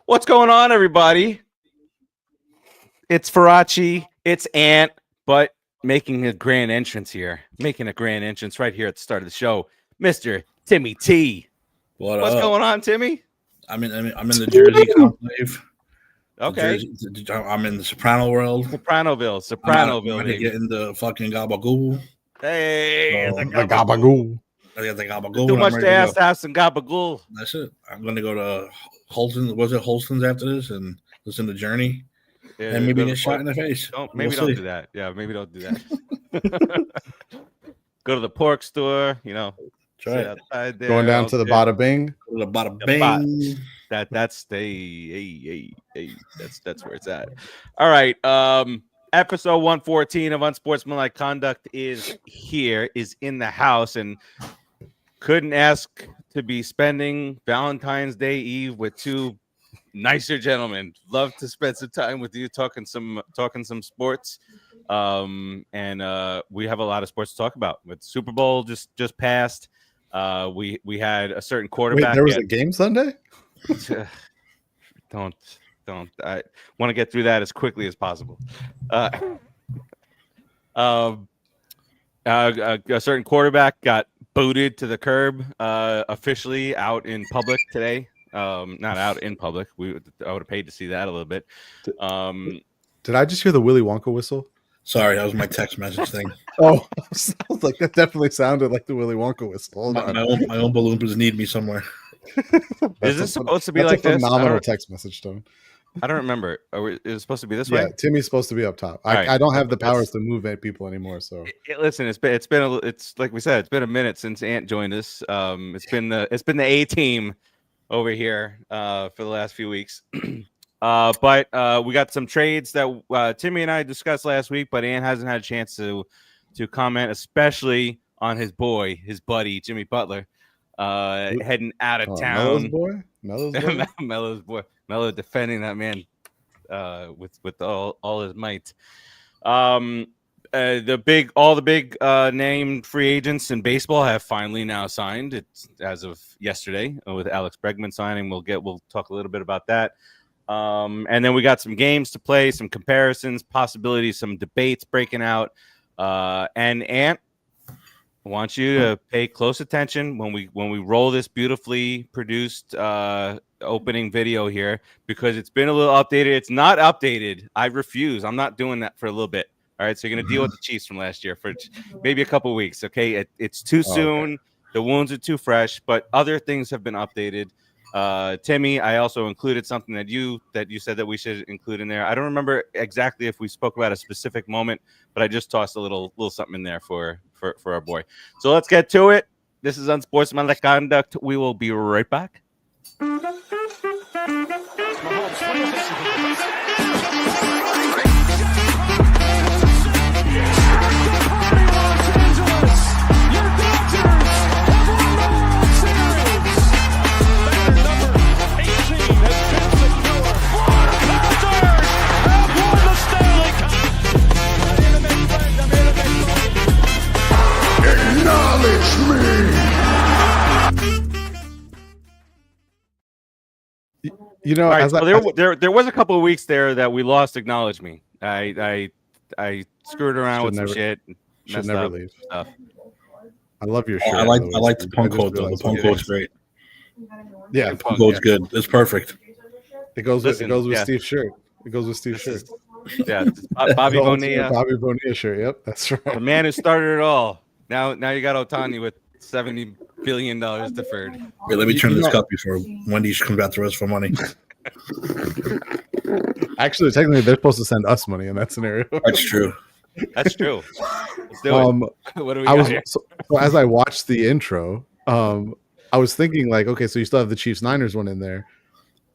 What's going on, everybody? It's Farace, it's Ant, but making a grand entrance here. Making a grand entrance right here at the start of the show. Mr. Timmy T. What's going on, Timmy? I'm in the Jersey conclave. Okay. I'm in the Soprano world. Sopranoville. I'm gonna get in the fucking gabagool. Hey, the gabagool. I got the gabagool. Too much to ask to have some gabagool. That's it. I'm gonna go to Holston. Was it Holston's after this and listen to Journey? Yeah, and maybe get shot in the face. Don't do that. Yeah, maybe don't do that. Go to the pork store, Try outside there. Going down to the bada bing. The bada bing. That's that's where it's at. All right. Episode 114 of Unsportsmanlike Conduct is in the house, and couldn't ask to be spending Valentine's Day Eve with two nicer gentlemen. Love to spend some time with you talking some sports. And we have a lot of sports to talk about. With Super Bowl just passed. We had a certain quarterback. Wait, there was a game Sunday? Don't. I want to get through that as quickly as possible. A certain quarterback got booted to the curb, officially out in public today. Not out in public. I would have paid to see that a little bit. Did I just hear the Willy Wonka whistle? Sorry, that was my text message thing. Oh, I was like, that definitely sounded like the Willy Wonka whistle. My own balloons need me somewhere. Is this supposed to be like a this? Phenomenal text message tone. I don't remember. Is it supposed to be this way? Yeah, Timmy's supposed to be up top. I don't have the powers to move people anymore. So listen, it's like we said, it's been a minute since Ant joined us. It's been the A team over here for the last few weeks. But we got some trades that Timmy and I discussed last week, but Ant hasn't had a chance to comment, especially on his buddy Jimmy Butler, heading out of town. Melo's boy. Melo defending that man with all his might. All the big named free agents in baseball have finally now signed. It's as of yesterday with Alex Bregman signing. We'll talk a little bit about that. And then we got some games to play, some comparisons, possibilities, some debates breaking out. And Ant, I want you to pay close attention when we roll this beautifully produced opening video here, because it's been a little updated. It's not updated. I refuse. I'm not doing that for a little bit. All right, so you're going to deal with the Chiefs from last year for maybe a couple weeks, okay? It's too soon. Okay. The wounds are too fresh, but other things have been updated. Timmy, I also included something that you said that we should include in there. I don't remember exactly if we spoke about a specific moment, but I just tossed a little something in there for our boy. So let's get to it. This is Unsportsmanlike Conduct. We will be right back. Right, there was a couple of weeks there that we lost Acknowledge Me. I screwed around with some shit. Should never leave. Stuff. I love your shirt. I like the punk quote though. The punk quote's great. Yeah, the punk quote's good. It's perfect. It goes with Steve's shirt. It goes with Steve's shirt. Yeah, Bobby Bonilla. Bobby Bonilla shirt. Yep, that's right. The man who started it all. Now you got Ohtani with $70 billion deferred. Wait, let me turn this cup before Wendy's comes after us for money. Actually, technically, they're supposed to send us money in that scenario. That's true. That's true. Let's do it. What do we got here? So as I watched the intro, I was thinking like, okay, so you still have the Chiefs-Niners one in there,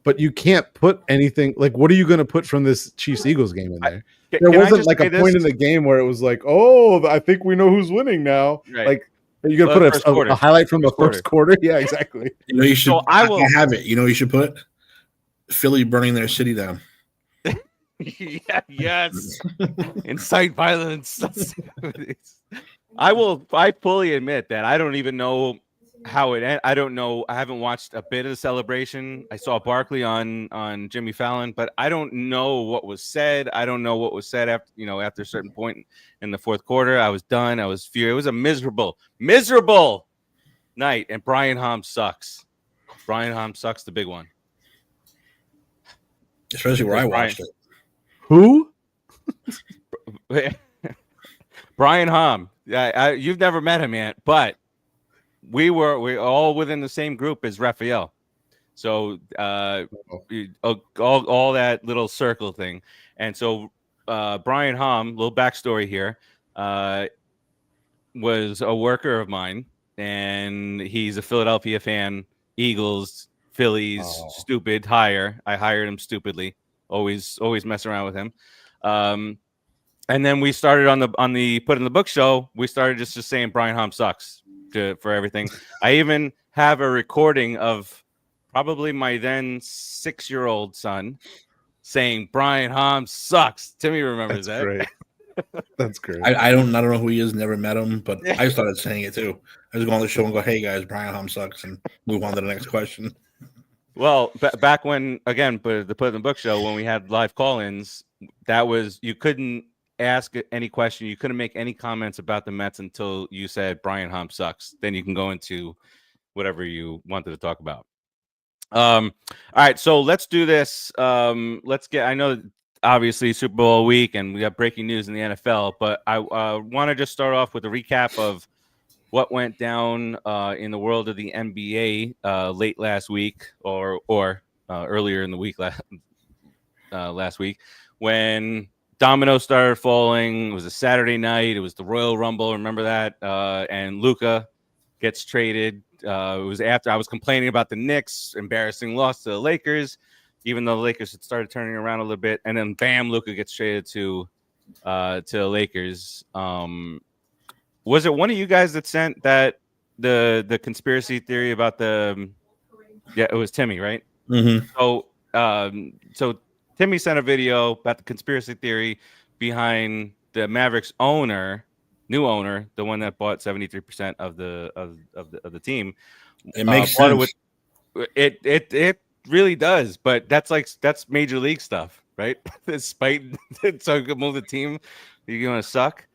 but you can't put anything like, what are you going to put from this Chiefs-Eagles game in there? There wasn't like a point in the game where it was like, oh, I think we know who's winning now. Right. Like, you're going to put a highlight from the first quarter? Yeah, exactly. You should. So I will have it. You should put Philly burning their city down. Yeah, yes. Incite violence. I fully admit that I don't even know how it ended. I don't know. I haven't watched a bit of the celebration. I saw Barkley on Jimmy Fallon, but I don't know what was said. I don't know what was said after a certain point in the fourth quarter. I was done. I was furious. It was a miserable night. And Brian Hom sucks. Brian Hom sucks. The big one, especially where I watched it. Who? Brian Hom. You've never met him yet, but we're all within the same group as Raphael. So all that little circle thing. And so Brian Hom, little backstory here, was a worker of mine, and he's a Philadelphia fan. Eagles, Phillies, stupid hire. I hired him stupidly. Always mess around with him. And then we started on the Put in the Book show. We started just saying Brian Hom sucks for everything. I even have a recording of probably my then 6-year-old son saying Brian Hom sucks. Timmy remembers that. Great. That's great. I don't know who he is. Never met him, but I started saying it too. I just go on the show and go, "Hey guys, Brian Hom sucks," and move on to the next question. Well, back when the Put in the Book show, when we had live call-ins, that was you couldn't ask any question. You couldn't make any comments about the Mets until you said Brian Hom sucks. Then you can go into whatever you wanted to talk about. All right, so let's do this. I know obviously Super Bowl week and we got breaking news in the NFL, but I want to just start off with a recap of what went down in the world of the NBA late last week or earlier in the week last week when dominoes started falling. It was a Saturday night. It was the Royal Rumble. Remember that? And Luka gets traded. It was after I was complaining about the Knicks' embarrassing loss to the Lakers, even though the Lakers had started turning around a little bit. And then, bam, Luka gets traded to the Lakers. Was it one of you guys that sent that the conspiracy theory about it was Timmy, right? Mm-hmm. So Timmy sent a video about the conspiracy theory behind the Mavericks new owner, the one that bought 73% of the team. It makes sense. It really does, but that's major league stuff, right? Despite so you can move the team, you're gonna suck.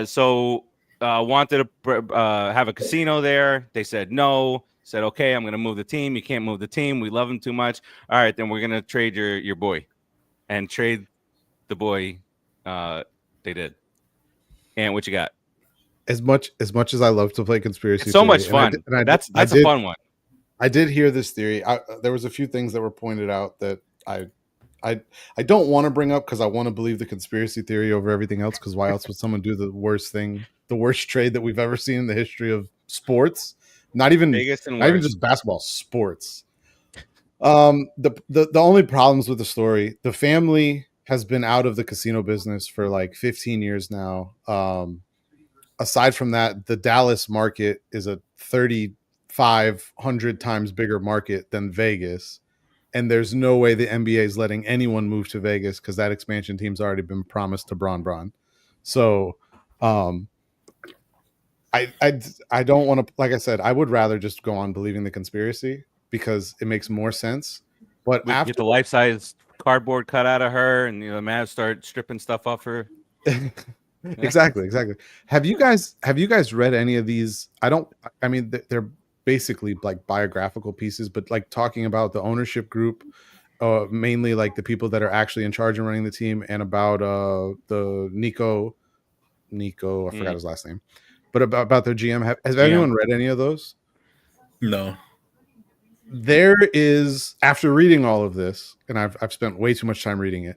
So wanted to have a casino there. They said no. Said okay, I'm gonna move the team. You can't move the team. We love him too much. All right, then we're gonna trade your boy, and trade the boy. They did. And what you got? As much as I love to play conspiracy, it's so much fun. That's a fun one. I did hear this theory. There was a few things that were pointed out that I don't want to bring up because I want to believe the conspiracy theory over everything else. Because why else would someone do the worst trade that we've ever seen in the history of sports? Not even just basketball, sports. The only problems with the story, the family has been out of the casino business for like 15 years now. Aside from that, the Dallas market is a 3,500 times bigger market than Vegas. And there's no way the NBA is letting anyone move to Vegas because that expansion team's already been promised to Bron. So I don't want to, like I said, I would rather just go on believing the conspiracy because it makes more sense. But we get the life-size cardboard cut out of her, and the Mavs start stripping stuff off her. Exactly. Have you guys read any of these? I mean, they're basically like biographical pieces, but like talking about the ownership group, mainly like the people that are actually in charge and running the team, and about the Nico, I forgot his last name, but about their GM. Has anyone read any of those? No. There is, after reading all of this, and I've spent way too much time reading it,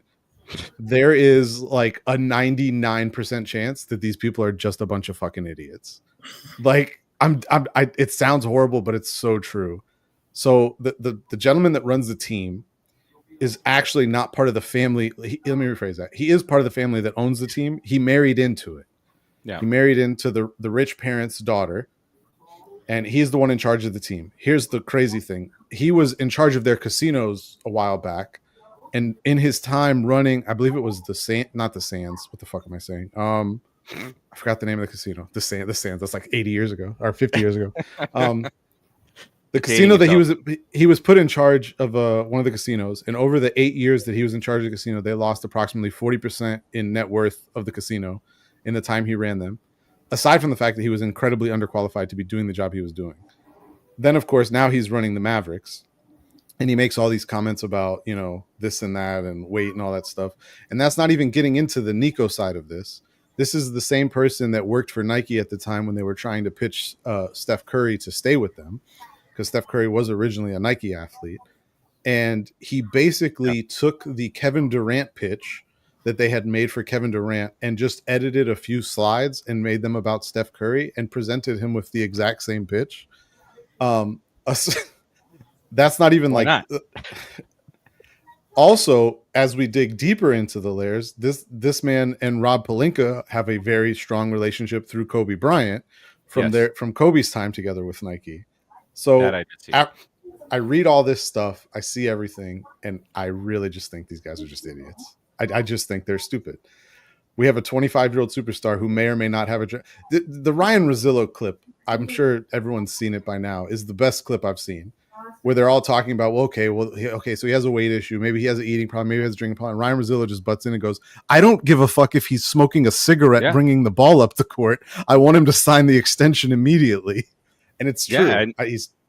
there is like a 99% chance that these people are just a bunch of fucking idiots. Like it sounds horrible, but it's so true. So the gentleman that runs the team is actually not part of the family. Let me rephrase that. He is part of the family that owns the team. He married into it. Yeah. He married into the rich parents' daughter, and he's the one in charge of the team. Here's the crazy thing. He was in charge of their casinos a while back. And in his time running, I believe it was not the Sands. What the fuck am I saying? I forgot the name of the casino. The Sands. That's like 80 years ago or 50 years ago. The casino that he was put in charge of one of the casinos, and over the 8 years that he was in charge of the casino, they lost approximately 40% in net worth of the casino in the time he ran them. Aside from the fact that he was incredibly underqualified to be doing the job he was doing. Then, of course, now he's running the Mavericks, and he makes all these comments about, you know, this and that and weight and all that stuff. And that's not even getting into the Nico side of this. This is the same person that worked for Nike at the time when they were trying to pitch Steph Curry to stay with them, because Steph Curry was originally a Nike athlete. And he basically took the Kevin Durant pitch that they had made for Kevin Durant and just edited a few slides and made them about Steph Curry and presented him with the exact same pitch. That's not even Also, as we dig deeper into the layers, this man and Rob Pelinka have a very strong relationship through Kobe Bryant from Kobe's time together with Nike. So I read all this stuff, I see everything, and I really just think these guys are just idiots. I just think they're stupid. We have a 25-year-old superstar who may or may not have the Ryan Rosillo clip, I'm sure everyone's seen it by now, is the best clip I've seen, where they're all talking about, so he has a weight issue, maybe he has an eating problem, maybe he has a drinking problem. Ryan Rosillo just butts in and goes, I don't give a fuck if he's smoking a cigarette bringing the ball up the court. I want him to sign the extension immediately. And it's true.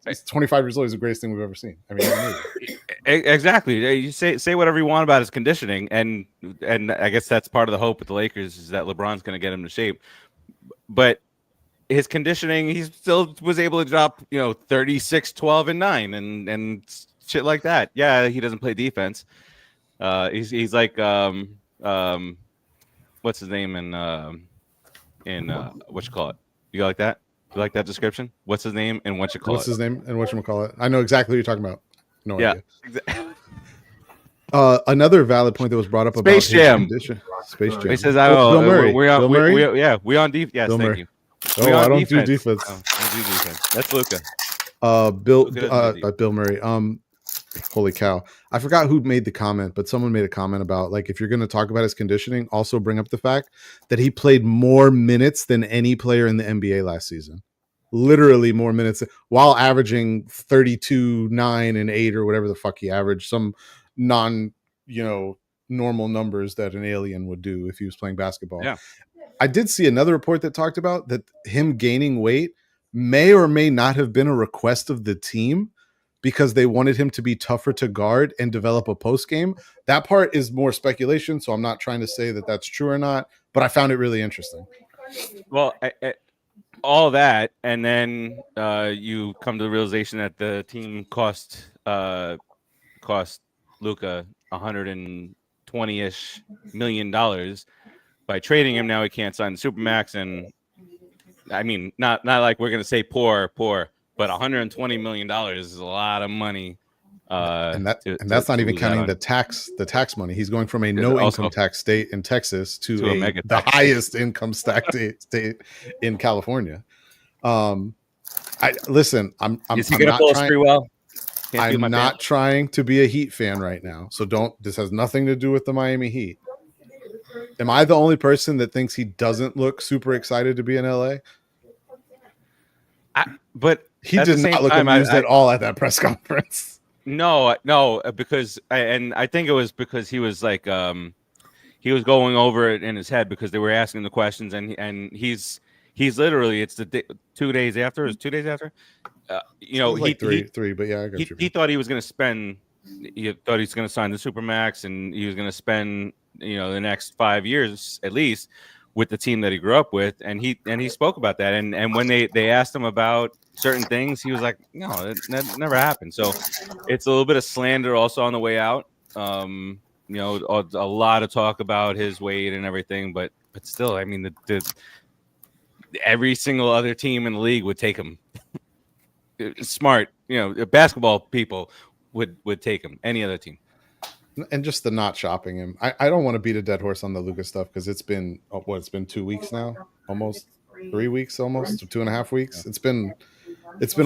He's 25 years old. He's the greatest thing we've ever seen. I mean, exactly. You say whatever you want about his conditioning, and I guess that's part of the hope with the Lakers is that LeBron's going to get him to shape. But his conditioning, he still was able to drop 36, 12, and 9, and shit like that. Yeah, he doesn't play defense. He's like what's his name in what you call it? You like that? You like that description? What's his name and what you call it? What's his name and what you call it? I know exactly what you're talking about. No idea. Another valid point that was brought up about Space Jam. Space Jam. He says, Bill Murray. We're on defense. Yes, Bill thank Murray. you. I don't do defense. I don't do defense. That's Luka. Bill Murray. Holy cow. I forgot who made the comment, but someone made a comment about, like, if you're going to talk about his conditioning, also bring up the fact that he played more minutes than any player in the NBA last season. Literally more minutes while averaging 32, 9, and 8 or whatever the fuck he averaged, some normal numbers that an alien would do if he was playing basketball. Yeah. I did see another report that talked about that him gaining weight may or may not have been a request of the team because they wanted him to be tougher to guard and develop a post game. That part is more speculation, so I'm not trying to say that that's true or not, but I found it really interesting. Well, all that, and then you come to the realization that the team cost Luka $120-ish million by trading him. Now he can't sign the Supermax, and I mean, not like we're gonna say poor, but $120 million is a lot of money. And that's not even counting the tax money. He's going from a no income tax state in Texas to the highest income tax state in California. I'm is he going to pull us pretty well? I'm not trying to be a Heat fan right now, so this has nothing to do with the Miami Heat. Am I the only person that thinks he doesn't look super excited to be in LA? But he did not look amused at all at that press conference. No, because I think it was because he was like he was going over it in his head because they were asking the questions, and he's literally, it's 2 days after. It's 2 days after. Three, but yeah, I got you. He thought he was going to spend. He thought he was going to sign the Supermax, and he was going to spend the next 5 years at least with the team that he grew up with, and he spoke about that. And when they asked him about certain things, he was like, no, that never happened. So it's a little bit of slander also on the way out. A lot of talk about his weight and everything, but still, I mean, every single other team in the league would take him. Smart, basketball people would take him. Any other team. And just the not shopping him. I don't want to beat a dead horse on the Luka stuff because it's been 2 weeks now, almost 3 weeks, almost 2.5 weeks. It's been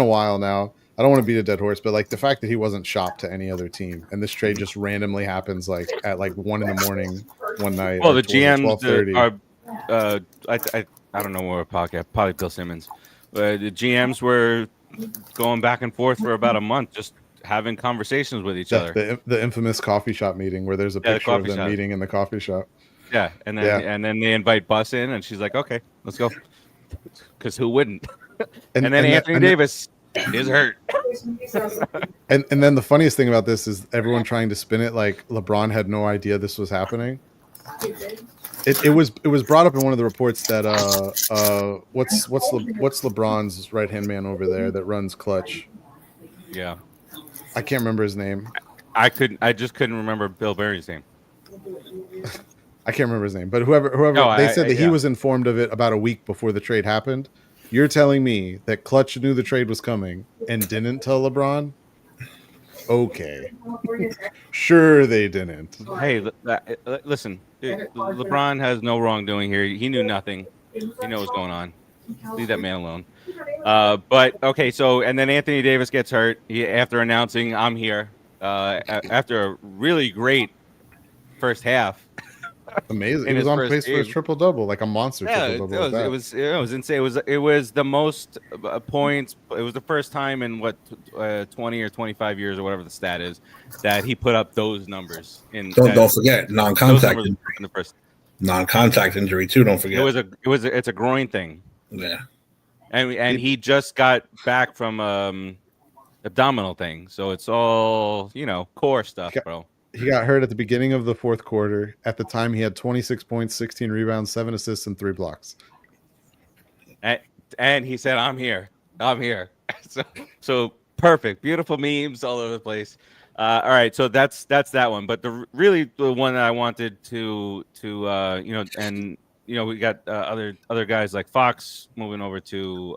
a while now. I don't want to beat a dead horse, but like the fact that he wasn't shopped to any other team and this trade just randomly happens like at like 1 a.m. one night. Well, the GMs are I don't know where podcast, probably Bill Simmons. The GMs were going back and forth for about a month, just having conversations with each other. The infamous coffee shop meeting where there's a picture of them meeting in the coffee shop. Yeah, and then they invite Bus in, and she's like, "Okay, let's go," because who wouldn't? And then Anthony Davis is hurt. And then the funniest thing about this is everyone trying to spin it like LeBron had no idea this was happening. It was brought up in one of the reports that what's LeBron's right hand man over there that runs Clutch? Yeah, I can't remember his name. I just couldn't remember Bill Berry's name. I can't remember his name, but whoever they said that he was informed of it about a week before the trade happened. You're telling me that Clutch knew the trade was coming and didn't tell LeBron? Okay. Sure they didn't. Hey, listen, LeBron has no wrongdoing here. He knew nothing. He knows what's going on. Leave that man alone. But okay, so and then Anthony Davis gets hurt after announcing I'm here. After a really great first half. Amazing. He was on pace for his triple double, like a monster triple double. It was insane. It was the most points. It was the first time in 20 or 25 years or whatever the stat is that he put up those numbers. Don't forget non-contact injury. In the first. Non-contact injury too. Don't forget. It's a groin thing. Yeah. And he just got back from abdominal thing, so it's all core stuff, bro. He got hurt at the beginning of the fourth quarter. At the time, he had 26 points, 16 rebounds, 7 assists, and 3 blocks. And he said, "I'm here. I'm here." So perfect, beautiful memes all over the place. All right, so that's that one. But the one that I wanted to we got other guys like Fox moving over to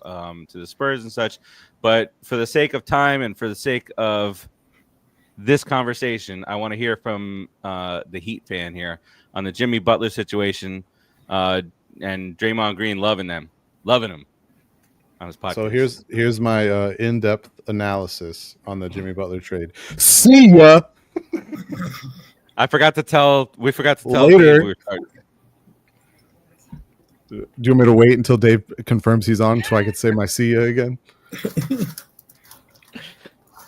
the Spurs and such. But for the sake of time and for the sake of this conversation, I want to hear from the Heat fan here on the Jimmy Butler situation and Draymond Green loving him on his podcast. So here's my in-depth analysis on the Jimmy Butler trade. See ya. We forgot to tell later. Do you want me to wait until Dave confirms he's on so I could say my see ya again?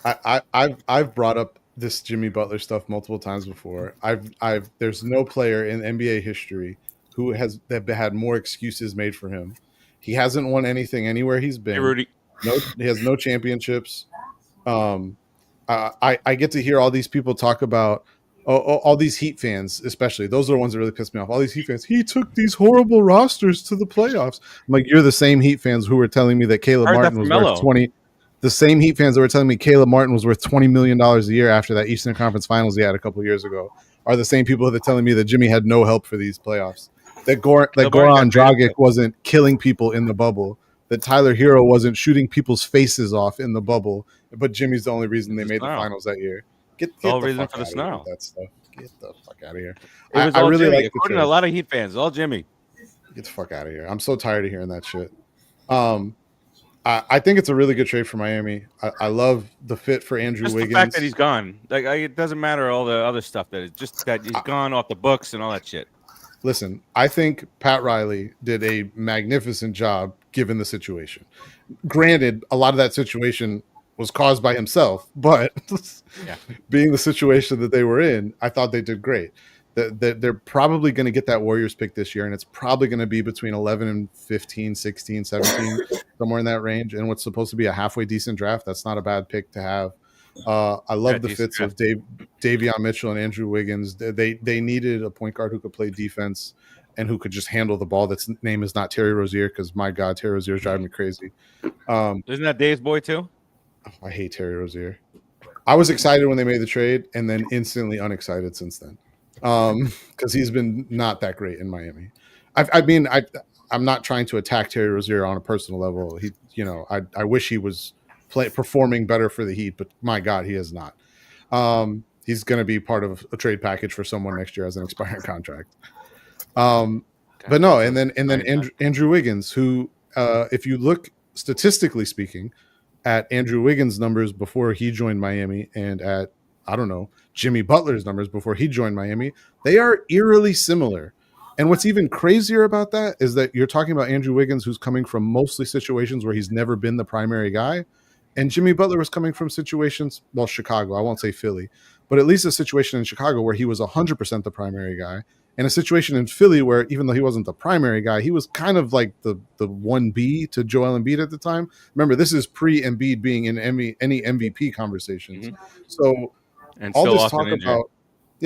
I've brought up this Jimmy Butler stuff multiple times before. There's no player in NBA history who has had more excuses made for him. He hasn't won anything anywhere he's been. Hey, Rudy. No, he has no championships. I get to hear all these people talk about all these Heat fans, especially. Those are the ones that really piss me off. All these Heat fans. He took these horrible rosters to the playoffs. I'm like, you're the same Heat fans who were telling me that Caleb Martin was worth 20. The same Heat fans that were telling me Caleb Martin was worth $20 million a year after that Eastern Conference Finals he had a couple of years ago are the same people that are telling me that Jimmy had no help for these playoffs. That Goran Dragic wasn't killing people in the bubble. That Tyler Hero wasn't shooting people's faces off in the bubble. But Jimmy's the only reason they made the finals that year. Get the reason fuck for the snow. That stuff. Get the fuck out of here. I really like according to a lot of Heat fans. All Jimmy. Get the fuck out of here. I'm so tired of hearing that shit. I think it's a really good trade for Miami. I love the fit for Andrew Wiggins. The fact that he's gone, it doesn't matter all the other stuff that is just that he's gone off the books and all that shit. Listen, I think Pat Riley did a magnificent job given the situation. Granted, a lot of that situation was caused by himself, but being the situation that they were in, I thought they did great. They're probably going to get that Warriors pick this year, and it's probably going to be between 11 and 15, 16, 17, somewhere in that range. And what's supposed to be a halfway decent draft, that's not a bad pick to have. I love the fits of Davion Mitchell and Andrew Wiggins. They needed a point guard who could play defense and who could just handle the ball. That's name is not Terry Rozier because, my God, Terry Rozier is driving me crazy. Isn't that Dave's boy too? I hate Terry Rozier. I was excited when they made the trade and then instantly unexcited since then. Because he's been not that great in Miami. I'm not trying to attack Terry Rozier on a personal level. I wish he was performing better for the Heat, but my God, he is not. He's going to be part of a trade package for someone next year as an expiring contract. But no, and then Andrew Wiggins, who, if you look statistically speaking at Andrew Wiggins' numbers before he joined Miami and at Jimmy Butler's numbers before he joined Miami, they are eerily similar. And what's even crazier about that is that you're talking about Andrew Wiggins, who's coming from mostly situations where he's never been the primary guy. And Jimmy Butler was coming from situations, well, Chicago, I won't say Philly, but at least a situation in Chicago where he was 100% the primary guy, and a situation in Philly where even though he wasn't the primary guy, he was kind of like the 1B to Joel Embiid at the time. Remember, this is pre-Embiid being in any MVP conversations. So And all so this often talk injured. about,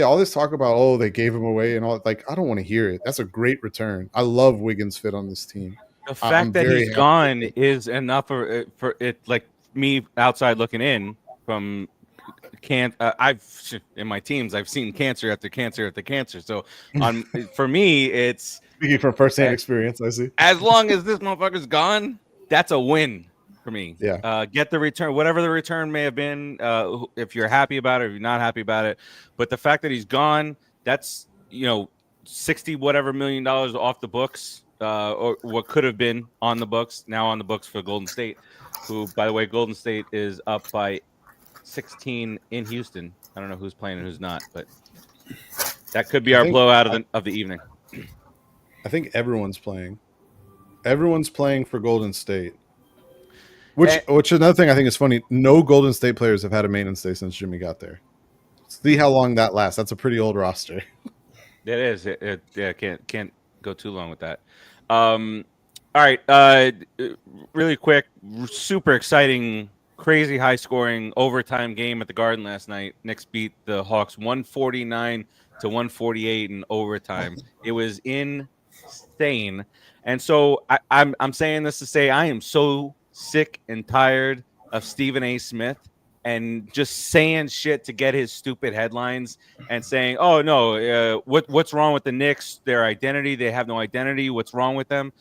all this talk about, oh, they gave him away and all, like, I don't want to hear it. That's a great return. I love Wiggins' fit on this team. The fact that he's happy. gone is enough for it. Like me outside looking in from I've in my teams I've seen cancer after cancer after cancer. So for me, it's Speaking from firsthand experience, I see. as long as this motherfucker's gone, that's a win for me. Yeah. Get the return, whatever the return may have been. If you're happy about it, if you're not happy about it, but the fact that he's gone, that's 60 whatever $1 million off the books, or what could have been on the books, now on the books for Golden State, who, by the way, Golden State is up by 16 in Houston. I don't know who's playing and who's not, but that could be our blowout of the evening. I think everyone's playing. Everyone's playing for Golden State. Which another thing I think is funny. No Golden State players have had a maintenance day since Jimmy got there. See how long that lasts. That's a pretty old roster. It is. Can't go too long with that. All right. Really quick, super exciting, crazy high scoring overtime game at the Garden last night. Knicks beat the Hawks 149 to 148 in overtime. It was insane. And so I'm saying this to say I am so sick and tired of Stephen A. Smith and just saying shit to get his stupid headlines and saying, oh, no, what's wrong with the Knicks? Their identity. They have no identity. What's wrong with them?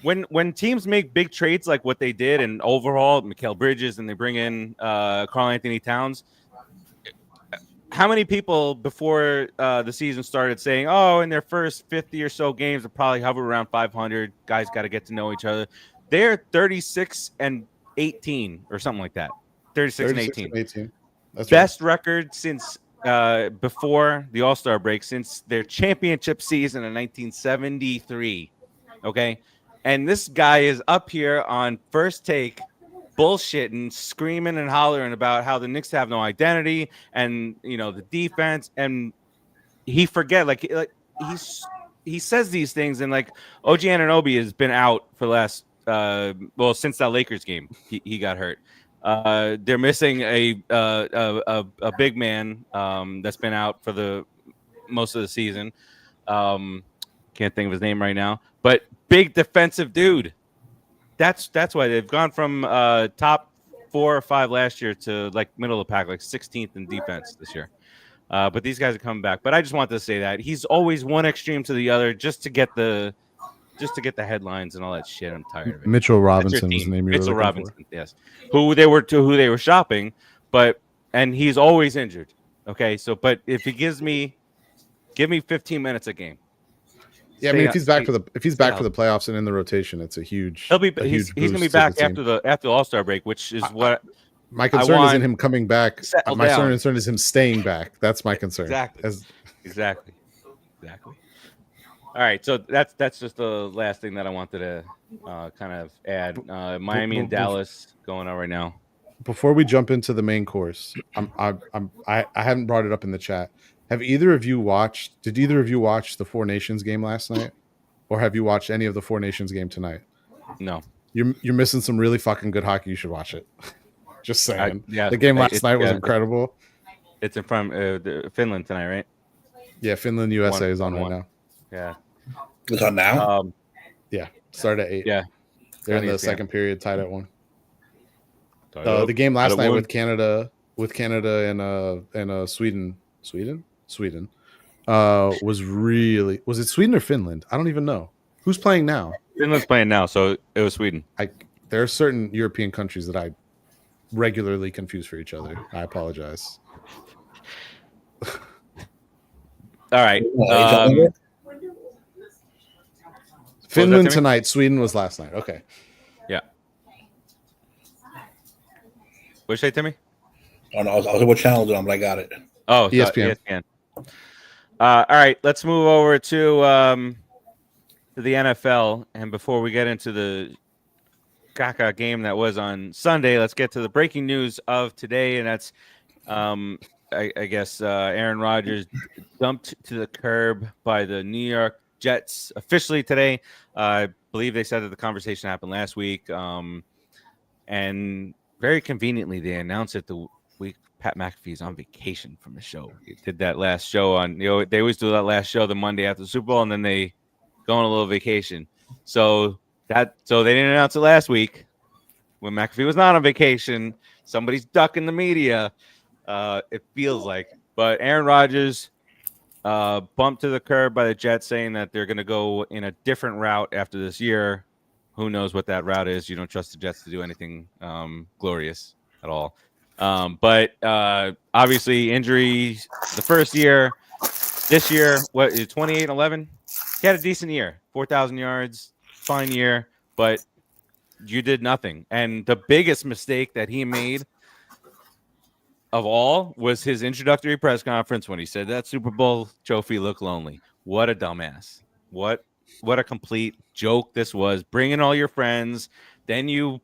When teams make big trades like what they did and overhaul Mikal Bridges and they bring in Karl Anthony Towns, how many people before the season started saying, oh, in their first 50 or so games, they'll probably hover around 500. Guys got to get to know each other. They're 36 and 18 or something like that. 36 and 18. That's best record since before the All-Star break, since their championship season in 1973. Okay. And this guy is up here on First Take bullshitting, screaming and hollering about how the Knicks have no identity and, the defense. And he forget, he says these things, and like OG Anunoby has been out for the last, since that Lakers game, he got hurt. They're missing a big man that's been out for the most of the season. Can't think of his name right now, but big defensive dude. That's why they've gone from top 4 or 5 last year to like middle of the pack, like 16th in defense this year. But these guys are coming back. But I just wanted to say that he's always one extreme to the other just to get the headlines and all that shit. I'm tired of it. Mitchell Robinson is the name Mitchell Robinson, yes. Who they were shopping, and he's always injured. Okay, so but if he give me 15 minutes a game. Yeah, I mean, if he's back for the playoffs and in the rotation, it's a huge. He's going to be back after the All-Star break, which is what my concern isn't him coming back. My concern is him staying back. That's my concern. Exactly. All right, so that's just the last thing that I wanted to kind of add. Miami and Dallas going on right now. Before we jump into the main course, I haven't brought it up in the chat. Did either of you watch the Four Nations game last night? Or have you watched any of the Four Nations game tonight? No. You're missing some really fucking good hockey. You should watch it. Just saying. The game last night was incredible. It's in front of Finland tonight, right? Yeah, Finland, USA is on right now. Yeah. It's on now? Yeah, started at 8. Yeah. They're in the second period, tied at 1. The game last night with Canada and Sweden was really, was it Sweden or Finland? I don't even know. Who's playing now? Finland's playing now, so it was Sweden. There are certain European countries that I regularly confuse for each other. I apologize. All right. Finland tonight, Sweden was last night. Okay. Yeah. What'd you say, Timmy? Oh, no, I was like, what channel is it on? But I got it. Oh, ESPN. All right, let's move over to the NFL. And before we get into the caca game that was on Sunday. Let's get to the breaking news of today, and that's, I guess, Aaron Rodgers dumped to the curb by the New York Jets officially today. I believe they said that the conversation happened last week, and very conveniently they announced it the week Pat McAfee's on vacation from the show. He did that last show on, they always do that last show the Monday after the Super Bowl, and then they go on a little vacation. So they didn't announce it last week when McAfee was not on vacation. Somebody's ducking the media. It feels like, but Aaron Rodgers bumped to the curb by the Jets, saying that they're going to go in a different route after this year. Who knows what that route is? You don't trust the Jets to do anything glorious at all. But obviously, injuries the first year. This year, what is 28-11? He had a decent year, 4,000 yards, fine year, but you did nothing. And the biggest mistake that he made of all was his introductory press conference when he said that Super Bowl trophy looked lonely. What a dumbass. What a complete joke this was. Bring in all your friends. Then you're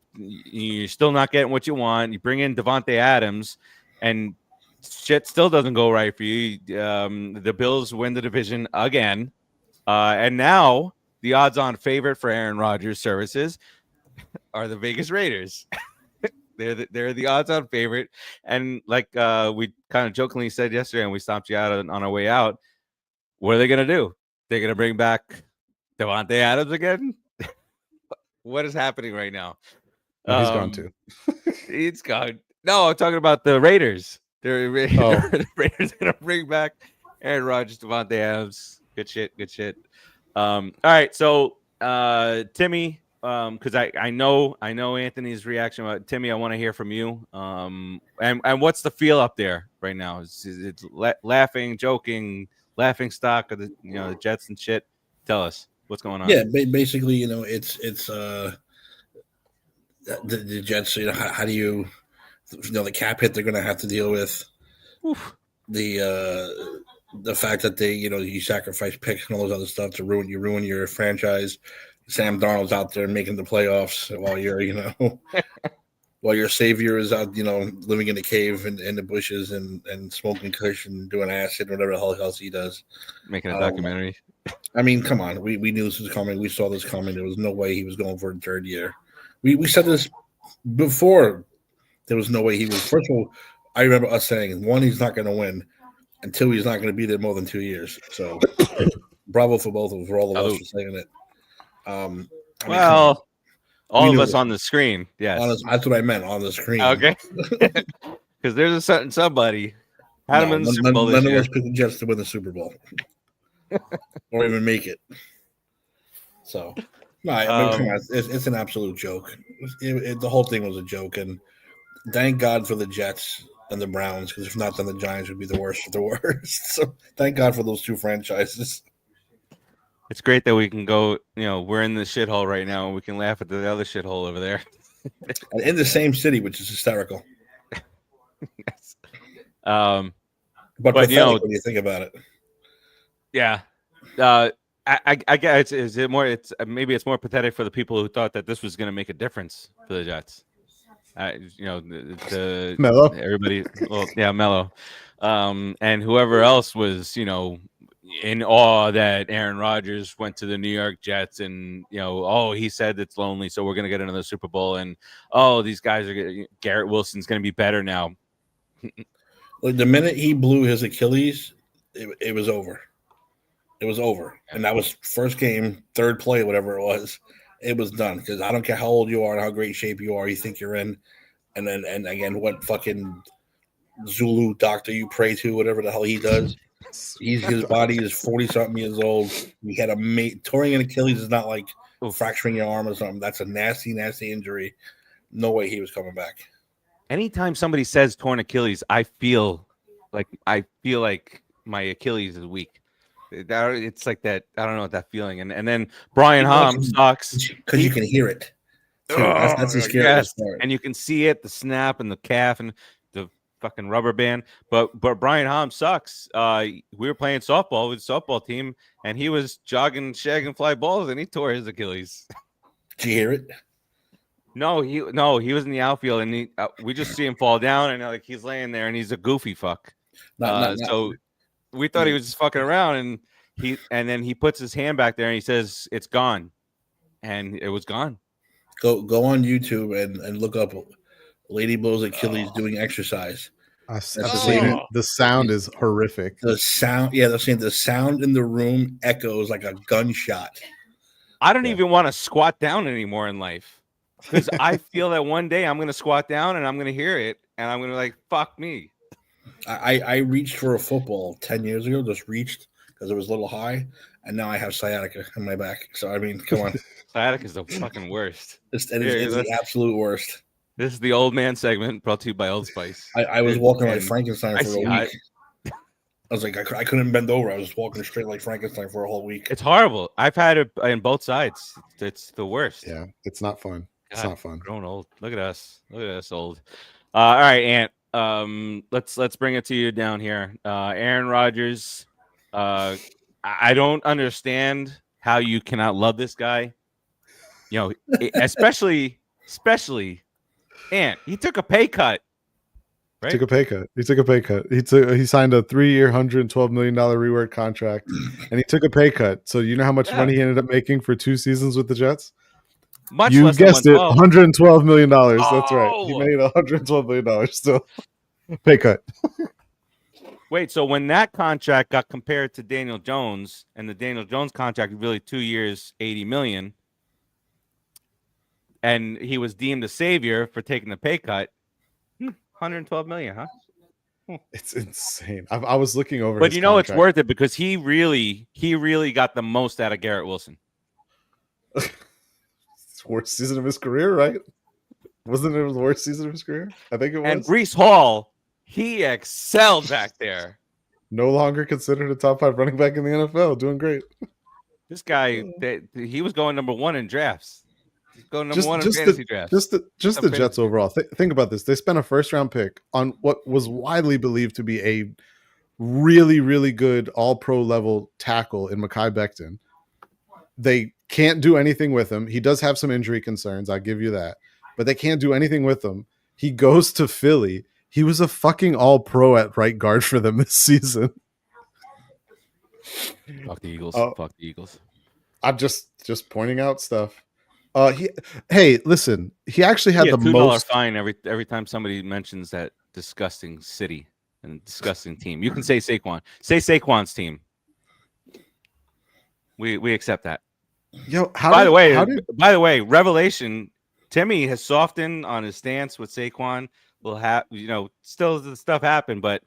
still not getting what you want. You bring in Devontae Adams, and shit still doesn't go right for you. The Bills win the division again. And now the odds-on favorite for Aaron Rodgers' services are the Vegas Raiders. They're the odds-on favorite. And like we kind of jokingly said yesterday, and we stopped you out on our way out, what are they going to do? They're going to bring back Devontae Adams again? What is happening right now? Oh, he's gone too. He's gone. No, I'm talking about the Raiders. The Raiders are going to bring back Aaron Rodgers, Devontae Adams. Good shit. All right, so Timmy, because I know Anthony's reaction, but Timmy, I want to hear from you. And what's the feel up there right now? Is it laughing, joking, laughing stock of the Jets and shit? Tell us what's going on. Yeah, basically, it's the Jets. How do you, the cap hit they're going to have to deal with. Oof. The fact that they, you sacrifice picks and all those other stuff to ruin your franchise. Sam Darnold's out there making the playoffs while while your savior is out, living in a cave in the bushes and smoking kush and doing acid, whatever the hell else he does. Making a documentary. I mean, come on. We knew this was coming. We saw this coming. There was no way he was going for a third year. We said this before. There was no way he was. First of all, I remember us saying, one, he's not going to win. And two, he's not going to be there more than 2 years. So, bravo for both of us, for all of us for saying it. All of us on the screen. Yes. That's what I meant, on the screen. Okay. Because there's a certain somebody had him in the Super Bowl this year. None of us picked the Jets to win the Super Bowl. Or even make it. So, no, come on. It's an absolute joke. The whole thing was a joke. And thank God for the Jets and the Browns, because if not, then the Giants would be the worst of the worst. So thank God for those two franchises. It's great that we can go, we're in the shithole right now, and we can laugh at the other shithole over there. And in the same city, which is hysterical. Yes. But when you think about it. Yeah. I guess maybe it's more pathetic for the people who thought that this was going to make a difference for the Jets. Mello. Everybody, Mello, and whoever else was, in awe that Aaron Rodgers went to the New York Jets, and he said it's lonely, so we're gonna get another Super Bowl, and these guys Garrett Wilson's gonna be better now. Like the minute he blew his Achilles, it was over. It was over, and that was first game, third play, whatever it was. It was done, because I don't care how old you are and how great shape you are, you think you're in, and again, what fucking Zulu doctor you pray to, whatever the hell he does. His body is 40-something years old. He had tearing an Achilles is not like fracturing your arm or something. That's a nasty, nasty injury. No way he was coming back. Anytime somebody says torn Achilles, I feel like my Achilles is weak. It's like that. I don't know what that feeling. And then Brian Hom sucks because you can hear it. That's the scariest part. And you can see it, the snap and the calf and the fucking rubber band. But Brian Hom sucks. We were playing softball with the softball team, and he was jogging, shagging fly balls, and he tore his Achilles. Did you hear it? No, he was in the outfield, and we just see him fall down, and like he's laying there, and he's a goofy fuck. So we thought he was just fucking around, and then he puts his hand back there, and he says it's gone, and it was gone. Go on YouTube and look up Lady Blow's Achilles doing exercise. I've seen it. The sound is horrific. The sound, they're saying the sound in the room echoes like a gunshot. I don't even want to squat down anymore in life because I feel that one day I'm going to squat down and I'm going to hear it and I'm going to like, fuck me. I reached for a football 10 years ago, just reached because it was a little high, and now I have sciatica in my back. So, I mean, come on. Sciatica is the fucking worst. It's the absolute worst. This is the old man segment brought to you by Old Spice. I was walking like Frankenstein for a week. I was like, I couldn't bend over. I was just walking straight like Frankenstein for a whole week. It's horrible. I've had it in both sides. It's the worst. Yeah, it's not fun. It's not fun. Grown old. Look at us. Look at us old. All right, Ant. Let's bring it to you down here. Aaron Rodgers. I don't understand how you cannot love this guy. You know, especially. And he took a pay cut. Right? He took a pay cut. He signed a 3-year, $112 million rework contract, and he took a pay cut. So you know how much money he ended up making for 2 seasons with the Jets? Much you less guessed than it, $112 million. That's right. He made $112 million still. Pay cut. Wait, so when that contract got compared to Daniel Jones, and the Daniel Jones contract really 2 years, $80 million, and he was deemed a savior for taking the pay cut, $112 million, huh? It's insane. I was looking over, but his you know contract. It's worth it because he really got the most out of Garrett Wilson. It's the worst season of his career, right? Wasn't it the worst season of his career? I think it was. And Breece Hall, he excelled back there. No longer considered a top 5 running back in the NFL. Doing great. This guy, he was going number 1 in drafts. Going number 1 in fantasy drafts. Just the Jets overall. Think about this. They spent a first-round pick on what was widely believed to be a really, really good all-pro level tackle in Mekhi Becton. They can't do anything with him. He does have some injury concerns. I'll give you that. But they can't do anything with him. He goes to Philly. He was a fucking all-pro at right guard for them this season. Fuck the Eagles. Fuck the Eagles. I'm just pointing out stuff. Hey, listen. He actually had the $2 most fine every time somebody mentions that disgusting city and disgusting team. You can say Saquon. Say Saquon's team. We accept that. Yo, by the way, revelation. Timmy has softened on his stance with Saquon. Will have still the stuff happened, but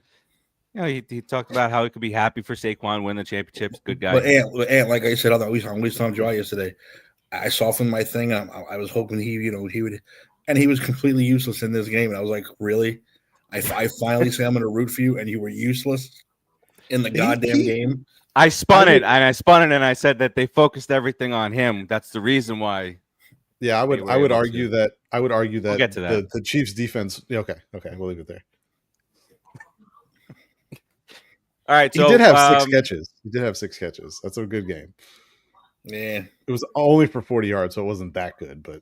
he talked about how he could be happy for Saquon win the championships. Good guy. But Ant, like I said on Wisdom Joy yesterday, I softened my thing. I was hoping he would, and he was completely useless in this game. And I was like, really? I finally say I'm going to root for you, and you were useless in the goddamn game. I spun it, and I said that they focused everything on him. That's the reason why. Yeah, I would argue that we'll get to that. The Chiefs defense. Okay, we'll leave it there. All right, so he did have 6 catches. He did have 6 catches. That's a good game. Yeah, it was only for 40 yards, so it wasn't that good. But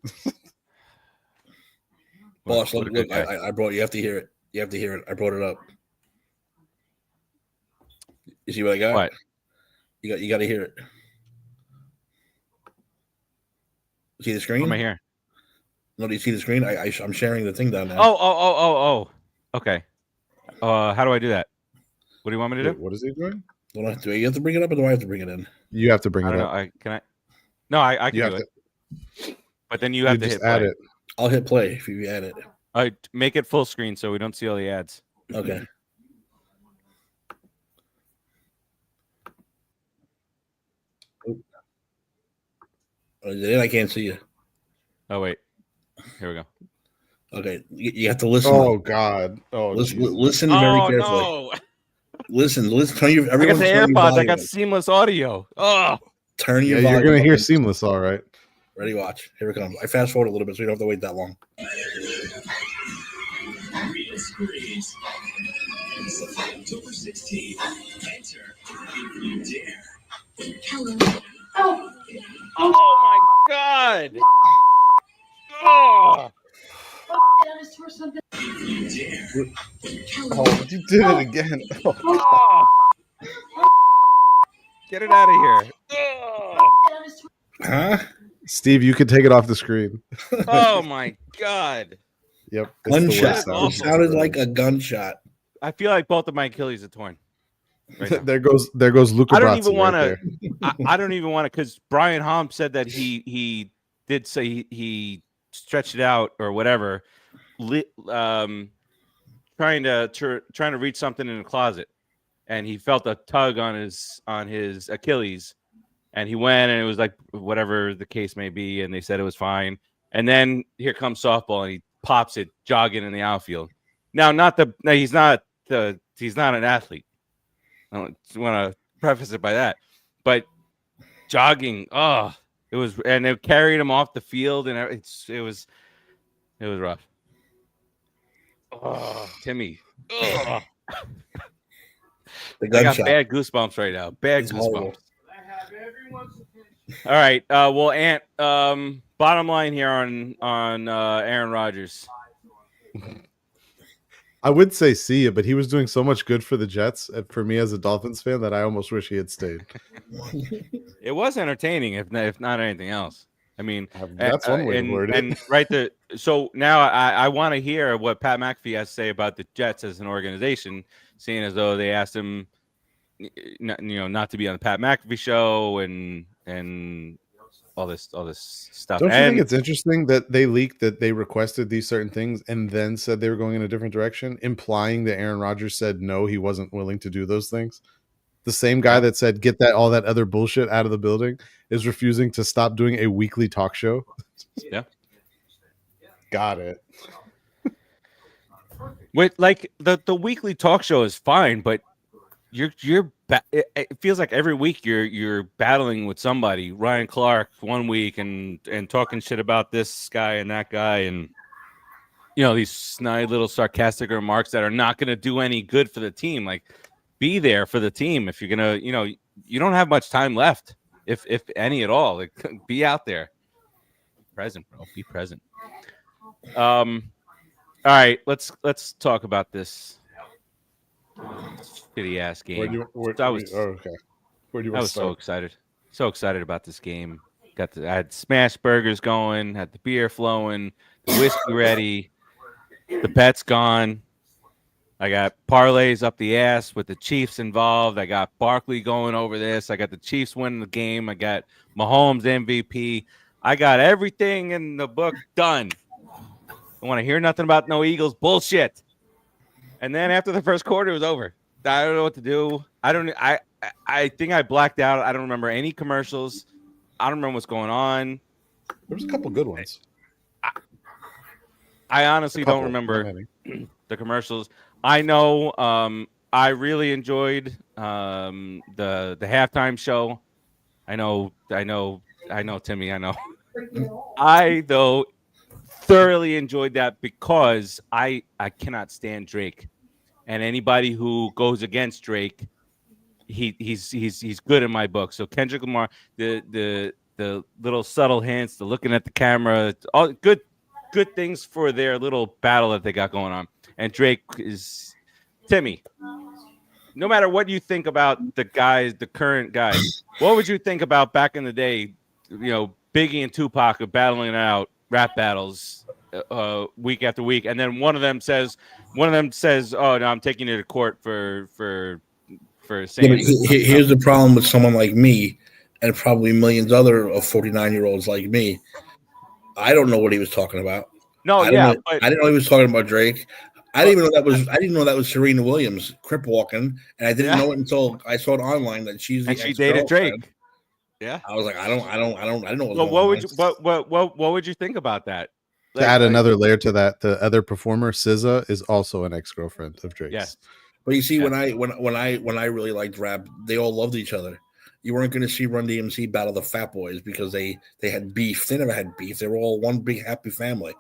boss, look, I brought. You have to hear it. You have to hear it. I brought it up. You see what I got? What? You got to hear it. See the screen? Am I here? No, do you see the screen? I'm sharing the thing down there. Oh. Okay. How do I do that? What do you want me to do? What is he doing? Do you have to bring it up, or do I have to bring it in? You have to bring it up. I can do it. But then you have to hit add play. it. I'll hit play if you add it. All right, make it full screen so we don't see all the ads. Okay. Then I can't see you. Oh wait, here we go. Okay, you have to listen. Oh God! Oh, listen very carefully. No. Listen. Turn your. I got the AirPods. I got seamless audio. Oh, turn your. Yeah, you're gonna hear seamless, all right. Ready? Watch. Here it comes. I fast forward a little bit, so you don't have to wait that long. October 16th. Enter if you dare. Hello. oh my God! Oh. Oh, you did it again. Oh. Get it out of here. Oh. Huh? Steve, you could take it off the screen. Oh my God. Yep. Gunshot. sound. It sounded like a gunshot. I feel like both of my Achilles are torn. Right now. there goes Luca I don't Brasi even want right to. there. I don't even want to, because Brian Holmes said that he did say he stretched it out or whatever, trying to reach something in the closet, and he felt a tug on his Achilles, and he went, and it was like whatever the case may be, and they said it was fine. And then here comes softball, and he pops it jogging in the outfield. Now, he's not an athlete. I don't want to preface it by that, but jogging, it was, and it carried him off the field, and it was rough. Oh, Timmy, The I got gunshot. bad goosebumps right now. Bad It's goosebumps. horrible. All right, well, Ant, bottom line here on Aaron Rodgers. I would say see it, but he was doing so much good for the Jets, and for me as a Dolphins fan, that I almost wish he had stayed. It was entertaining, if not anything else. I mean, That's one way to word it. And right there. So now I want to hear what Pat McAfee has to say about the Jets as an organization, seeing as though they asked him, not to be on the Pat McAfee show and all this stuff. Don't you think it's interesting that they leaked that they requested these certain things and then said they were going in a different direction, implying that Aaron Rodgers said no, he wasn't willing to do those things? The same guy that said get all that other bullshit out of the building is refusing to stop doing a weekly talk show. Yeah. Got it. With like the weekly talk show is fine, but it feels like every week you're battling with somebody. Ryan Clark one week and talking shit about this guy and that guy, and these snide little sarcastic remarks that are not going to do any good for the team. Like, be there for the team if you're gonna. You don't have much time left, if any at all. Like, be out there, present, bro. Be present. All right, let's talk about this shitty ass game. I was so excited about this game. I had smash burgers going, had the beer flowing, the whiskey ready, the bet's gone. I got parlays up the ass with the Chiefs involved. I got Barkley going over this. I got the Chiefs winning the game. I got Mahomes MVP. I got everything in the book done. I want to hear nothing about no Eagles bullshit. And then after the first quarter, it was over. I don't know what to do. I think I blacked out. I don't remember any commercials. I don't remember what's going on. There was a couple good ones. I honestly don't remember the commercials. I know I really enjoyed the halftime show. I know, Timmy, I know. I, though, thoroughly enjoyed that because I cannot stand Drake. And anybody who goes against Drake, he's good in my book. So Kendrick Lamar, the little subtle hints, the looking at the camera, all good things for their little battle that they got going on. And Drake is Timmy. No matter what you think about the current guys, what would you think about back in the day? Biggie and Tupac are battling out rap battles week after week, and then one of them says, "Oh no, I'm taking you to court for saying." Here's the problem with someone like me, and probably millions other of 49-year-olds like me. I don't know what he was talking about. No, I didn't know he was talking about Drake. I didn't know that was Serena Williams crip walking, and I didn't know it until I saw it online that she dated Drake. Yeah, I was like, I don't know. What would you think about that? To add another layer to that, the other performer, SZA, is also an ex-girlfriend of Drake's. Yes, but you see, when I really liked rap, they all loved each other. You weren't going to see Run DMC battle the Fat Boys because they had beef. They never had beef. They were all one big happy family.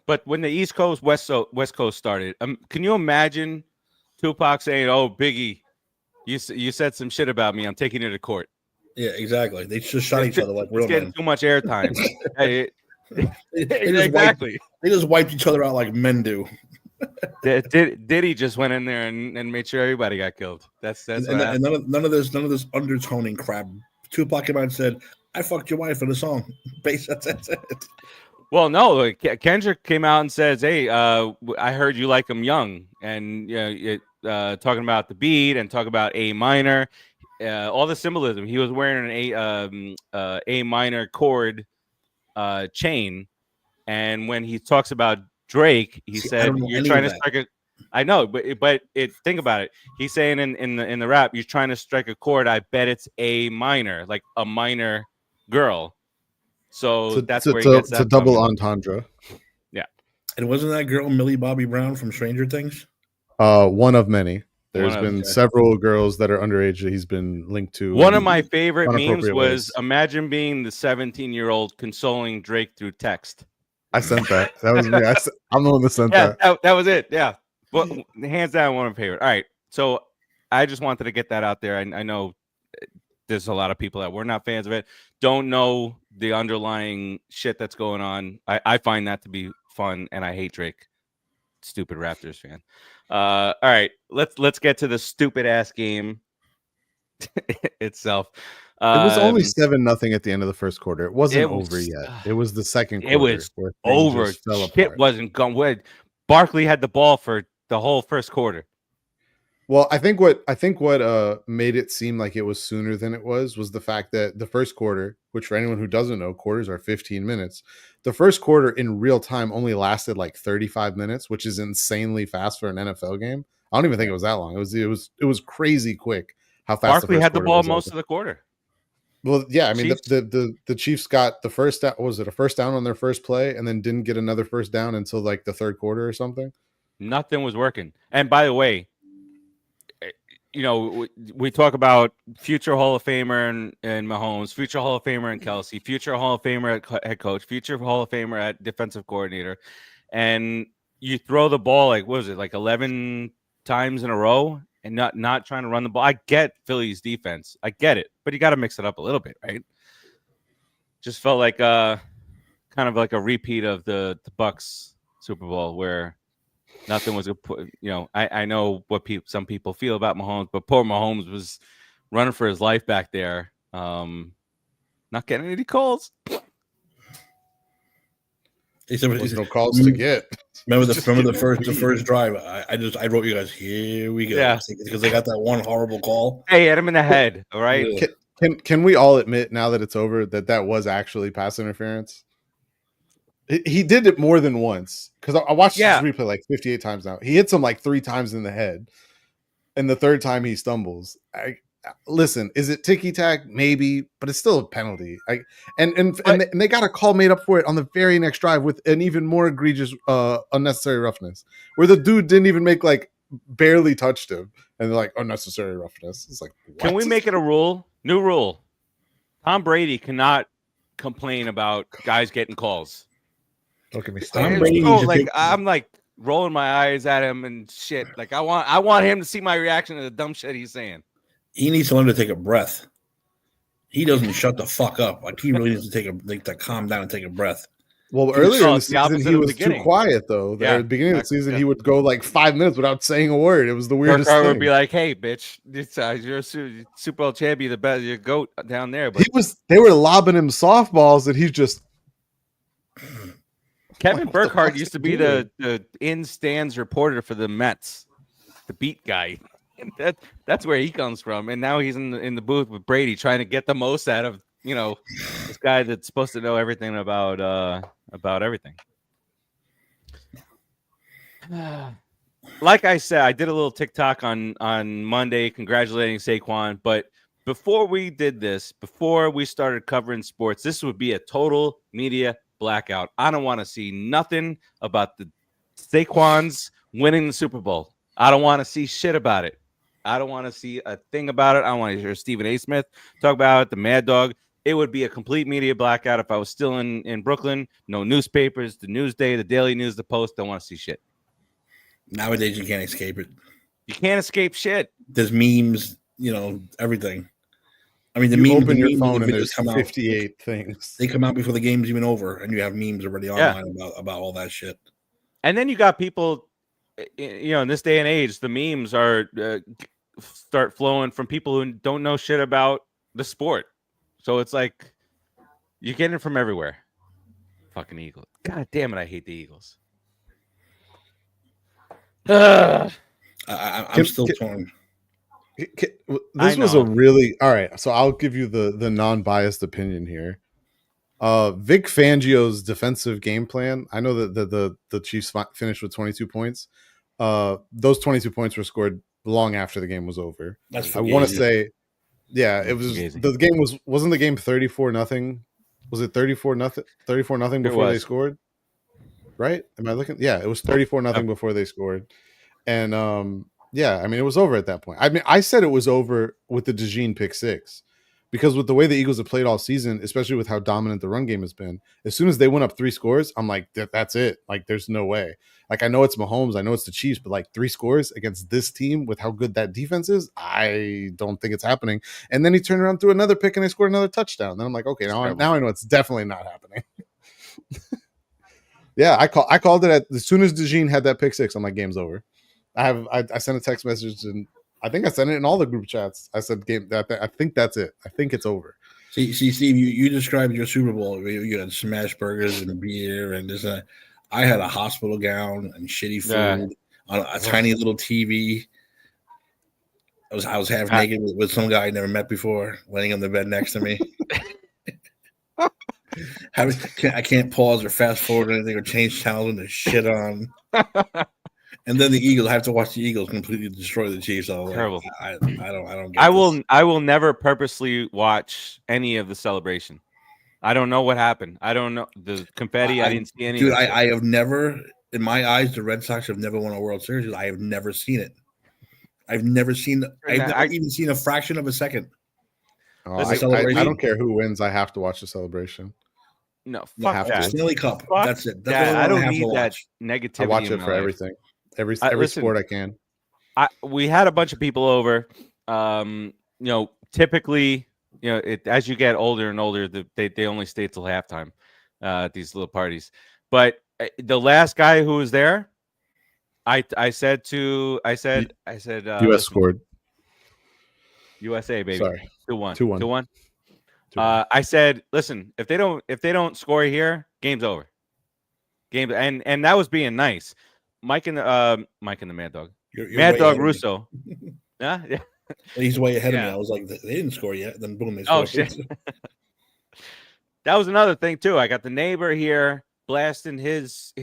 But when the East Coast, West Coast started, can you imagine Tupac saying, "Oh, Biggie, you said some shit about me. I'm taking you to court." Yeah, exactly. They just shot each other like real men. Getting too much airtime. Exactly. They just wiped each other out like men do. Diddy just went in there and made sure everybody got killed. That's And, what happened. none of this undertoning crap. Tupac came out and said, "I fucked your wife for the song." That's it. Well, no, like, Kendrick came out and says, "Hey, I heard you like him young," and talking about the beat and talking about A minor, all the symbolism. He was wearing an A minor chord chain, and when he talks about Drake, he said, "You're trying to strike a." I know, but think about it. He's saying in the rap, "You're trying to strike a chord. I bet it's A minor, like a minor girl." So that's where he gets that. It's a double entendre. Yeah. And wasn't that girl Millie Bobby Brown from Stranger Things? One of many. There's been several girls that are underage that he's been linked to. One of my favorite memes was imagine being the 17-year-old consoling Drake through text. I sent that. That was me. I'm the one that sent that. That was it. Yeah. Well, hands down, one of my favorite. All right. So I just wanted to get that out there. I know there's a lot of people that were not fans of it, don't know the underlying shit that's going on. I find that to be fun, and I hate Drake. Stupid Raptors fan. All right, let's get to the stupid ass game itself. It was only 7-0 at the end of the first quarter. It wasn't over yet. It was the second quarter. It was over. Shit wasn't going. Barkley had the ball for the whole first quarter. Well, I think what made it seem like it was sooner than it was the fact that the first quarter, which for anyone who doesn't know, quarters are 15 minutes. The first quarter in real time only lasted like 35 minutes, which is insanely fast for an NFL game. I don't even think it was that long. It was crazy quick how fast Barkley had the ball most of the quarter. Well, yeah, I mean the Chiefs got the first down. Was it a first down on their first play, and then didn't get another first down until like the third quarter or something? Nothing was working. And by the way, we talk about future Hall of Famer and Mahomes, future Hall of Famer and Kelsey, future Hall of Famer at head coach, future Hall of Famer at defensive coordinator, and you throw the ball like 11 times in a row and not trying to run the ball. I get Philly's defense, I get it, but you got to mix it up a little bit, right? Just felt like kind of like a repeat of the Bucks Super Bowl where nothing was I know what some people feel about Mahomes, but poor Mahomes was running for his life back there, not getting any calls. There's no calls to get. Remember the first drive. I wrote you guys, here we go. Yeah, because they got that one horrible call. Hey, hit him in the head. All right. Can we all admit now that it's over that was actually pass interference? He did it more than once because I watched this replay like 58 times now. He hits him like 3 times in the head, and the third time he stumbles. Listen, is it ticky tack? Maybe, but it's still a penalty. And they got a call made up for it on the very next drive with an even more egregious unnecessary roughness, where the dude didn't even make barely touched him, and they're like unnecessary roughness. It's like, what? Can we make it a rule? New rule: Tom Brady cannot complain about guys getting calls. Look at me. I'm like rolling my eyes at him and shit. Like I want him to see my reaction to the dumb shit he's saying. He needs to learn to take a breath. He doesn't shut the fuck up. Like he really needs to calm down and take a breath. Well, earlier in the season, he was too quiet though. At the beginning of the season, he would go like 5 minutes without saying a word. It was the weirdest thing. Would be like, "Hey, bitch, you're a Super Bowl champion, the best, your goat down there." But they were lobbing him softballs, and he's just. Kevin Burkhardt used to be the in stands reporter for the Mets, the beat guy. That's where he comes from, and now he's in the booth with Brady, trying to get the most out of this guy that's supposed to know everything about everything. Like I said, I did a little TikTok on Monday congratulating Saquon, but before we did this, before we started covering sports, this would be a total media blackout. I don't want to see nothing about the Saquon's winning the Super Bowl. I don't want to see shit about it. I don't want to see a thing about it. I don't want to hear Stephen A. Smith talk about it, the Mad Dog. It would be a complete media blackout if I was still in Brooklyn. No newspapers, the Newsday, the Daily News, the Post. Don't want to see shit. Nowadays, you can't escape it. You can't escape shit. There's memes, everything. I mean, you open your phone and there's 58 things. They come out before the game's even over, and you have memes already online about all that shit. And then you got people in this day and age, the memes are start flowing from people who don't know shit about the sport. So it's like you're getting it from everywhere. Fucking Eagles. God damn it, I hate the Eagles. I'm still torn. This was a really all right. So I'll give you the non-biased opinion here. Vic Fangio's defensive game plan. I know that the Chiefs finished with 22 points. Those 22 points were scored long after the game was over. I want to say, yeah, it was the game wasn't the game 34-0. Was it 34-0? 34-0 before they scored. Right? Am I looking? Yeah, it was 34-0 before they scored. And yeah, I mean, it was over at that point. I mean, I said it was over with the DeJean pick six because with the way the Eagles have played all season, especially with how dominant the run game has been, as soon as they went up 3 scores, I'm like, that's it. Like, there's no way. Like, I know it's Mahomes, I know it's the Chiefs, but like 3 scores against this team with how good that defense is, I don't think it's happening. And then he turned around, threw another pick, and they scored another touchdown. Then I'm like, okay, now I know it's definitely not happening. Yeah, I called it as soon as DeJean had that pick six. I'm like, game's over. I sent a text message and I think I sent it in all the group chats. I said, "Game. I think that's it. I think it's over." See, Steve, you described your Super Bowl. You had smash burgers and beer and this. I had a hospital gown and shitty food on a tiny little TV. I was half naked with some guy I never met before, laying on the bed next to me. I can't pause or fast forward or anything or change channels and shit on. And then the Eagles, I have to watch the Eagles completely destroy the Chiefs. Terrible. I don't get I will never purposely watch any of the celebration. I don't know what happened. I don't know the confetti. I didn't see any. Dude, I have never, in my eyes, the Red Sox have never won a World Series. I have never seen it. I've never even seen a fraction of a second. Oh, I don't care who wins. I have to watch the celebration. No, fuck that. Stanley Cup. Fuck that's it. I don't need that negativity. I watch it for everything. Every sport I can. We had a bunch of people over. Typically, as you get older and older, they only stay till halftime at these little parties. But the last guy who was there, I said U.S. scored. USA, baby. Sorry. 2-1. 2-1. I said, listen, if they don't score here, game's over. And that was being nice. Mike and the Mad Dog. Mad Dog Russo. Yeah. He's way ahead of me. I was like, they didn't score yet. Then boom, they scored. Oh shit. That was another thing too. I got the neighbor here blasting his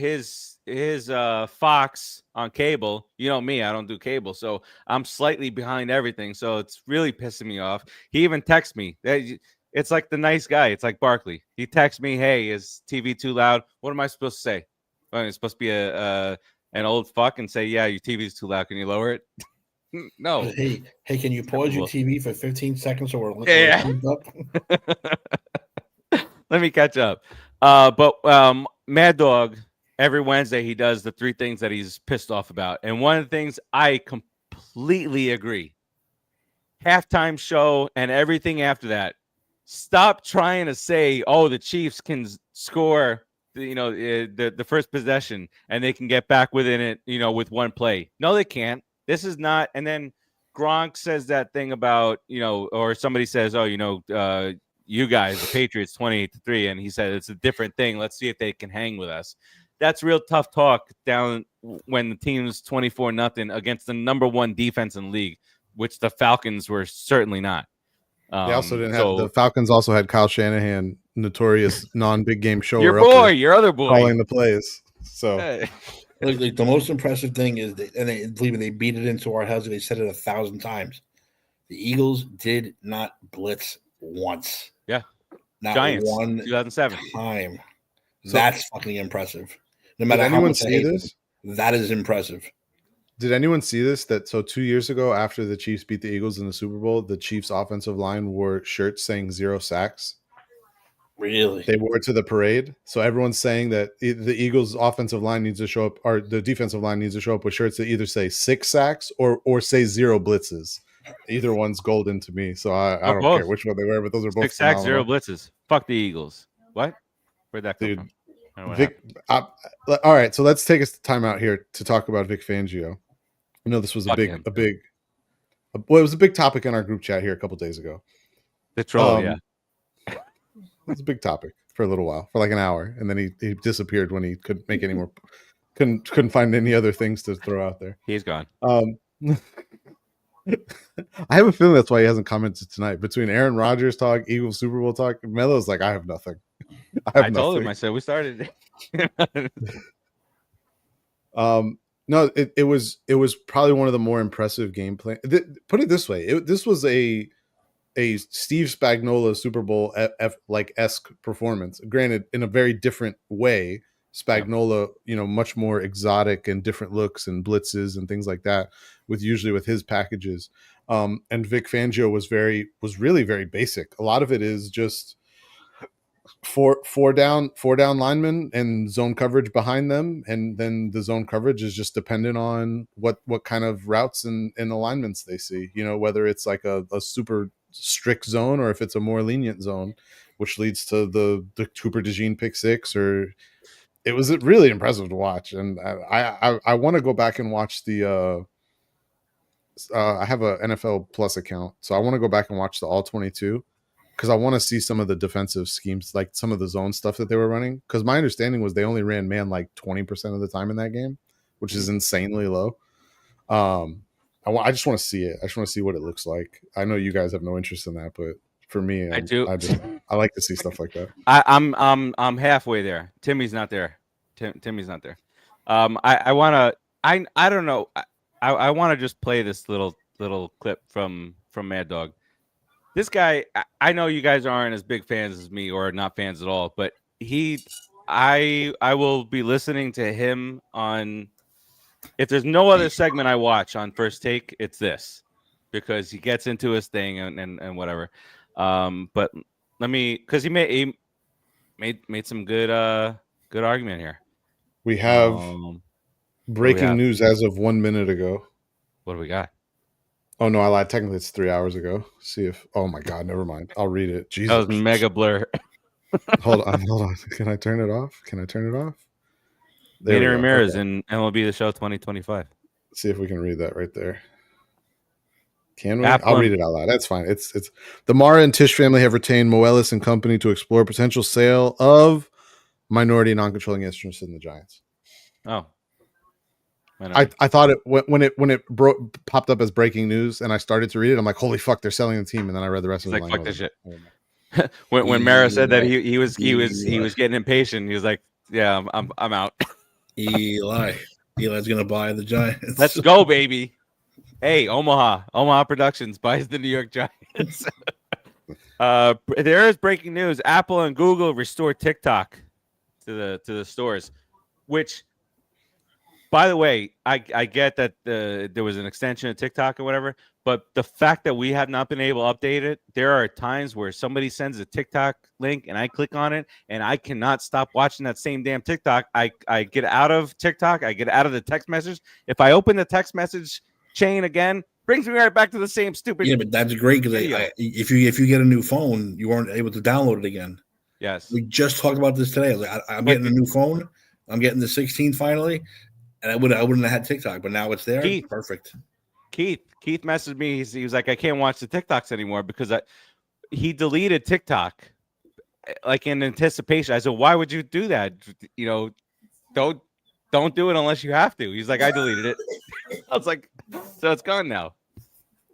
Fox on cable. You know me, I don't do cable, so I'm slightly behind everything. So it's really pissing me off. He even texts me. It's like the nice guy. It's like Barkley. He texts me, "Hey, is TV too loud?" What am I supposed to say? Well, it's supposed to be an old fuck and say, "Yeah, your TV's too loud. Can you lower it?" No. Hey, can you pause your TV for 15 seconds or up? Let me catch up. But Mad Dog, every Wednesday he does the 3 things that he's pissed off about, and one of the things I completely agree. Halftime show and everything after that. Stop trying to say, "Oh, the Chiefs can score." The first possession and they can get back within it, with one play. No, they can't. This is not. And then Gronk says that thing about, or somebody says, "Oh, you guys, the Patriots, 28-3," and he said it's a different thing. Let's see if they can hang with us. That's real tough talk down when the team's 24-0 against the number 1 defense in the league, which the Falcons were certainly not. They also didn't have the Falcons. Also had Kyle Shanahan, notorious non-big game show. Your other boy, calling the plays. So, like the most impressive thing is, they beat it into our heads. They said it 1,000 times. The Eagles did not blitz once. Yeah, not Giants, one 2007 time. So, that's fucking impressive. No matter how much see this, that is impressive. Did anyone see this? So 2 years ago, after the Chiefs beat the Eagles in the Super Bowl, the Chiefs offensive line wore shirts saying 0 sacks. Really? They wore it to the parade. So everyone's saying that the Eagles offensive line needs to show up, or the defensive line needs to show up with shirts that either say 6 sacks or say 0 blitzes. Either one's golden to me. So I don't care which one they wear, but those are both 6 sacks, 0 blitzes. Fuck the Eagles. What? Where'd that come from? Vic. All right, so let's take a time out here to talk about Vic Fangio. I know this was Fuck it was a big topic in our group chat here a couple days ago. The troll, yeah. It was a big topic for a little while, for like an hour, and then he disappeared when he couldn't make any more. Couldn't find any other things to throw out there. He's gone. I have a feeling that's why he hasn't commented tonight. Between Aaron Rodgers talk, Eagles Super Bowl talk, Melo's like, I have nothing. I told him. I said we started. No, it was probably one of the more impressive game plan. Put it this way, this was a Steve Spagnuolo Super Bowl esque performance. Granted, in a very different way. Spagnuolo, much more exotic and different looks and blitzes and things like that, usually with his packages. And Vic Fangio was really very basic. A lot of it is just four down linemen and zone coverage behind them, and then the zone coverage is just dependent on what kind of routes and alignments they see. Whether it's like a super strict zone or if it's a more lenient zone, which leads to the Cooper DeJean pick six. Or it was really impressive to watch, and I want to go back and watch the. I have a NFL Plus account, so I want to go back and watch the All 22 because I want to see some of the defensive schemes, like some of the zone stuff that they were running. Because my understanding was they only ran man like 20% of the time in that game, which is insanely low. I just want to see it. I just want to see what it looks like. I know you guys have no interest in that, but for me, I do. I like to see stuff like that. I'm halfway there. Timmy's not there. Timmy's not there. I don't know. I want to just play this little clip from Mad Dog. This guy, I know you guys aren't as big fans as me or not fans at all, but I will be listening to him on. If there's no other segment I watch on First Take, it's this, because he gets into his thing and whatever. But let me, because he made some good argument here. We have breaking news as of 1 minute ago. What do we got? Oh no, I lied. Technically, it's 3 hours ago. See if. Oh my God, never mind. I'll read it. Jesus, that was mega blur. hold on. Can I turn it off? Manny Ramirez in MLB The Show 2025. See if we can read that right there. Can we? I'll read it out loud. That's fine. It's the Mara and Tisch family have retained Moelis and Company to explore potential sale of minority non-controlling interests in the Giants. Oh, I thought it when it popped up as breaking news, and I started to read it. I'm like, holy fuck, they're selling the team. And then I read the rest of it. Like, fuck this shit. when Mara said that he was getting impatient. He was like, yeah, I'm out. Eli's gonna buy the Giants. Let's go, baby. Hey, Omaha Productions buys the New York Giants. There is breaking news. Apple and Google restore TikTok to the stores, which, by the way, I get that there was an extension of TikTok or whatever, but the fact that we have not been able to update it, there are times where somebody sends a TikTok link and I click on it and I cannot stop watching that same damn TikTok. I get out of TikTok. I get out of the text message. If I open the text message chain again, brings me right back to the same stupid. Yeah, but that's great because if you get a new phone, you weren't able to download it again. Yes, we just talked about this today. I was like, I'm getting a new phone. I'm getting the 16 finally, and I wouldn't have had TikTok, but now it's there. Perfect. Keith messaged me. He was like, I can't watch the TikToks anymore because he deleted TikTok like in anticipation. I said, why would you do that? Don't do it unless you have to. He's like, I deleted it. I was like, so it's gone now.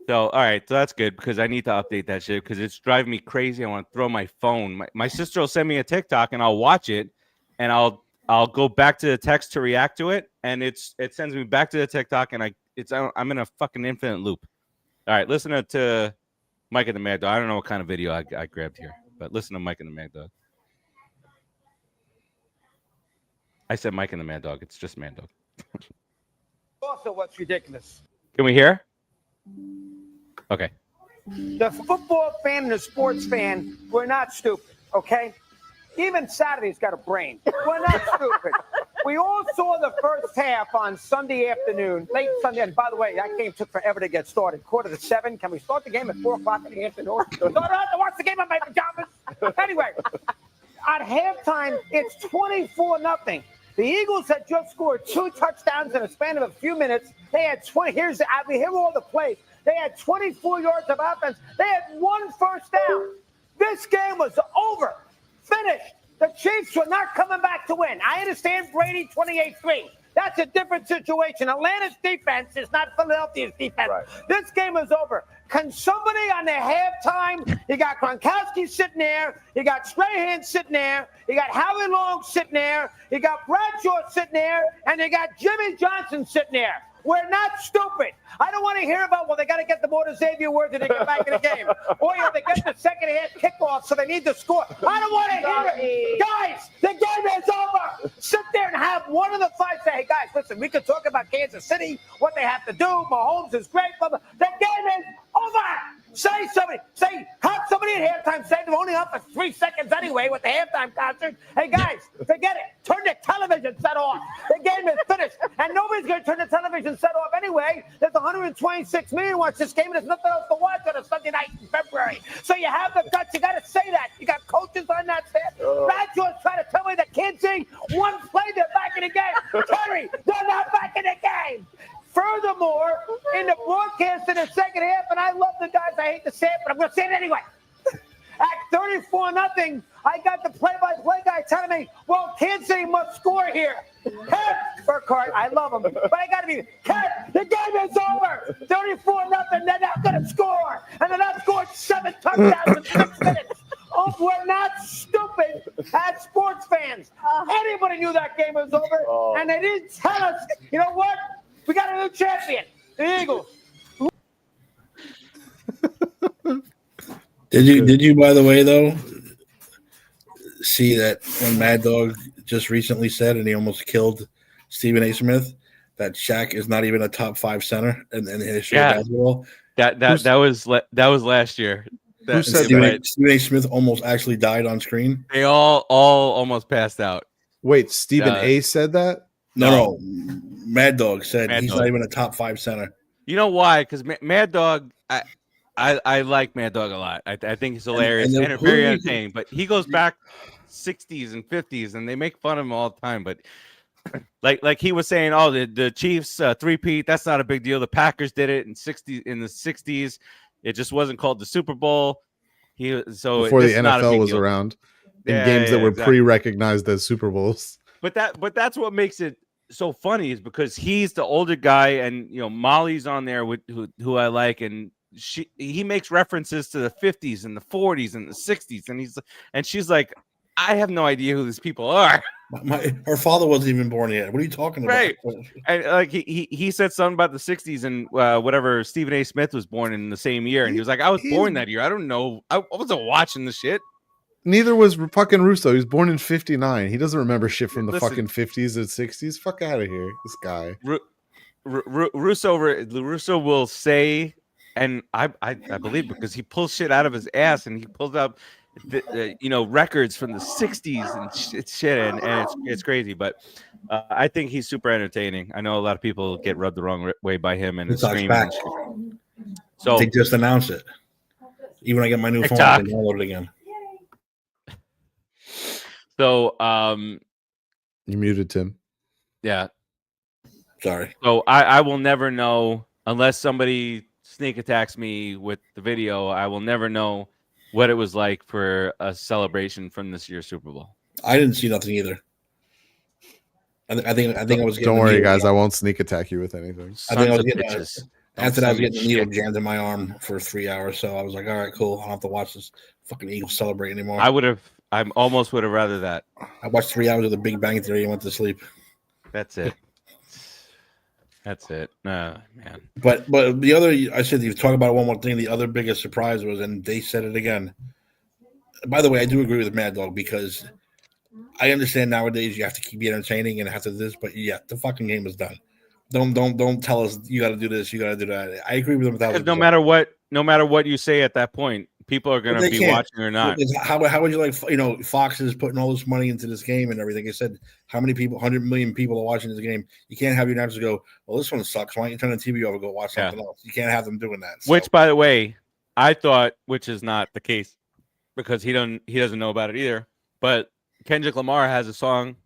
So, all right. So that's good because I need to update that shit because it's driving me crazy. I want to throw my phone. My sister will send me a TikTok and I'll watch it and I'll go back to the text to react to it. And it sends me back to the TikTok and I'm in a fucking infinite loop. All right. Listen to Mike and the Mad Dog. I don't know what kind of video I grabbed here, but listen to Mike and the Mad Dog. I said Mike and the Mad Dog. It's just Mad Dog. Also, what's ridiculous? Can we hear? Okay. The football fan and the sports fan, we're not stupid, okay? Even Saturday's got a brain. We're not stupid. We all saw the first half on Sunday afternoon, late Sunday. And by the way, that game took forever to get started. 6:45. Can we start the game at 4 o'clock in the afternoon? I don't have to watch the game on my pajamas. Anyway, At halftime, it's 24-0. The Eagles had just scored 2 touchdowns in a span of a few minutes. They had 20. Here all the plays. They had 24 yards of offense. They had 1 first down. This game was over, finished. The Chiefs were not coming back to win. I understand Brady 28-3. That's a different situation. Atlanta's defense is not Philadelphia's defense. Right. This game is over. Can somebody on the halftime, you got Gronkowski sitting there, you got Strahan sitting there, you got Howie Long sitting there, you got Bradshaw sitting there, and you got Jimmy Johnson sitting there. We're not stupid. I don't want to hear about, well, they got to get the ball to Xavier Woods and they get back in the game. Or they get the second half kickoff, so they need to score. I don't want to hear it. Guys, the game is over. Sit there and have one of the 5 say, hey, guys, listen, we could talk about Kansas City, what they have to do. Mahomes is great. Blah, blah. The game is over. Have somebody at halftime say they're only up for 3 seconds anyway with the halftime concert. Hey, guys, forget it. Turn the television set off. The game is finished. And nobody's going to turn the television set off anyway. There's 126 million watch this game, and there's nothing else to watch on a Sunday night in February. So you have the guts. You got to say that. You got coaches on that staff. Bradshaw's trying to tell me the kids saying 1 play, they're back in the game. Terry, they're not back in the game. Furthermore, in the broadcast in the second half, and I love the guys, I hate to say it, but I'm going to say it anyway. At 34-0, I got the play-by-play guy telling me, well, Kansas City must score here. Kev Burkhardt, I love him, but I got to be, Kev, the game is over. 34-0, they're not going to score. And they're not scoring 7 touchdowns in 6 minutes. Oh, we're not stupid as sports fans. Anybody knew that game was over, and they didn't tell us, you know what? We got a new champion, the Eagles. Did you, by the way, though, see that when Mad Dog just recently said, and he almost killed Stephen A. Smith, that Shaq is not even a top 5 center in the history of basketball? That was last year. Who said Stephen A. Smith almost actually died on screen. They all almost passed out. Wait, Stephen A. said that? No. Mad Dog said he's not even a top 5 center. You know why? Because Mad Dog, I like Mad Dog a lot. I think he's hilarious and very entertaining. But he goes back 60s and 50s, and they make fun of him all the time. But like he was saying, the Chiefs three-peat, that's not a big deal. The Packers did it in the 60s. It just wasn't called the Super Bowl. Before the NFL was around, in games that were pre-recognized as Super Bowls. But that's what makes it so funny, is because he's the older guy, and Molly's on there with who I like, and he makes references to the 50s and the 40s and the 60s, and she's like, I have no idea who these people are. Her father wasn't even born yet. What are you talking about? Right. And like he said something about the 60s and whatever. Stephen A. Smith was born in the same year, and he was like, I was born that year. I don't know. I wasn't watching the shit. Neither was fucking Russo. He was born in 59. He doesn't remember shit from the fucking 50s and 60s. Fuck out of here, this guy. Russo will say, and I believe, because he pulls shit out of his ass, and he pulls up records from the 60s and shit, and it's crazy. But I think he's super entertaining. I know a lot of people get rubbed the wrong way by him and his screaming. So they just announced it. Even when I get my new phone, I can download it again. So you muted Tim. Yeah. Sorry. So I will never know, unless somebody sneak attacks me with the video. I will never know what it was like for a celebration from this year's Super Bowl. I didn't see nothing either. I think I was getting. Don't worry, guys. I won't sneak attack you with anything. I think I was getting. After that, I was getting the needle jammed in my arm for 3 hours. So I was like, all right, cool. I don't have to watch this fucking Eagles celebrate anymore. I almost would have rather that. I watched 3 hours of the Big Bang Theory and went to sleep. That's it. That's it. Man. But the other, I said, you talk about one more thing. The other biggest surprise was, and they said it again. By the way, I do agree with Mad Dog, because I understand nowadays you have to keep it entertaining and have to do this, but yeah, the fucking game is done. Don't tell us you got to do this, you got to do that. I agree with them 1,000%. No matter what you say at that point, people are going to be watching or not. How would you like? Fox is putting all this money into this game and everything. I said, how many people? 100 million people are watching this game. You can't have your neighbors go, well, this one sucks. Why don't you turn the TV over and go watch something else? You can't have them doing that. So. Which, by the way, I thought, which is not the case, because he doesn't know about it either. But Kendrick Lamar has a song.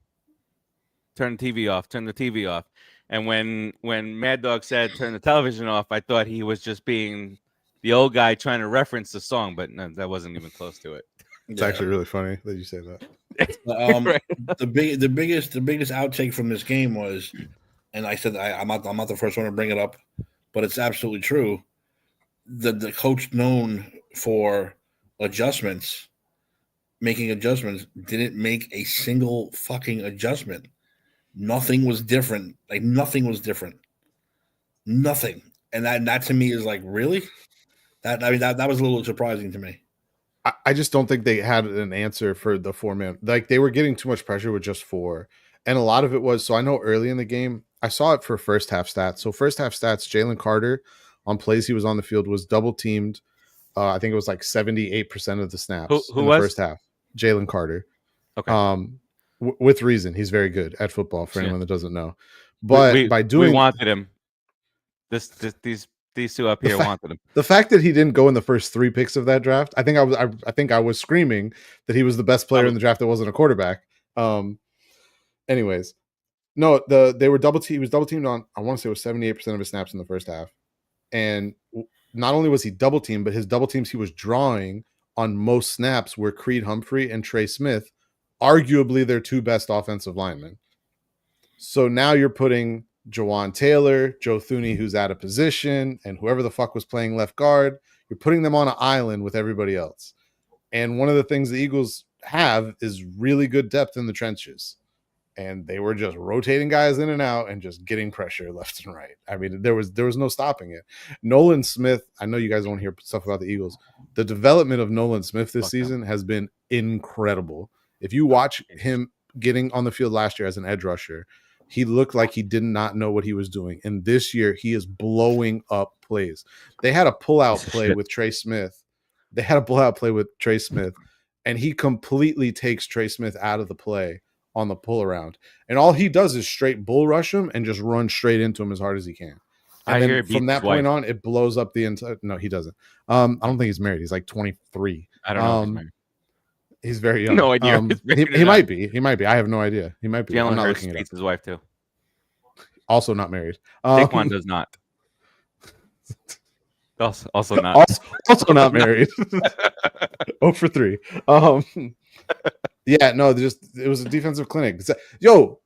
Turn the TV off. Turn the TV off. And when Mad Dog said turn the television off, I thought he was just being the old guy trying to reference the song, but no, that wasn't even close to it. It's actually really funny that you say that. Right. The biggest outtake from this game was, and I said I'm not the first one to bring it up, but it's absolutely true. The coach known for making adjustments, didn't make a single fucking adjustment. Nothing was different. Like nothing was different. Nothing. And that to me is like, really? That was a little surprising to me. I just don't think they had an answer for the 4-man. Like they were getting too much pressure with just 4. And a lot of it was, so I know early in the game, I saw it for first half stats. So first half stats, Jalen Carter on plays he was on the field was double teamed. I think it was like 78% of the snaps who in the was? first half. Jalen Carter. Okay. With reason. He's very good at football for anyone that doesn't know. But we wanted him. These two up here wanted him. The fact that he didn't go in the first 3 picks of that draft, I think I was screaming that he was the best player in the draft that wasn't a quarterback. Anyways, no, he was double teamed on, I want to say it was 78% of his snaps in the first half. And not only was he double teamed, but his double teams he was drawing on most snaps were Creed Humphrey and Trey Smith, arguably their 2 best offensive linemen. So now you're putting Jawan Taylor, Joe Thuney, who's out of position, and whoever the fuck was playing left guard, you're putting them on an island with everybody else. And one of the things the Eagles have is really good depth in the trenches. And they were just rotating guys in and out and just getting pressure left and right. I mean, there was no stopping it. Nolan Smith, I know you guys want to hear stuff about the Eagles. The development of Nolan Smith this season has been incredible. If you watch him getting on the field last year as an edge rusher, he looked like he did not know what he was doing. And this year, he is blowing up plays. They had a pullout play with Trey Smith. And he completely takes Trey Smith out of the play on the pull around. And all he does is straight bull rush him and just run straight into him as hard as he can. And then from that point on, it blows up the entire. No, he doesn't. I don't think he's married. He's like 23. I don't know. He's very young. No idea. He might be. He might be. I have no idea. He might be. Jalen Hurts beats his wife too. Also not married. Saquon does not. Also not. Also not married. 0 for 3. Yeah, no, it was a defensive clinic. Yo,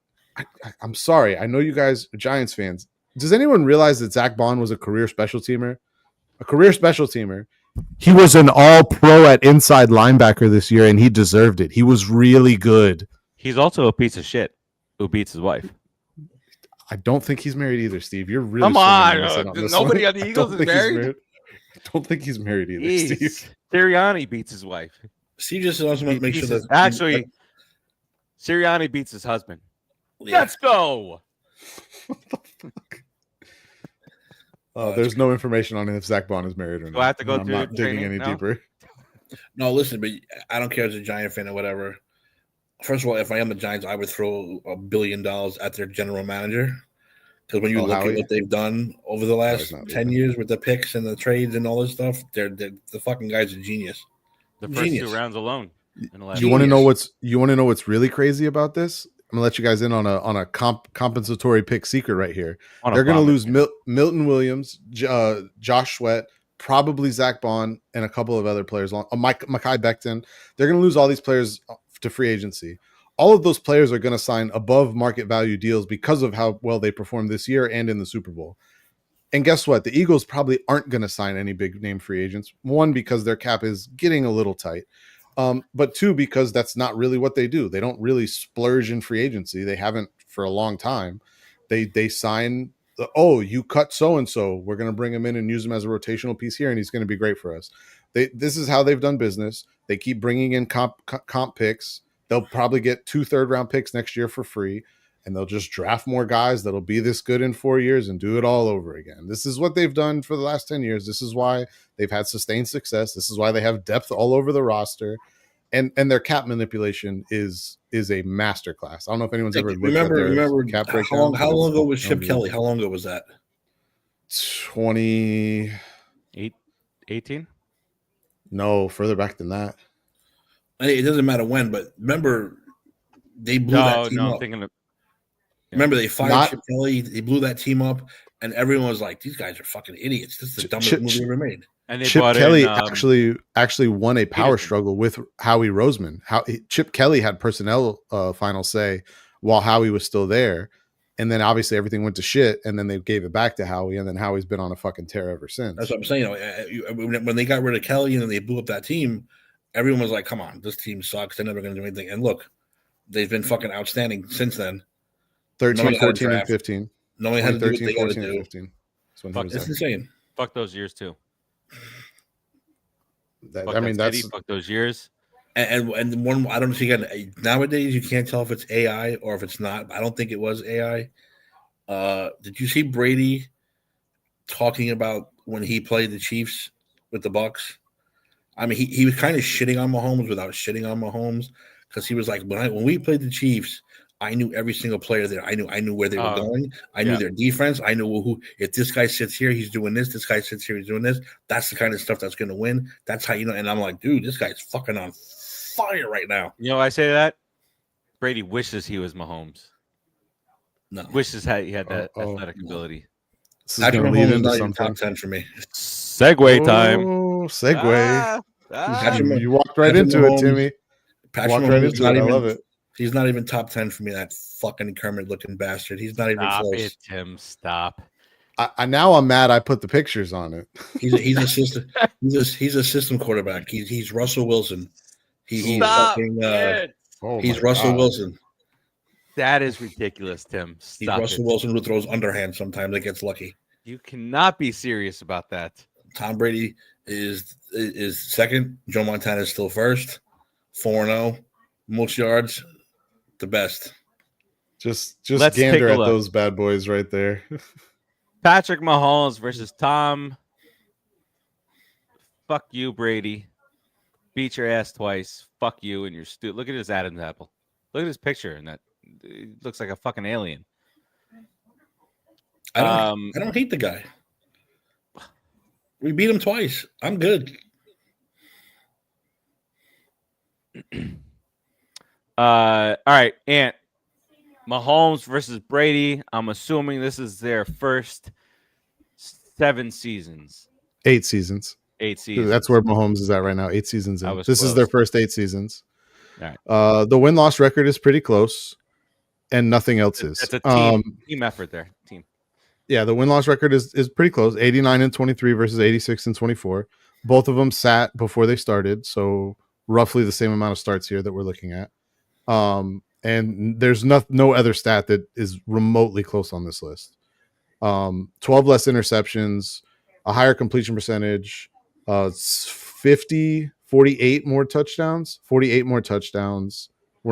I'm sorry. I know you guys are Giants fans. Does anyone realize that Zach Bond was a career special teamer? A career special teamer. He was an all-pro at inside linebacker this year, and he deserved it. He was really good. He's also a piece of shit who beats his wife. I don't think he's married either, Steve. You're really come on. Nobody on the Eagles is married. I don't think he's married either, Steve. Sirianni beats his wife. Steve just also wants to make sure that actually Sirianni beats his husband. Yeah. Let's go. What the fuck? There's no information on if Zach Bond is married or not. Do I have to go I'm not digging any deeper. No, listen, but I don't care as a Giant fan or whatever. First of all, if I am the Giants, I would throw $1 billion at their general manager. Because when you look at what they've done over the last 10 years with the picks and the trades and all this stuff, the fucking guy's a genius. The first 2 rounds alone. You want to know what's really crazy about this? I'm gonna let you guys in on a compensatory pick secret right here. They're gonna lose Milton Williams, Josh Sweat, probably Zach Bond, and a couple of other players. Mekhi Becton. They're gonna lose all these players to free agency. All of those players are gonna sign above market value deals because of how well they performed this year and in the Super Bowl. And guess what? The Eagles probably aren't going to sign any big name free agents. 1, because their cap is getting a little tight. But 2, because that's not really what they do. They don't really splurge in free agency. They haven't for a long time. They sign, you cut so-and-so. We're going to bring him in and use him as a rotational piece here, and he's going to be great for us. This is how they've done business. They keep bringing in comp picks. They'll probably get 2 third-round picks next year for free. And they'll just draft more guys that'll be this good in 4 years and do it all over again. This is what they've done for the last 10 years. This is why they've had sustained success. This is why they have depth all over the roster. And their cap manipulation is a masterclass. I don't know if anyone's ever looked at their cap breakdown. How long ago was Chip Kelly? How long ago was that? 18? No, further back than that. It doesn't matter when, but remember they blew that team I'm up. thinking of. Remember, they fired Chip Kelly. They blew that team up, and everyone was like, "These guys are fucking idiots. This is the dumbest movie ever made." And they Chip brought Kelly in, actually won a power Peterson. struggle with Howie Roseman. Chip Kelly had personnel final say while Howie was still there, and then obviously everything went to shit, and then they gave it back to Howie, and then Howie's been on a fucking tear ever since. That's what I'm saying. When they got rid of Kelly and then they blew up that team, everyone was like, "Come on, this team sucks. They're never going to do anything." And look, they've been fucking outstanding since then. 13, 14, and 15. No one had to do what they got to 14, do. 15. It's insane. Fuck those years too. That's fuck those years. And one, I don't see again. Nowadays, you can't tell if it's AI or if it's not. I don't think it was AI. Did you see Brady talking about when he played the Chiefs with the Bucks? I mean, he was kind of shitting on Mahomes without shitting on Mahomes, because he was like, when we played the Chiefs, I knew every single player there. I knew where they were going. I knew their defense. I knew who. If this guy sits here, he's doing this. This guy sits here, he's doing this. That's the kind of stuff that's going to win. That's how you know. And I'm like, dude, this guy's fucking on fire right now. You know why I say that? Brady wishes he was Mahomes. No, wishes he had that athletic ability. This is going to lead into something. Top 10 for me. Segue time. Oh, segue. You walked right into it, Timmy. Walked right into it. I love it. He's not even top 10 for me. That fucking Kermit-looking bastard. He's not even close. Stop it, Tim. Stop. Now I'm mad. I put the pictures on it. He's a system. He's a system quarterback. He's Russell Wilson. He's Russell Wilson. That is ridiculous, Tim. Stop. He's Russell Wilson who throws underhand sometimes and gets lucky. You cannot be serious about that. Tom Brady is second. Joe Montana is still first. 4-0. Most yards. The best. Just gander at those bad boys right there. Patrick Mahomes versus Tom. Fuck you, Brady. Beat your ass twice. Fuck you and your Look at his Adam's apple. Look at his picture, and that it looks like a fucking alien. I don't hate the guy. We beat him twice. I'm good. All right, Ant. Mahomes versus Brady. I'm assuming this is their first 7 seasons. 8 seasons. 8 seasons. That's where Mahomes is at right now. 8 seasons in. This is their first 8 seasons. All right. The win-loss record is pretty close, and nothing else is. It's a team effort there. Team. Yeah, the win-loss record is pretty close. 89-23 versus 86-24. Both of them sat before they started, so roughly the same amount of starts here that we're looking at. And there's no other stat that is remotely close on this list. 12 less interceptions, a higher completion percentage, 48 more touchdowns. We're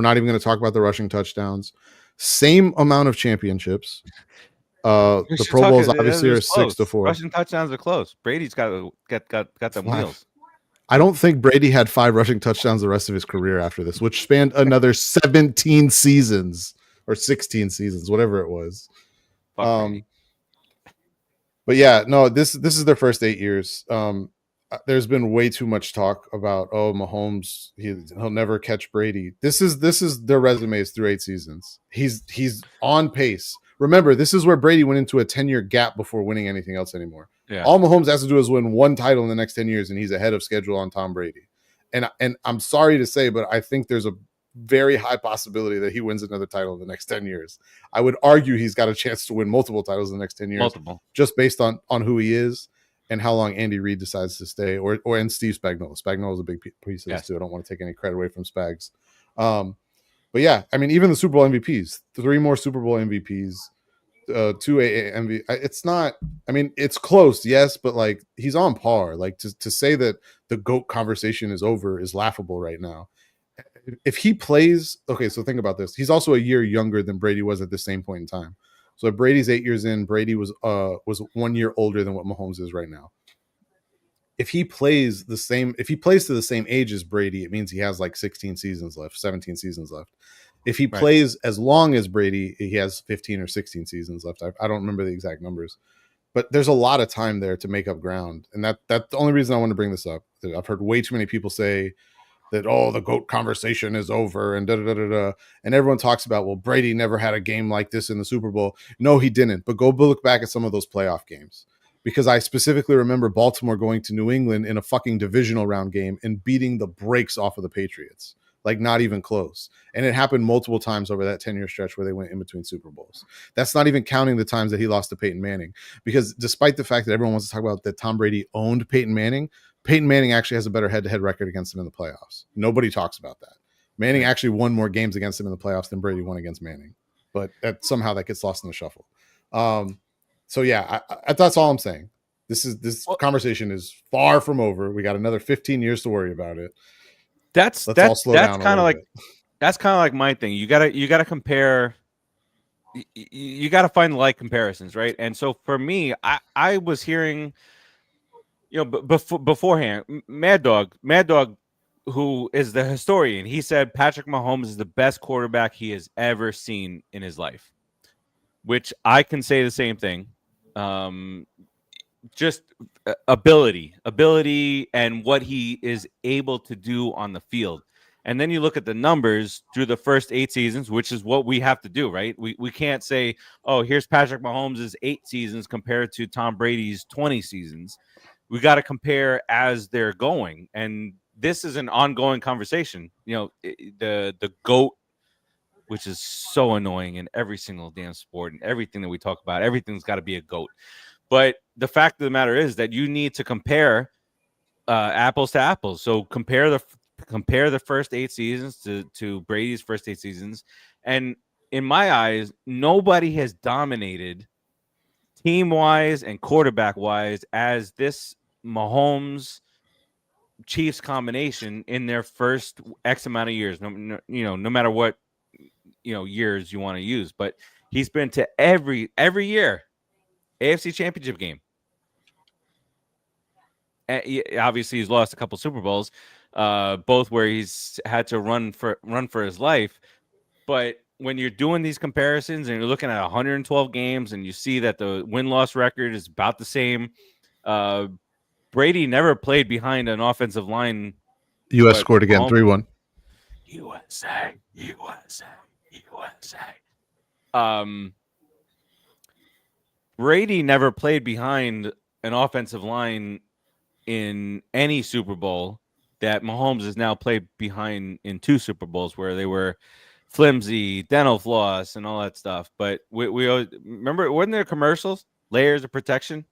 not even going to talk about the rushing touchdowns. Same amount of championships. The Pro Bowls obviously are 6-4. Rushing touchdowns are close. Brady's got them wheels. I don't think Brady had 5 rushing touchdowns the rest of his career after this, which spanned another 17 seasons or 16 seasons, whatever it was. But yeah, no, this is their first 8 years. There's been way too much talk about Mahomes. He'll never catch Brady. This is their resumes through 8 seasons. He's on pace. Remember, this is where Brady went into a 10-year gap before winning anything else anymore. Yeah. All Mahomes has to do is win 1 title in the next 10 years, and he's ahead of schedule on Tom Brady. And I'm sorry to say, but I think there's a very high possibility that he wins another title in the next 10 years. I would argue he's got a chance to win multiple titles in the next 10 years. Just based on who he is and how long Andy Reid decides to stay, and Steve Spagnuolo. Spagnuolo is a big piece of this too. I don't want to take any credit away from Spags. But yeah, I mean, even the Super Bowl MVPs, 3 more Super Bowl MVPs, 2 MVP. It's not. I mean, it's close, yes, but like he's on par. Like to say that the GOAT conversation is over is laughable right now. If he plays, okay, so think about this. He's also a year younger than Brady was at the same point in time. So if Brady's 8 years in, Brady was 1 year older than what Mahomes is right now. If he plays to the same age as Brady, it means he has like 16 seasons left, 17 seasons left. If he plays as long as Brady, he has 15 or 16 seasons left. I don't remember the exact numbers, but there's a lot of time there to make up ground. And that's the only reason I want to bring this up. I've heard way too many people say that the GOAT conversation is over and and everyone talks about, well, Brady never had a game like this in the Super Bowl. No, he didn't. But go look back at some of those playoff games, because I specifically remember Baltimore going to New England in a fucking divisional round game and beating the brakes off of the Patriots, like not even close. And it happened multiple times over that 10-year stretch where they went in between Super Bowls. That's not even counting the times that he lost to Peyton Manning, because despite the fact that everyone wants to talk about that Tom Brady owned Peyton Manning actually has a better head-to-head record against him in the playoffs. Nobody talks about that. Manning actually won more games against him in the playoffs than Brady won against Manning, but somehow that gets lost in the shuffle. So yeah, that's all I'm saying. This conversation is far from over. We got another 15 years to worry about it. That's kind of like my thing. You gotta compare. You gotta find like comparisons, right? And so for me, I was hearing, beforehand, Mad Dog, who is the historian, he said Patrick Mahomes is the best quarterback he has ever seen in his life, which I can say the same thing. Just ability, and what he is able to do on the field. And then you look at the numbers through the first 8 seasons, which is what we have to do, right? We can't say, oh, here's Patrick Mahomes' 8 seasons compared to Tom Brady's 20 seasons. We got to compare as they're going. And this is an ongoing conversation. The GOAT, which is so annoying in every single damn sport, and everything that we talk about, everything's got to be a GOAT. But the fact of the matter is that you need to compare apples to apples. So compare the first 8 seasons to Brady's first 8 seasons. And in my eyes, nobody has dominated team-wise and quarterback-wise as this Mahomes Chiefs combination in their first X amount of years. No matter what years you want to use, but he's been to every year AFC Championship game. Obviously, he's lost a couple Super Bowls, both where he's had to run for his life. But when you're doing these comparisons and you're looking at 112 games and you see that the win-loss record is about the same, Brady never played behind an offensive line. U.S. scored again, 3-1. USA. Brady never played behind an offensive line in any Super Bowl that Mahomes has now played behind in 2 Super Bowls where they were flimsy, dental floss, and all that stuff. But we always, remember, wasn't there commercials? Layers of protection?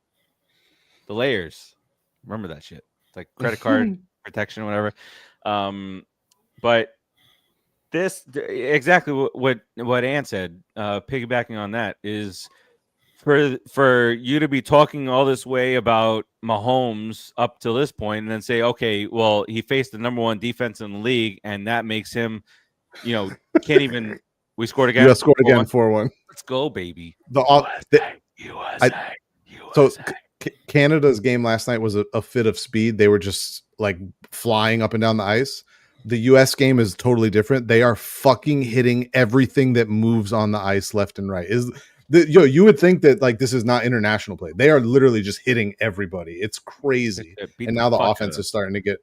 The layers. Remember that shit. It's like credit card protection or whatever. But this, exactly what Ann said, piggybacking on that, is for you to be talking all this way about Mahomes up to this point and then say, okay, well, he faced the number 1 defense in the league, and that makes him, can't even. We scored again. You scored again, 4-1. Let's go, baby. USA. So Canada's game last night was a fit of speed. They were just like flying up and down the ice. The U.S. game is totally different. They are fucking hitting everything that moves on the ice left and right. You would think that like this is not international play. They are literally just hitting everybody. It's crazy. And now the offense is starting to get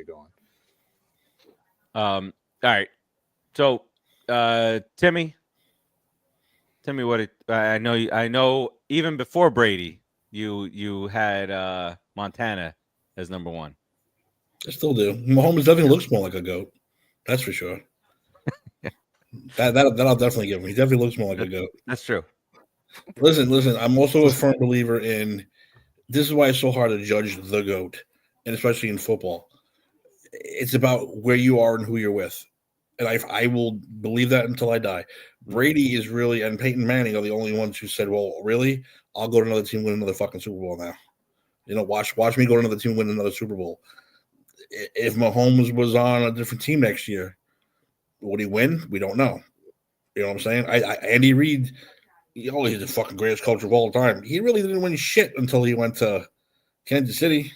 going. All right. So Timmy, what I know even before Brady, you had Montana as number 1. I still do. Mahomes definitely looks more like a GOAT. That's for sure. That I'll definitely give him. He definitely looks more like a GOAT. That's true. Listen. I'm also a firm believer in. This is why it's so hard to judge the GOAT, and especially in football. It's about where you are and who you're with, and I will believe that until I die. Brady is really, and Peyton Manning are the only ones who said, "Well, really, I'll go to another team, win another fucking Super Bowl now." Watch me go to another team, win another Super Bowl. If Mahomes was on a different team next year, would he win? We don't know. You know what I'm saying? Andy Reid, he's the fucking greatest coach of all time. He really didn't win shit until he went to Kansas City.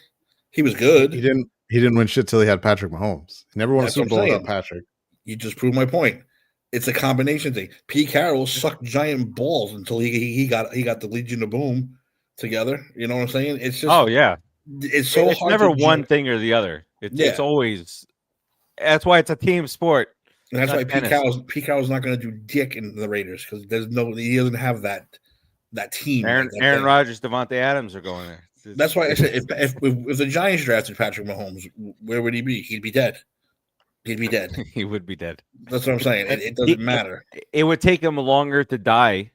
He was good. He didn't win shit till he had Patrick Mahomes. He never won a Super Bowl without Patrick. You just proved my point. It's a combination thing. Pete Carroll sucked giant balls until he got the Legion of Boom together. You know what I'm saying? It's just it's so hard. It's never one thing or the other. It's always That's why it's a team sport. And that's Not why tennis. Pete Carroll's not going to do dick in the Raiders because he doesn't have that team. Aaron Rodgers, Devontae Adams are going there. That's why I said if the Giants drafted Patrick Mahomes, where would he be? He'd be dead. He'd be dead. He would be dead. That's what I'm saying. It doesn't matter. It would take him longer to die,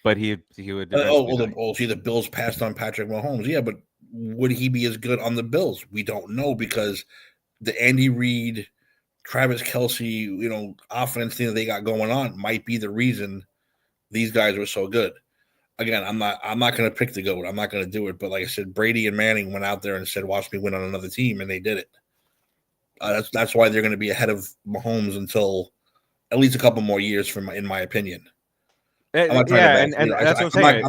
but he would. The Bills passed on Patrick Mahomes. Yeah, but would he be as good on the Bills? We don't know because the Andy Reid, Travis Kelce, offense thing that they got going on might be the reason these guys were so good. Again, I'm not going to pick the GOAT. I'm not going to do it. But like I said, Brady and Manning went out there and said, "Watch me win on another team," and they did it. That's why they're going to be ahead of Mahomes until at least a couple more years, in my opinion. And that's what I'm saying.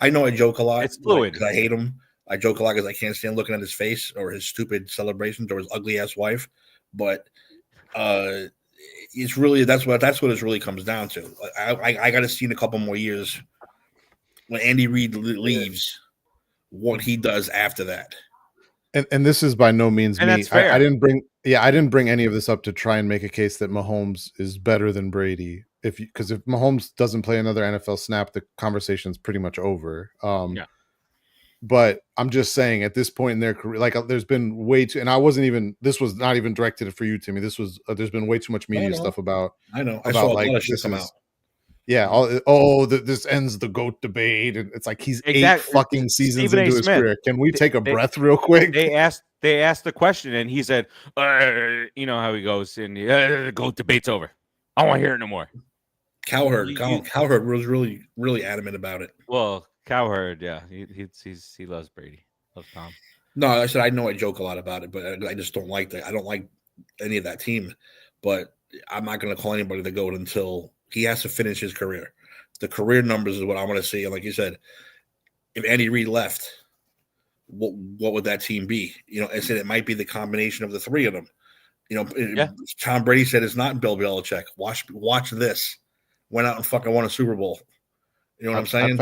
I know I joke a lot. It's fluid. Because I hate him. I joke a lot because I can't stand looking at his face or his stupid celebrations or his ugly ass wife. But it's really that's what it really comes down to. I got to see in a couple more years when Andy Reid leaves what he does after that. And this is by no means and me. That's fair. I didn't bring any of this up to try and make a case that Mahomes is better than Brady. Because if Mahomes doesn't play another NFL snap, the conversation's pretty much over. But I'm just saying at this point in their career, like there's been way too, and this was not even directed for you, Timmy. This was there's been way too much media stuff about. I know. I saw a lot of shit come out. Yeah. This ends the GOAT debate, and it's like he's 8 fucking seasons Stephen into his career. Can we take a breath real quick? They asked the question, and he said, "You know how he goes, and the GOAT debate's over. I don't want to hear it no more." Cowherd was really, really adamant about it. Well, Cowherd, yeah, he loves Brady, loves Tom. No, I said I know I joke a lot about it, but I just don't like that. I don't like any of that team, but I'm not going to call anybody the GOAT until he has to finish his career. The career numbers is what I want to see. And like you said, if Andy Reid left, what would that team be? I said it might be the combination of the three of them. Tom Brady said it's not Bill Belichick. Watch this. Went out and fucking won a Super Bowl. You know what I'm saying?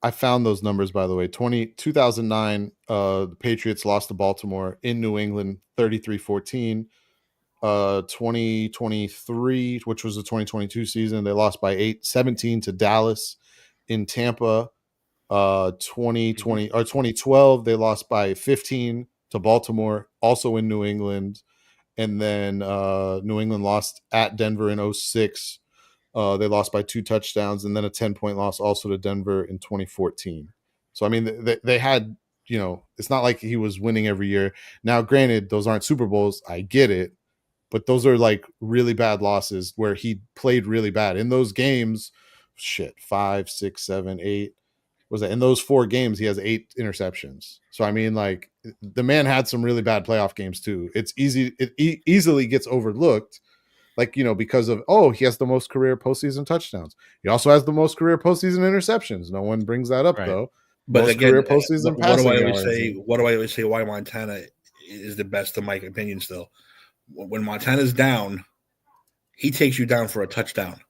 I found those numbers, by the way. 2009, the Patriots lost to Baltimore in New England, 33-14. 2023, which was the 2022 season, they lost by 17 to Dallas. In Tampa, 2012, they lost by 15 to Baltimore, also in New England. And then New England lost at Denver in 2006. They lost by 2 touchdowns, and then a 10-point loss also to Denver in 2014. So, I mean, they had, it's not like he was winning every year. Now, granted, those aren't Super Bowls. I get it. But those are like really bad losses where he played really bad. In those games, 5, 6, 7, 8. Was that in those 4 games, he has 8 interceptions. So, I mean, like, the man had some really bad playoff games too. It easily gets overlooked. Like, because of, he has the most career postseason touchdowns. He also has the most career postseason interceptions. No one brings that up, though. But most again, career postseason passing yards. What do I always say? Why Montana is the best, in my opinion, still. When Montana's down, he takes you down for a touchdown.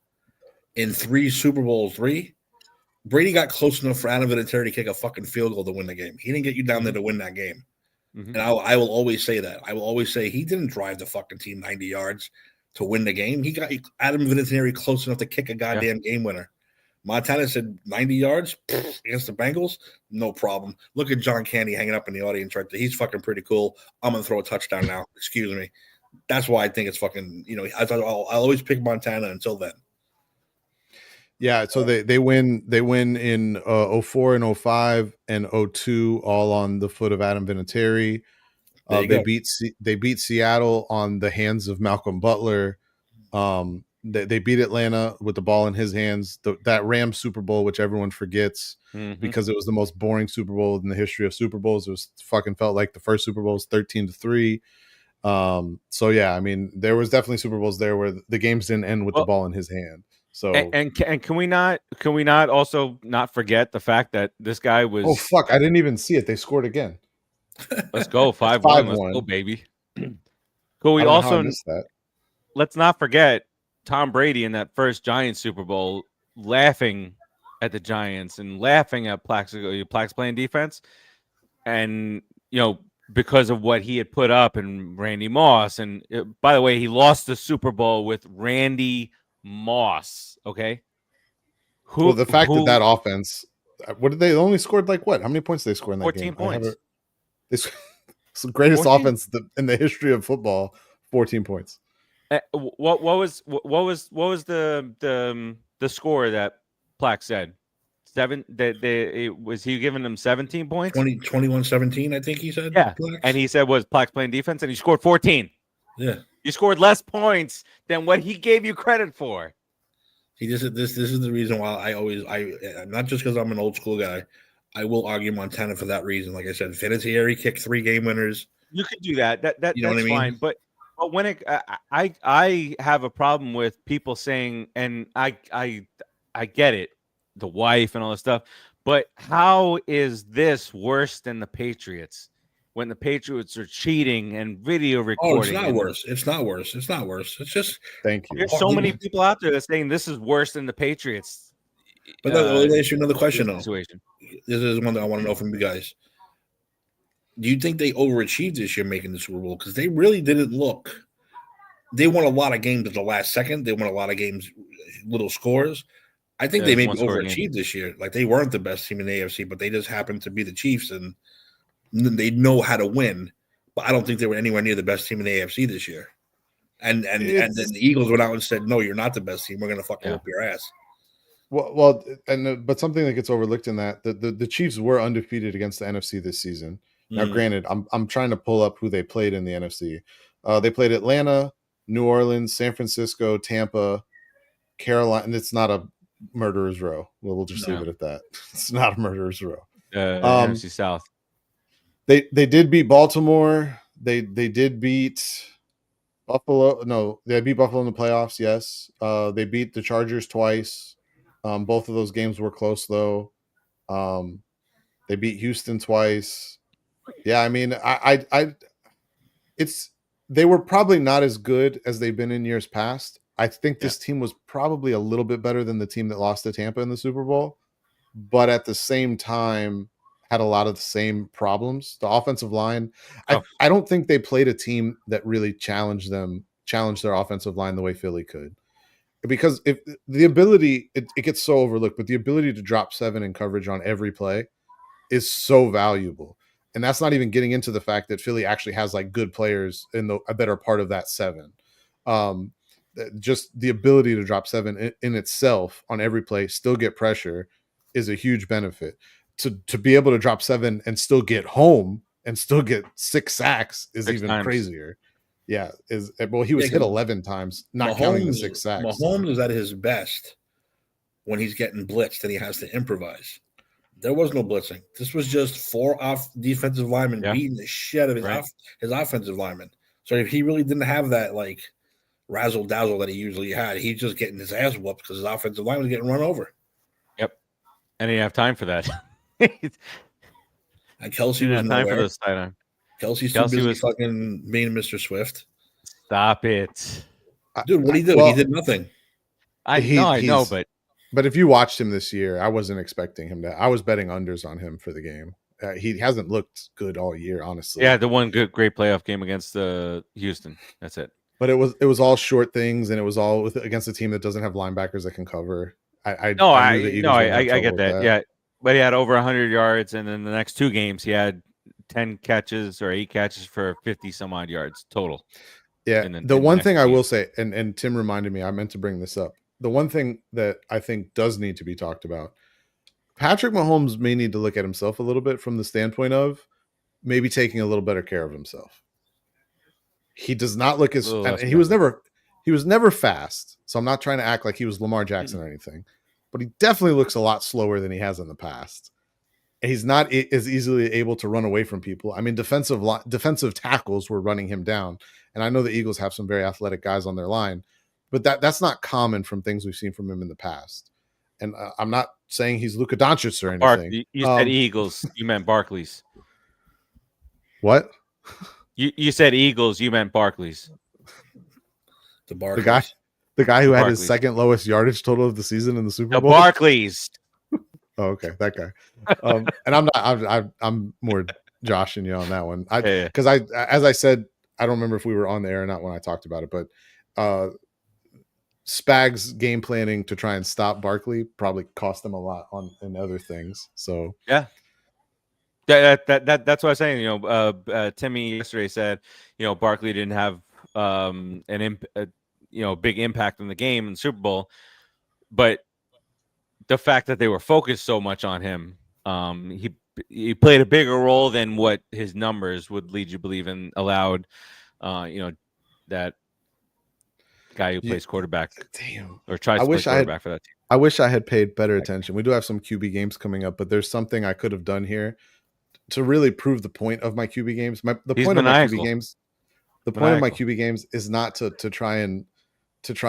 In 3 Super Bowls, Brady got close enough for Adam Vinatieri to kick a fucking field goal to win the game. He didn't get you down there to win that game. Mm-hmm. And I will always say that. I will always say he didn't drive the fucking team 90 yards to win the game. He got Adam Vinatieri close enough to kick a goddamn game winner. Montana said 90 yards against the Bengals, no problem. Look at John Candy hanging up in the audience right there. He's fucking pretty cool. I'm going to throw a touchdown now. Excuse me. That's why I think it's fucking, I'll always pick Montana until then. Yeah, so they win in 04 and 05 and 02 all on the foot of Adam Vinatieri. They beat Seattle on the hands of Malcolm Butler. They beat Atlanta with the ball in his hands. That Rams Super Bowl, which everyone forgets because it was the most boring Super Bowl in the history of Super Bowls. It was fucking felt like the first Super Bowl was 13-3. So yeah, I mean, there was definitely Super Bowls there where the games didn't end with the ball in his hand. So and can we not also not forget the fact that this guy was I didn't even see it. They scored again. Let's go 5-1. Let's go, baby. Cool. We also let's not forget Tom Brady in that first Giants Super Bowl laughing at the Giants and laughing at Plax playing defense. And because of what he had put up and Randy Moss. And by the way, he lost the Super Bowl with Randy Moss. Okay. Well, the fact that offense, what did they only scored like what? How many points did they score in that 14 game? points. It's the greatest 14? offense in the history of football. 14 points. What was the score that Plack said? Was he giving them 17 points? 21-17, I think he said. Yeah. Blacks. And he said was Plack's playing defense, and he scored 14. Yeah. You scored less points than what he gave you credit for. See, this is the reason why I not just because I'm an old school guy, I will argue Montana for that reason. Like I said, Vinatieri kicked 3 game winners. You could do that. That's what I mean? fine. But when I have a problem with people saying, and I get it, the wife and all this stuff, but how is this worse than the Patriots? When the Patriots are cheating and video recording. Oh, it's not worse. It's not worse. It's not worse. It's just thank you. There's so many people out there that's saying this is worse than the Patriots. But let me ask you another question though. Situation. This is one that I want to know from you guys. Do you think they overachieved this year making the Super Bowl? Because they really didn't look. They won a lot of games at the last second. They won a lot of games, little scores. I think they maybe overachieved this year. Like they weren't the best team in the AFC, but they just happened to be the Chiefs and they know how to win, but I don't think they were anywhere near the best team in the AFC this year. And then the Eagles went out and said, "No, you're not the best team. We're going to fucking whoop your ass." But something that gets overlooked in that the Chiefs were undefeated against the NFC this season. Now, granted, I'm trying to pull up who they played in the NFC. They played Atlanta, New Orleans, San Francisco, Tampa, Carolina, and it's not a murderer's row. We'll just leave it at that. It's not a murderer's row. NFC South. They did beat Baltimore. They did beat Buffalo. No, they beat Buffalo in the playoffs. Yes. They beat the Chargers twice. Both of those games were close though. They beat Houston twice. Yeah, I mean, they were probably not as good as they've been in years past. I think this team was probably a little bit better than the team that lost to Tampa in the Super Bowl, but at the same time had a lot of the same problems. The offensive line, I don't think they played a team that really challenged their offensive line the way Philly could. Because if the ability, it gets so overlooked, but the ability to drop 7 in coverage on every play is so valuable. And that's not even getting into the fact that Philly actually has like good players that are part of that 7. Just the ability to drop 7 in itself on every play, still get pressure, is a huge benefit. To be able to drop 7 and still get home and still get 6 sacks is even crazier. Yeah, he was hit 11 times, not counting the 6 sacks. Mahomes is at his best when he's getting blitzed and he has to improvise. There was no blitzing. This was just 4 defensive linemen beating the shit out of his offensive linemen. So if he really didn't have that like razzle dazzle that he usually had, he's just getting his ass whooped because his offensive line was getting run over. Yep, and he didn't have time for that. And Kelsey was time for this sidearm. Kelsey's too busy fucking being Mr. Swift. Stop it, dude. What did he do? He did nothing. I know, but if you watched him this year, I wasn't expecting him to. I was betting unders on him for the game. He hasn't looked good all year, honestly. Yeah, the one great playoff game against Houston. That's it. But it was all short things, and it was all against a team that doesn't have linebackers that can cover. I get that. Yeah, but he had over 100 yards, and in the next 2 games, he had 10 catches or 8 catches for 50 some odd yards total. Yeah, the one thing I will say, and Tim reminded me, I meant to bring this up. The one thing that I think does need to be talked about, Patrick Mahomes may need to look at himself a little bit from the standpoint of maybe taking a little better care of himself. He does not look as, and he was never fast. So I'm not trying to act like he was Lamar Jackson or anything, but he definitely looks a lot slower than he has in the past. And he's not as easily able to run away from people. I mean, defensive tackles were running him down. And I know the Eagles have some very athletic guys on their line, but that's not common from things we've seen from him in the past. And I'm not saying he's Luka Doncic or anything. You said Eagles, you meant Barclays. What? You said Eagles, you meant Barclays. The Barclays. The guy who had his second lowest yardage total of the season in the Super Bowl. Barclays. Oh, okay, that guy. And I'm not. I'm more joshing you on that one. Yeah. Because as I said, I don't remember if we were on the air or not when I talked about it, but Spag's game planning to try and stop Barkley probably cost them a lot in other things. So Yeah. That's what I was saying. You know, Timmy yesterday said, you know, Barkley didn't have big impact on the game in the Super Bowl, but the fact that they were focused so much on him, he played a bigger role than what his numbers would lead you to believe, and allowed, that guy who plays quarterback or tries to play quarterback for that team. I wish I had paid better attention. We do have some QB games coming up, but there's something I could have done here to really prove the point of my QB games. The point of my QB games is not to try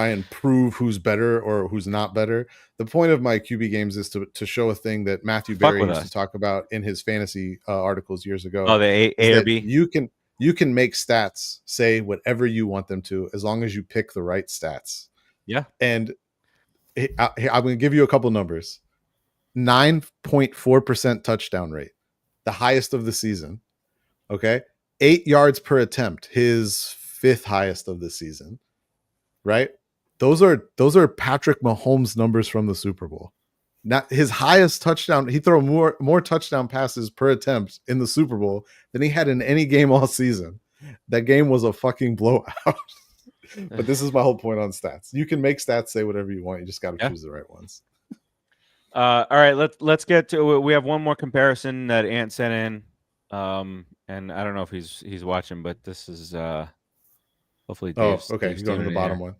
and prove who's better or who's not better. The point of my QB games is to show a thing that Matthew Berry used to talk about in his fantasy articles years ago. Oh, the A or B? You can make stats say whatever you want them to, as long as you pick the right stats. Yeah. And I'm going to give you a couple numbers. 9.4% touchdown rate, the highest of the season. Okay. 8 yards per attempt, his 5th highest of the season. Right? Those are Patrick Mahomes numbers from the Super Bowl. Not his highest touchdown. He threw more touchdown passes per attempt in the Super Bowl than he had in any game all season. That game was a fucking blowout. But this is my whole point on stats. You can make stats say whatever you want. You just got to choose the right ones. All right, let's get to. We have one more comparison that Ant sent in, and I don't know if he's watching, but this is hopefully. Dave's, okay. Dave's He's going to the bottom here. one.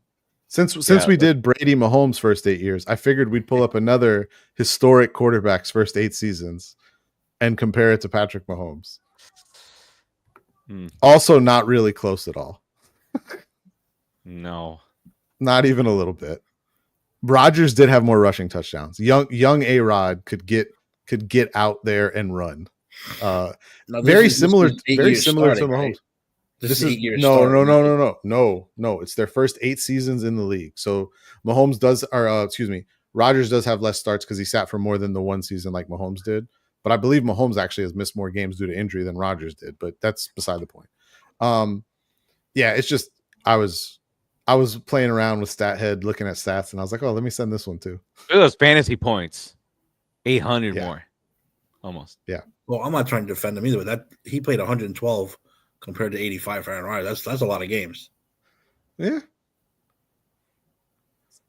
Since we did Brady Mahomes' first 8 years, I figured we'd pull up another historic quarterback's first 8 seasons and compare it to Patrick Mahomes. Also, not really close at all. No, not even a little bit. Rodgers did have more rushing touchdowns. Young A-Rod could get out there and run. Very similar to Mahomes. Right? This is no. It's their first 8 seasons in the league. So Mahomes Rodgers does have less starts because he sat for more than the one season like Mahomes did. But I believe Mahomes actually has missed more games due to injury than Rodgers did. But that's beside the point. It's just I was playing around with StatHead, looking at stats, and I was like, oh, let me send this one too. Look at those fantasy points. 800 more. Almost. Yeah. Well, I'm not trying to defend him either, but that he played 112 compared to 85 for Aaron Rodgers. That's a lot of games. Yeah.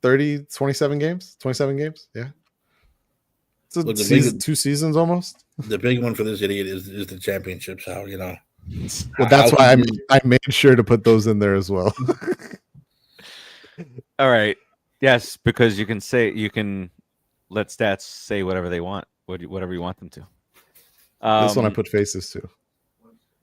27 games. Yeah. It's a 2 seasons almost. The big one for this idiot is the championships. How, Well, that's why I made sure to put those in there as well. All right. Yes, because you can let stats say whatever they want, whatever you want them to. This one I put faces to.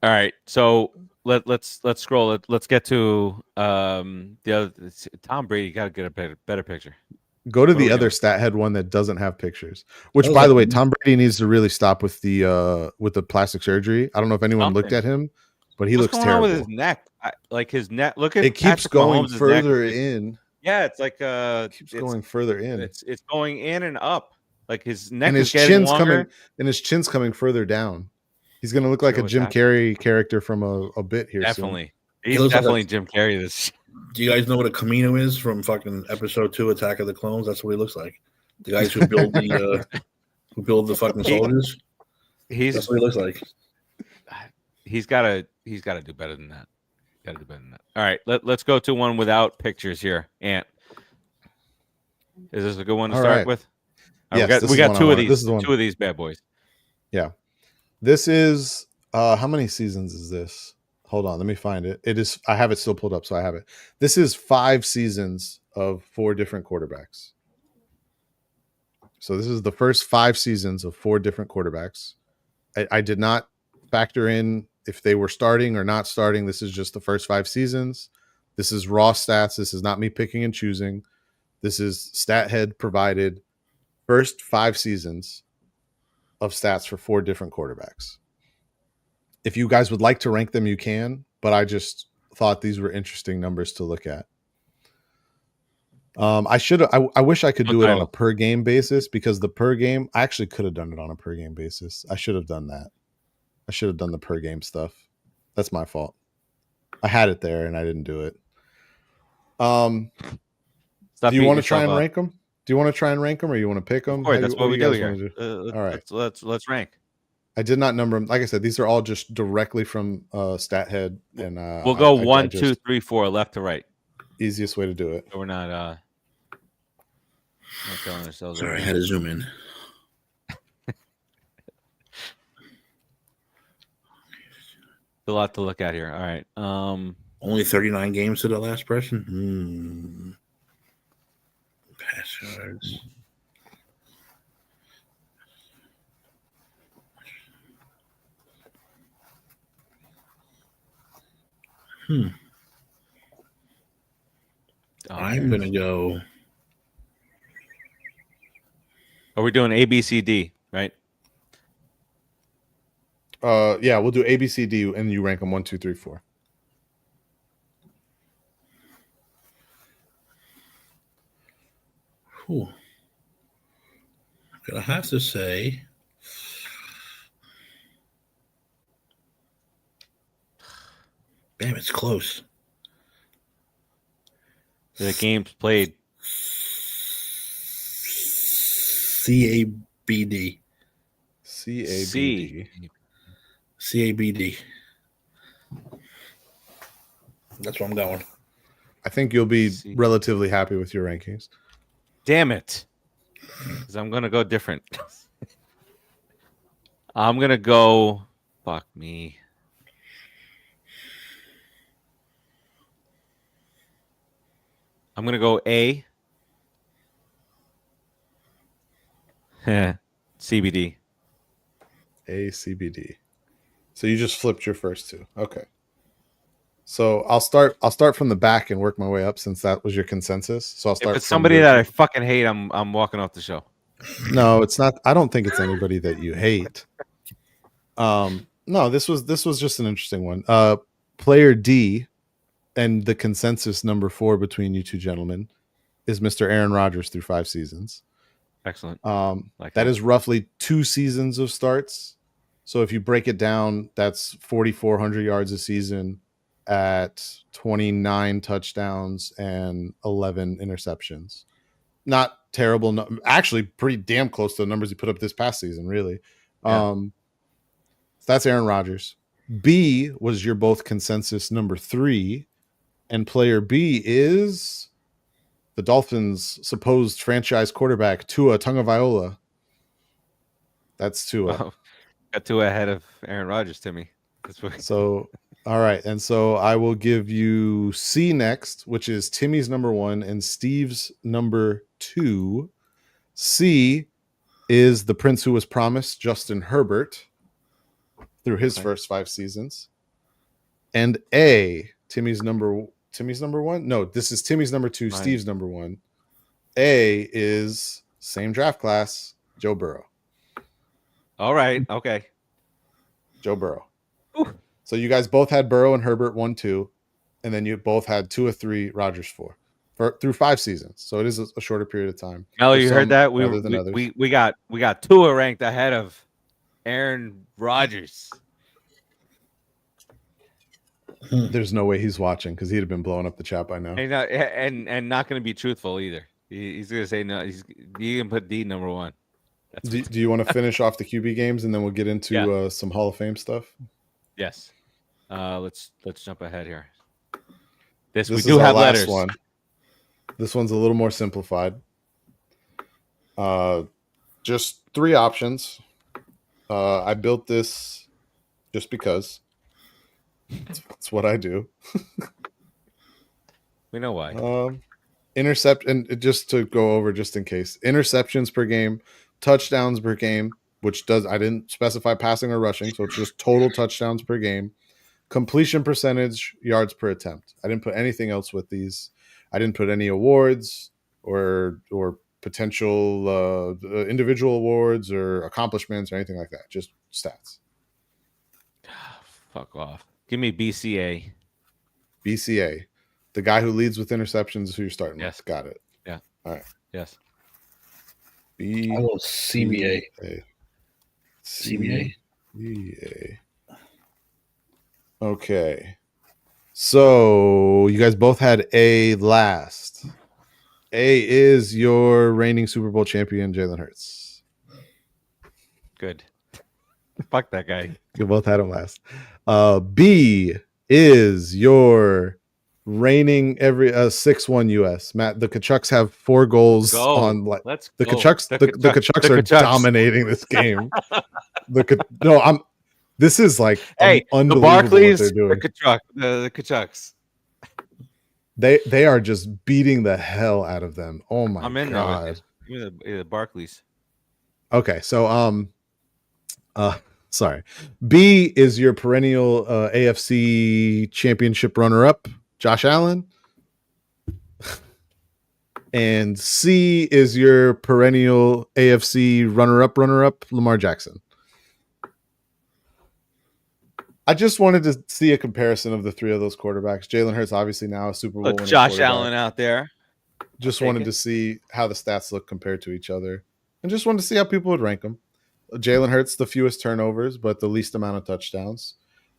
All right, so let's scroll. Let's get to the other. Tom Brady. Got to get a better picture. Go to the other StatHead one that doesn't have pictures. Which, by the way, Tom Brady needs to really stop with the plastic surgery. I don't know if anyone looked at him, but he looks terrible. What's going on with his neck? Like his neck. Look at it keeps going further in. Yeah, it's like keeps going further in. It's going in and up. Like his neck and his chin's coming, and his chin's coming further down. He's gonna look like a Jim Carrey character from a bit here. Definitely, soon. He's definitely Jim Carrey. This. Do you guys know what a Camino is from fucking episode 2, Attack of the Clones? That's what he looks like. The guys who build the fucking soldiers. That's what he looks like. He's got to do better than that. Got to do better than that. All right, let's go to one without pictures here. Ant, is this a good one to start with? Yes, we got two of these. Two of these bad boys. Yeah, this is how many seasons is this? Hold on, let me find it. It is. I have it still pulled up, so I have it. This is 5 seasons of 4 different quarterbacks. So this is the first 5 seasons of 4 different quarterbacks. I did not factor in if they were starting or not starting. This is just the first 5 seasons. This is raw stats. This is not me picking and choosing. This is StatHead provided first 5 seasons of stats for 4 different quarterbacks. If you guys would like to rank them, you can, but I just thought these were interesting numbers to look at. I wish I could do it on a per game basis, because the per game, I actually could have done it on a per game basis. I should have done that. I should have done the per game stuff. That's my fault. I had it there and I didn't do it. Stop Do you beating want to try yourself and up. rank them? Do you want to try and rank them, or you want to pick them? Of course, that's what we do here. All right. Let's rank. I did not number them. Like I said, these are all just directly from StatHead, and We'll go I 1, just- 2, 3, 4, left to right. Easiest way to do it. So we're not killing ourselves. Sorry, I had to zoom in. A lot to look at here. All right. Only 39 games to the last person. Pass yards. I'm gonna go. Are we doing A, B, C, D? Right. Yeah, we'll do A, B, C, D, and you rank them 1, 2, 3, 4. Whew. I have to say, damn, it's close. The games played. CABD. CABD. CABD. That's where I'm going. I think you'll be relatively happy with your rankings. Damn it. Because I'm going to go different. I'm going to go. Fuck me. I'm going to go A. CBD. A, CBD. So you just flipped your first two. Okay. So I'll start from the back and work my way up, since that was your consensus. So I'll start. If it's somebody that I fucking hate, I'm walking off the show. No, it's not. I don't think it's anybody that you hate. No, this was just an interesting one. Player D, and the consensus number 4 between you two gentlemen is Mr. Aaron Rodgers through 5 seasons. Excellent. That is roughly 2 seasons of starts. So if you break it down, that's 4,400 yards a season at 29 touchdowns and 11 interceptions. Not terrible. Actually, pretty damn close to the numbers he put up this past season, really. Yeah. So that's Aaron Rodgers. B was your both consensus number 3. And player B is the Dolphins' supposed franchise quarterback, Tua Tagovailoa. That's Tua. Oh, got Tua ahead of Aaron Rodgers, Timmy. So, all right. And so I will give you C next, which is Timmy's number 1 and Steve's number 2. C is the Prince who was promised, Justin Herbert, through his first 5 seasons. And A, Timmy's number 1. No, this is Timmy's number 2, Mine. Steve's number 1. A is same draft class, Joe Burrow. All right. Okay. Joe Burrow. Ooh. So you guys both had Burrow and Herbert 1, 2, and then you both had 2 or 3, Rodgers 4, through 5 seasons. So it is a shorter period of time. Mel, you heard that? We got Tua ranked ahead of Aaron Rodgers. There's no way he's watching, because he'd have been blowing up the chat by now. And not going to be truthful either. He's going to say no. He can put D number 1. Do you want to finish off the QB games, and then we'll get into some Hall of Fame stuff? Yes. Let's jump ahead here. This we is do our have last letters. one. This one's a little more simplified. Just 3 options. I built this just because. It's what I do. We know why. And just to go over, just in case, interceptions per game, touchdowns per game, which I didn't specify passing or rushing, so it's just total touchdowns per game, completion percentage, yards per attempt. I didn't put anything else with these. I didn't put any awards or potential individual awards or accomplishments or anything like that. Just stats. Fuck off. Give me BCA. BCA. The guy who leads with interceptions is who you're starting with. Got it. Yeah. All right. Yes. CBA. CBA. Okay. So you guys both had A last. A is your reigning Super Bowl champion, Jalen Hurts. Good. Fuck that guy. You both had him last. B is your reigning 6-1 US. Matt, the Kachucks have 4 goals Go. on like Let's the go. Kachucks. The Kachucks are Kachucks. dominating this game. This is like Hey, the unbelievable Barclays, what they're doing. the Kachucks. They are just beating the hell out of them. Oh my I'm in god. there with the Barclays. Okay, so sorry. B is your perennial AFC championship runner-up, Josh Allen. And C is your perennial AFC runner-up, Lamar Jackson. I just wanted to see a comparison of the 3 of those quarterbacks. Jalen Hurts, obviously now a Super Bowl Look, winning Josh quarterback. Allen out there. Just wanted to see how the stats look compared to each other, and just wanted to see how people would rank them. Jalen Hurts, the fewest turnovers, but the least amount of touchdowns.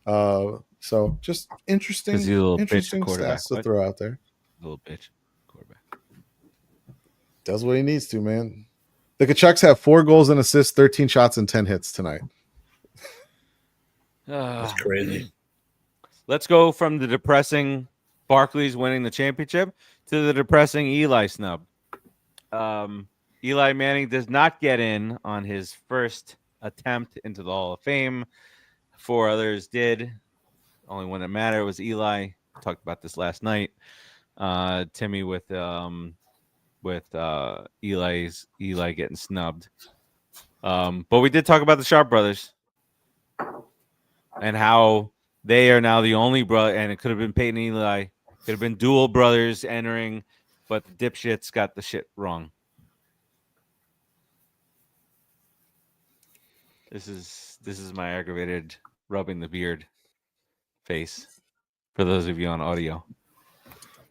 So just interesting stats to throw out there. Little bitch quarterback. Does what he needs to, man. The Kachucks have 4 goals and assists, 13 shots, and 10 hits tonight. That's crazy. Let's go from the depressing Barclays winning the championship to the depressing Eli snub. Eli Manning does not get in on his first attempt into the Hall of Fame. 4 others did. Only one that mattered was Eli. Talked about this last night. Timmy with Eli getting snubbed. But we did talk about the Sharp brothers and how they are now the only brother, and it could have been Peyton and Eli. Could have been dual brothers entering, but the dipshits got the shit wrong. This is my aggravated rubbing the beard face for those of you on audio.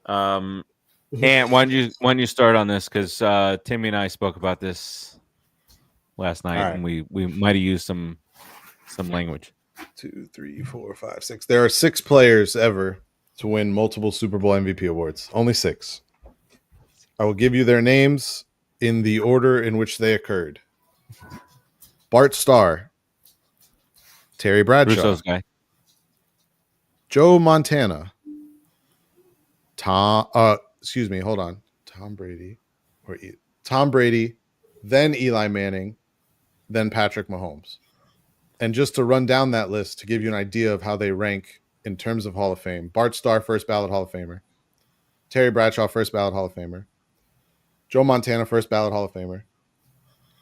And why don't you start on this, because Timmy and I spoke about this last night, right, and we might have used some language. 2, 3, 4, 5, 6. There are 6 players ever to win multiple Super Bowl MVP awards. Only 6. I will give you their names in the order in which they occurred. Bart Starr, Terry Bradshaw, Russo's guy, Joe Montana, Tom Brady, then Eli Manning, then Patrick Mahomes. And just to run down that list to give you an idea of how they rank in terms of Hall of Fame: Bart Starr, first ballot Hall of Famer; Terry Bradshaw, first ballot Hall of Famer; Joe Montana, first ballot Hall of Famer;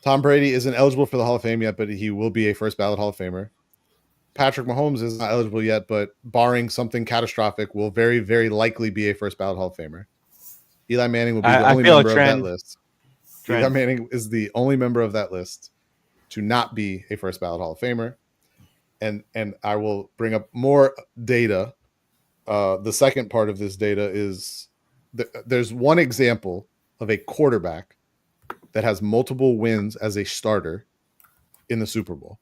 Tom Brady isn't eligible for the Hall of Fame yet, but he will be a first ballot Hall of Famer. Patrick Mahomes is not eligible yet, but barring something catastrophic, will very, very likely be a first ballot Hall of Famer. Eli Manning will be the only member of that list. Eli Manning is the only member of that list to not be a first ballot Hall of Famer. And I will bring up more data. The second part of this data is there's one example of a quarterback that has multiple wins as a starter in the Super Bowl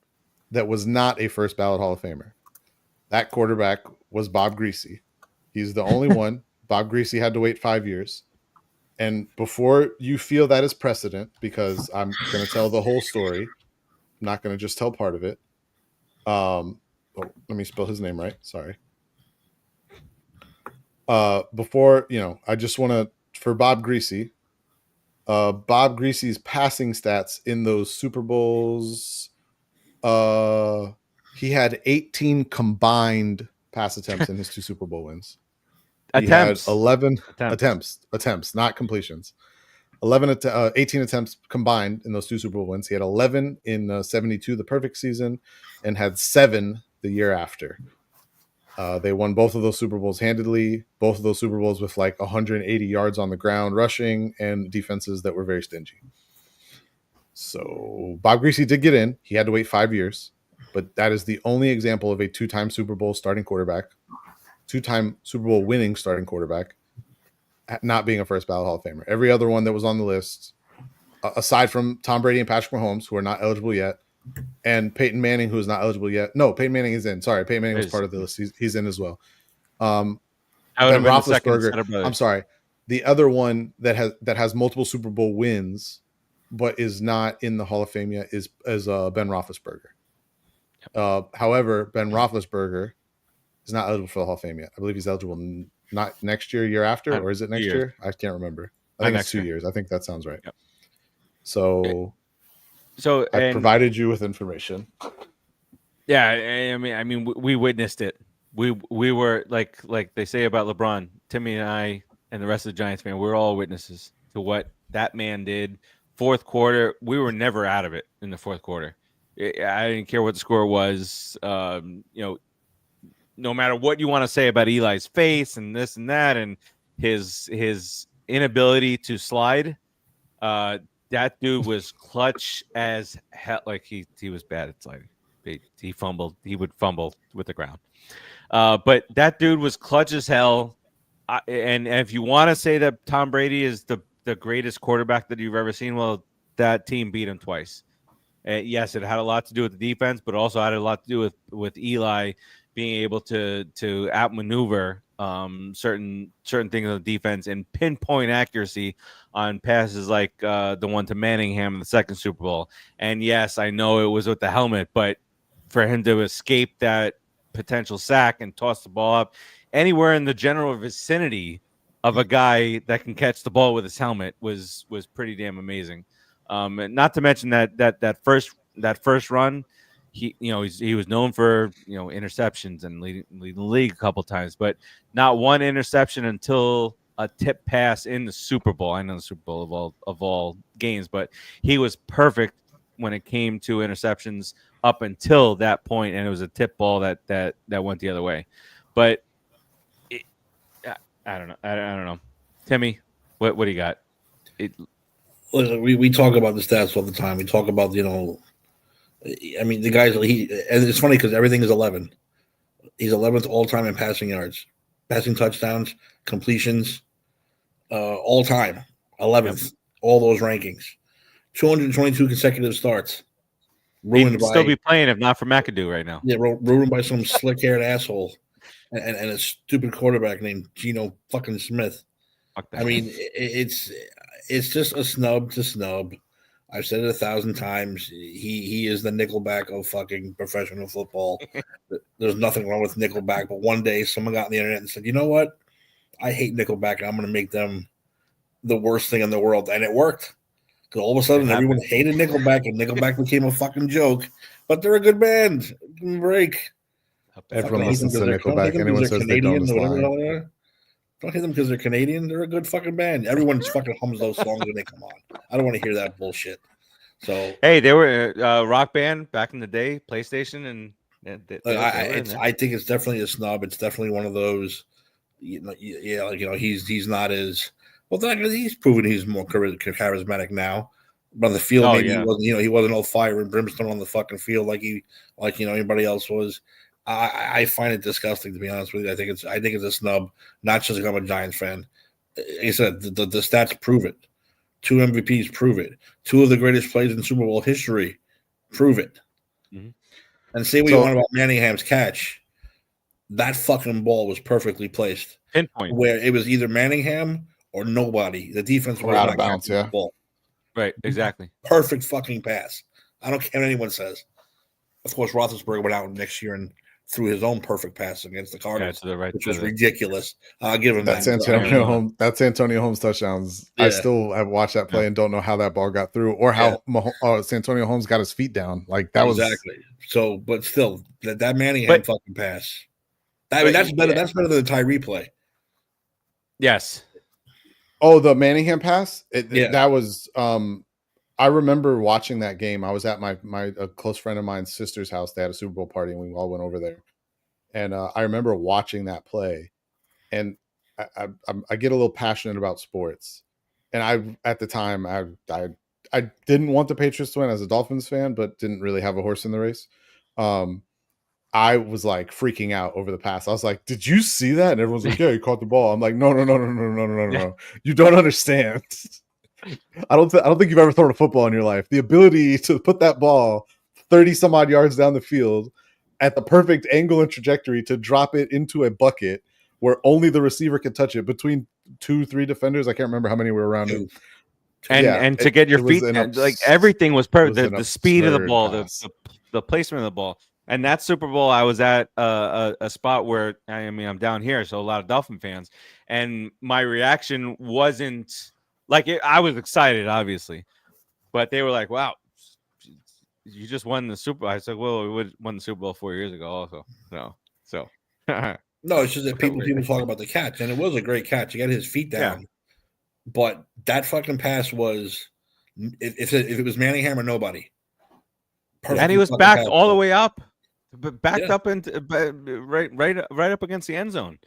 that was not a first ballot Hall of Famer. That quarterback was Bob Greasy. He's the only one. Bob Greasy had to wait 5 years. And before you feel that is precedent, because I'm going to tell the whole story, I'm not going to just tell part of it. Let me spell his name right. Sorry. Before, I just want to, for Bob Greasy, Bob Greasy's passing stats in those Super Bowls, he had 18 combined pass attempts in his 2 Super Bowl wins. He had 11 attempts, not completions. 18 attempts combined in those 2 Super Bowl wins. He had 11 in 72, the perfect season, and had 7 the year after. They won both of those Super Bowls handedly, both of those Super Bowls with like 180 yards on the ground rushing and defenses that were very stingy. So Bob Greasy did get in. He had to wait 5 years, but that is the only example of a 2-time Super Bowl starting quarterback, 2-time Super Bowl winning starting quarterback, not being a first ballot Hall of Famer. Every other one that was on the list, aside from Tom Brady and Patrick Mahomes, who are not eligible yet, and Peyton Manning, who's not eligible yet. No, Peyton Manning is in. Sorry, Peyton Manning was Is. part of the list. He's in as well. I would Ben have been the second Roethlisberger. set of brothers. I'm sorry. The other one that has multiple Super Bowl wins, but is not in the Hall of Fame yet is Ben Roethlisberger. However, Ben Roethlisberger is not eligible for the Hall of Fame yet. I believe he's eligible not next year after, or is it next year? I can't remember. I think it's 2 years. I think that sounds right. Yep. So I provided you with information. Yeah, I mean, we witnessed it. We were like they say about LeBron, Timmy and I, and the rest of the Giants fan. We're all witnesses to what that man did. Fourth quarter, we were never out of it in the fourth quarter. I didn't care what the score was. No matter what you want to say about Eli's face and this and that, and his inability to slide, that dude was clutch as hell. Like he was bad at sliding. He fumbled. He would fumble with the ground. But that dude was clutch as hell. And if you want to say that Tom Brady is the greatest quarterback that you've ever seen, well, that team beat him twice. Yes, it had a lot to do with the defense, but also had a lot to do with Eli being able to outmaneuver certain things on the defense and pinpoint accuracy on passes like the one to Manningham in the second Super Bowl. And yes, I know it was with the helmet, but for him to escape that potential sack and toss the ball up anywhere in the general vicinity of a guy that can catch the ball with his helmet was pretty damn amazing. And not to mention that first run, he was known for interceptions and leading the league a couple times, but not one interception until a tip pass in the Super Bowl. I know the Super Bowl of all games, but he was perfect when it came to interceptions up until that point, and it was a tip ball that went the other way. But I don't know. Timmy, what do you got? We talk about the stats all the time. We talk about I mean, the guys. And it's funny because everything is 11. He's 11th all time in passing yards, passing touchdowns, completions, all time 11th. All those rankings, 222 consecutive starts. He'd still be playing if not for McAdoo right now. Yeah, ruined by some slick-haired asshole and a stupid quarterback named Geno fucking Smith. I mean, it's just a snub to snub. I've said it 1,000 times. He is the Nickelback of fucking professional football. There's nothing wrong with Nickelback, but one day someone got on the internet and said, you know what? I hate Nickelback, and I'm going to make them the worst thing in the world. And it worked. Because all of a sudden, everyone hated Nickelback, and Nickelback became a fucking joke. But they're a good band. Give them a break. Everyone listens to Nickelback. Anyone says they don't is lying. Don't hate them because they're Canadian. They're a good fucking band. Everyone fucking hums those songs when they come on. I don't want to hear that bullshit. So hey, they were a rock band back in the day, PlayStation, and I think it's definitely a snub. It's definitely one of those. He's not as well. He's proven he's more charismatic now. But on the field, he wasn't. He wasn't all fire and brimstone on the fucking field like anybody else was. I find it disgusting, to be honest with you. I think it's a snub, not just because I'm a Giants fan. Like I said, the stats prove it. 2 MVPs prove it. 2 of the greatest plays in Super Bowl history prove it. Mm-hmm. And say what you want about Manningham's catch. That fucking ball was perfectly placed. Pinpoint. Where it was either Manningham or nobody. The defense was out of bounds, the ball. Right, exactly. Perfect fucking pass. I don't care what anyone says. Of course, Roethlisberger went out next year and threw his own perfect pass against the Cardinals, which was ridiculous. I'll give him that. That's Antonio Holmes touchdowns. Yeah. I still have watched that play and don't know how that ball got through or how Antonio Holmes got his feet down. Like that was exactly. So, but still, that Manningham fucking pass. I mean, that's better. That's better than the Tyree play. Yes. Oh, the Manningham pass. That was. I remember watching that game. I was at a close friend of mine's sister's house. They had a Super Bowl party, and we all went over there. And I remember watching that play, and I get a little passionate about sports. And at the time, I didn't want the Patriots to win as a Dolphins fan, but didn't really have a horse in the race. I was like freaking out over the pass. I was like, "Did you see that?" And everyone's like, "Yeah, you caught the ball." I'm like, "No. You don't understand." I don't think you've ever thrown a football in your life. The ability to put that ball 30 some odd yards down the field at the perfect angle and trajectory to drop it into a bucket where only the receiver could touch it between 2-3 defenders. I can't remember how many were around him. And to get your feet, like everything was perfect. The speed of the ball, the placement of the ball. And that Super Bowl, I was at a spot where, I mean, I'm down here, so a lot of Dolphin fans. And my reaction wasn't like I was excited, obviously. But they were like, wow, you just won the Super Bowl. I said, well, we won the Super Bowl 4 years ago also. No. So. No, it's just that people talk about the catch. And it was a great catch. He got his feet down. Yeah. But that fucking pass was, if it was Manningham or nobody. And he was backed all the way up. Backed up into right up against the end zone.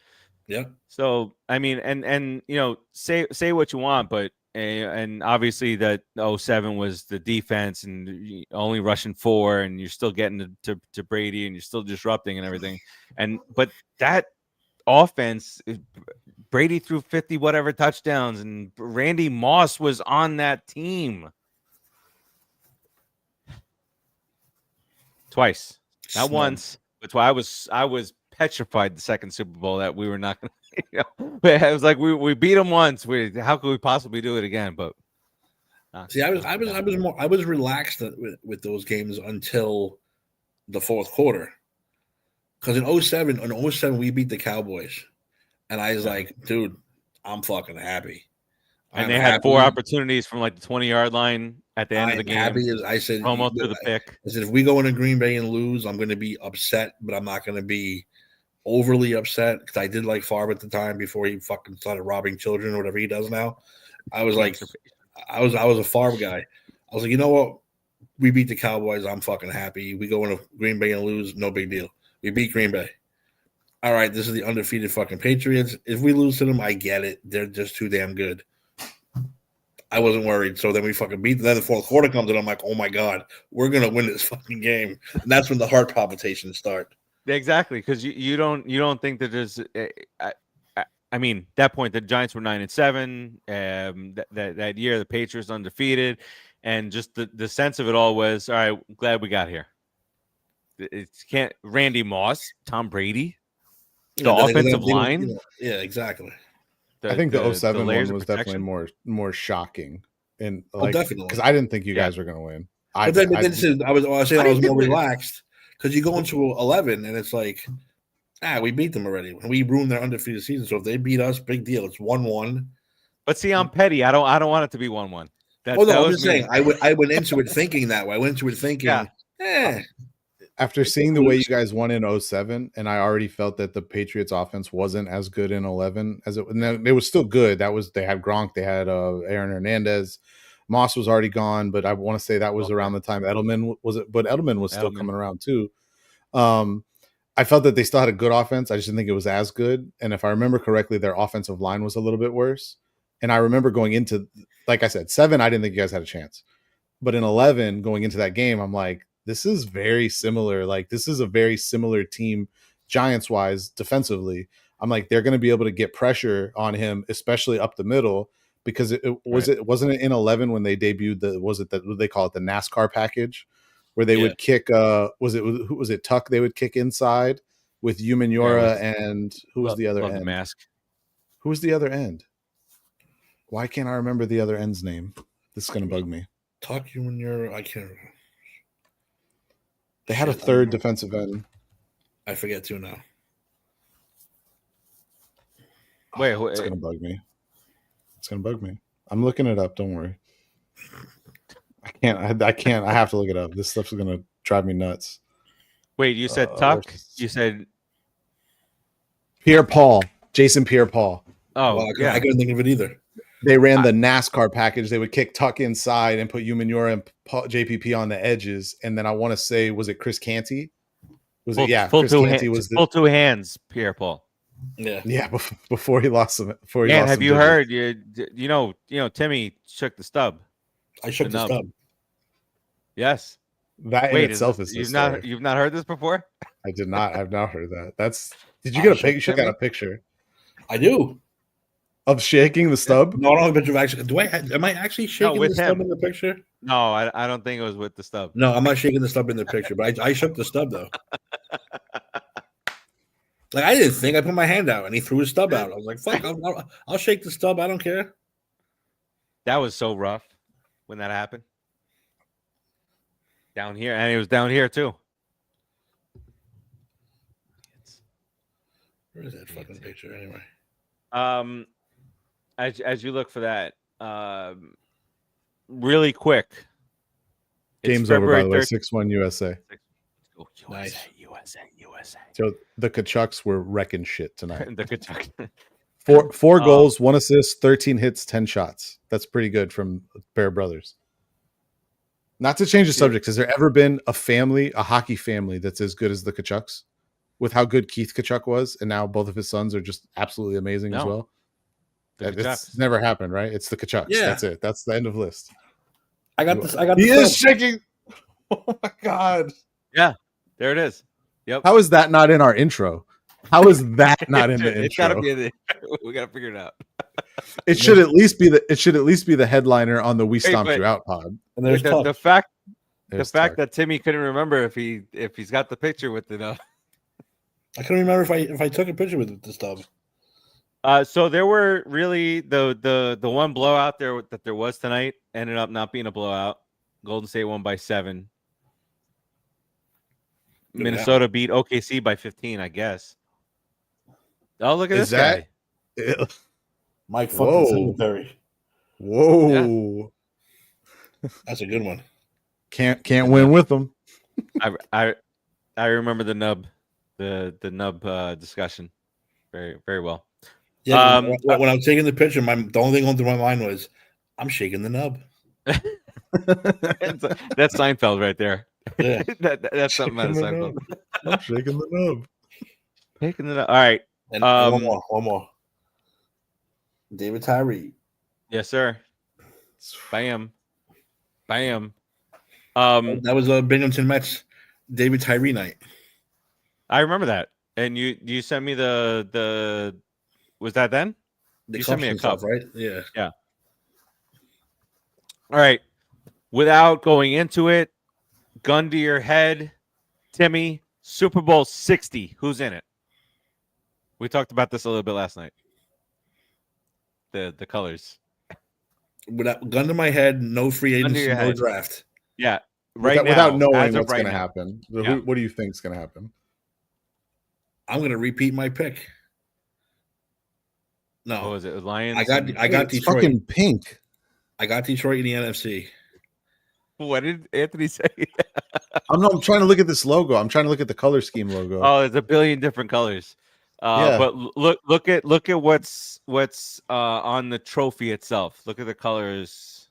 Yeah. So I mean, and you know, say what you want, but and obviously that 07 was the defense and only rushing 4, and you're still getting to Brady, and you're still disrupting and everything. But that offense, Brady threw 50 whatever touchdowns, and Randy Moss was on that team twice. Not once, but twice. I was petrified the second Super Bowl that we were not going to. You know, but I was like, we beat them once. How could we possibly do it again? But see, I was relaxed with those games until the fourth quarter, because in 07 we beat the Cowboys, and I was like, dude, I'm fucking happy. And they had 4 opportunities from like the 20-yard line at the end of the game. Happy as I said, almost to the pick. I said, if we go into Green Bay and lose, I'm going to be upset, but I'm not going to be overly upset, because I did like Favre at the time before he fucking started robbing children or whatever he does now. I was like, I was a Favre guy. I was like, you know what? We beat the Cowboys. I'm fucking happy. We go into Green Bay and lose, no big deal. We beat Green Bay. All right, this is the undefeated fucking Patriots. If we lose to them, I get it. They're just too damn good. I wasn't worried. So then we fucking beat them. Then the fourth quarter comes and I'm like, oh my God, we're going to win this fucking game. And that's when the heart palpitations start. Exactly. Because you don't think that there's, I mean, that point, the Giants were 9-7. That year, the Patriots undefeated. And just the sense of it all was, all right, glad we got here. Randy Moss, Tom Brady, the offensive line. Yeah, exactly. I think the 07 one was definitely more shocking, and like, definitely, because I didn't think you guys were going to win. I was more relaxed, because you go into 11 and it's like, we beat them already. We ruined their undefeated season. So if they beat us, big deal. It's 1-1. But see, I'm petty. I don't want it to be 1-1. I'm just saying. I went into it thinking that way. I went into it thinking, After seeing the way you guys won in 07, and I already felt that the Patriots offense wasn't as good in 11 as it was still good. They had Gronk, they had Aaron Hernandez, Moss was already gone, but I want to say that was around the time Edelman was still coming around too. I felt that they still had a good offense. I just didn't think it was as good. And if I remember correctly, their offensive line was a little bit worse. And I remember going into, like I said, 7, I didn't think you guys had a chance. But in 11, going into that game, I'm like, this is very similar. Like, this is a very similar team, Giants-wise, defensively. I'm like, they're going to be able to get pressure on him, especially up the middle, because wasn't it in 11 when they debuted what they call it, the NASCAR package, where they would kick was it Tuck they would kick inside with Umenyiora and who was the other end? The mask. Who was the other end? Why can't I remember the other end's name? This is going to bug me. Tuck Umenyiora, I can't remember. They had a third defensive end. I forget too now. Wait, it's gonna bug me. It's gonna bug me. I'm looking it up. Don't worry. I can't. I have to look it up. This stuff's gonna drive me nuts. Wait, you said Tuck? You said Pierre-Paul. Jason Pierre-Paul. Oh, well, I couldn't think of it either. They ran the NASCAR package. They would kick Tuck inside and put Umenyiora and JPP on the edges. And then I want to say, was it Chris Canty? Was it? Yeah, Chris Canty was full 2 hands. Pierre-Paul. Yeah. Before he lost them. Have you heard? You know, Timmy shook the stub. I shook the stub. Yes. That in itself is you've not heard this before? I did not. I've not heard that. Did you get a picture? You should got a picture. I do. of shaking the stub. No, I don't have a picture of actually. Am I actually shaking with the stub him. in the picture? No, I don't think it was with the stub. No, I'm not shaking the stub in the picture, but I shook the stub though. Like I didn't think. I put my hand out and he threw his stub out. I was like, "Fuck, I'll shake the stub. I don't care." That was so rough when that happened. Down here, and it was down here too. Where is that fucking picture anyway? As you look for that, really quick. Game's over, by the way. 6-1 USA. Oh, USA, Nice. USA. So the Kachucks were wrecking shit tonight. The Kentucky. Four goals, 1 assist, 13 hits, 10 shots. That's pretty good from Bear Brothers. Not to change the subject, has there ever been a hockey family that's as good as the Kachucks? With how good Keith Kachuk was, and now both of his sons are just absolutely amazing as well. That's never happened, right? It's the Kachucks. Yeah. That's it. That's the end of list. I got this. He is shaking. Oh my god. Yeah, there it is. Yep. How is that not in our intro? How is that not in the intro? It's gotta be in the. We gotta figure it out. It should at least be the headliner on the We Stomped You Out pod. And there's The fact There's the fact Tuck. that Timmy couldn't remember if he's got the picture with it. I couldn't remember if I took a picture with the stub. So there were really the one blowout that there was tonight ended up not being a blowout. Golden State won by 7. Minnesota beat OKC by 15, I guess. Oh, look at Is this guy. Mike fucking Whoa. Singletary. Whoa. That's a good one. Can't win with them. I remember the nub discussion very, very well. Yeah, when I was taking the picture, the only thing going through my mind was, I'm shaking the nub. That's Seinfeld right there. Yeah. That's something out of Shaking the Seinfeld. I'm shaking the nub. Taking the nub. All right. And one more. David Tyree. Yes, sir. Bam. That was a Binghamton Mets David Tyree night. I remember that. And you sent me the was that then? You sent me a cup, right? Yeah. Yeah. All right. Without going into it, gun to your head, Timmy, Super Bowl 60. Who's in it? We talked about this a little bit last night. The colors. Without gun to my head, no free agency, no head. draft. Yeah. Without knowing as of what's going to happen. Yeah. What do you think is going to happen? I'm going to repeat my pick. No, What was it? Lions. I got It's Detroit. fucking pink. I got Detroit in the NFC. What did Anthony say? I'm trying to look at this logo. I'm trying to look at the color scheme logo. Oh, there's a billion different colors. Yeah. But look at what's on the trophy itself. Look at the colors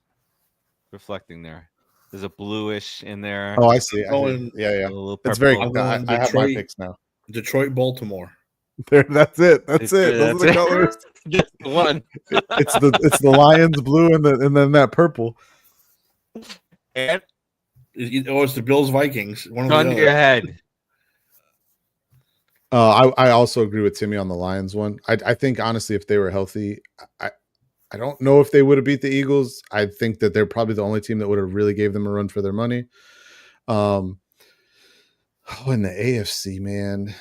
reflecting there. There's a bluish in there. Oh, I see. Going- Yeah. A little It's very. purple. I have my Detroit. picks now. Detroit, Baltimore. There. That's it. That's It's- it. Those that's are the it. colors. Just the one. It's the Lions blue and then that purple. And It's the Bills Vikings. One of gun the to your other. head. I also agree with Timmy on the Lions one. I think honestly, if they were healthy, I don't know if they would have beat the Eagles. I think that they're probably the only team that would have really gave them a run for their money. In the AFC, man.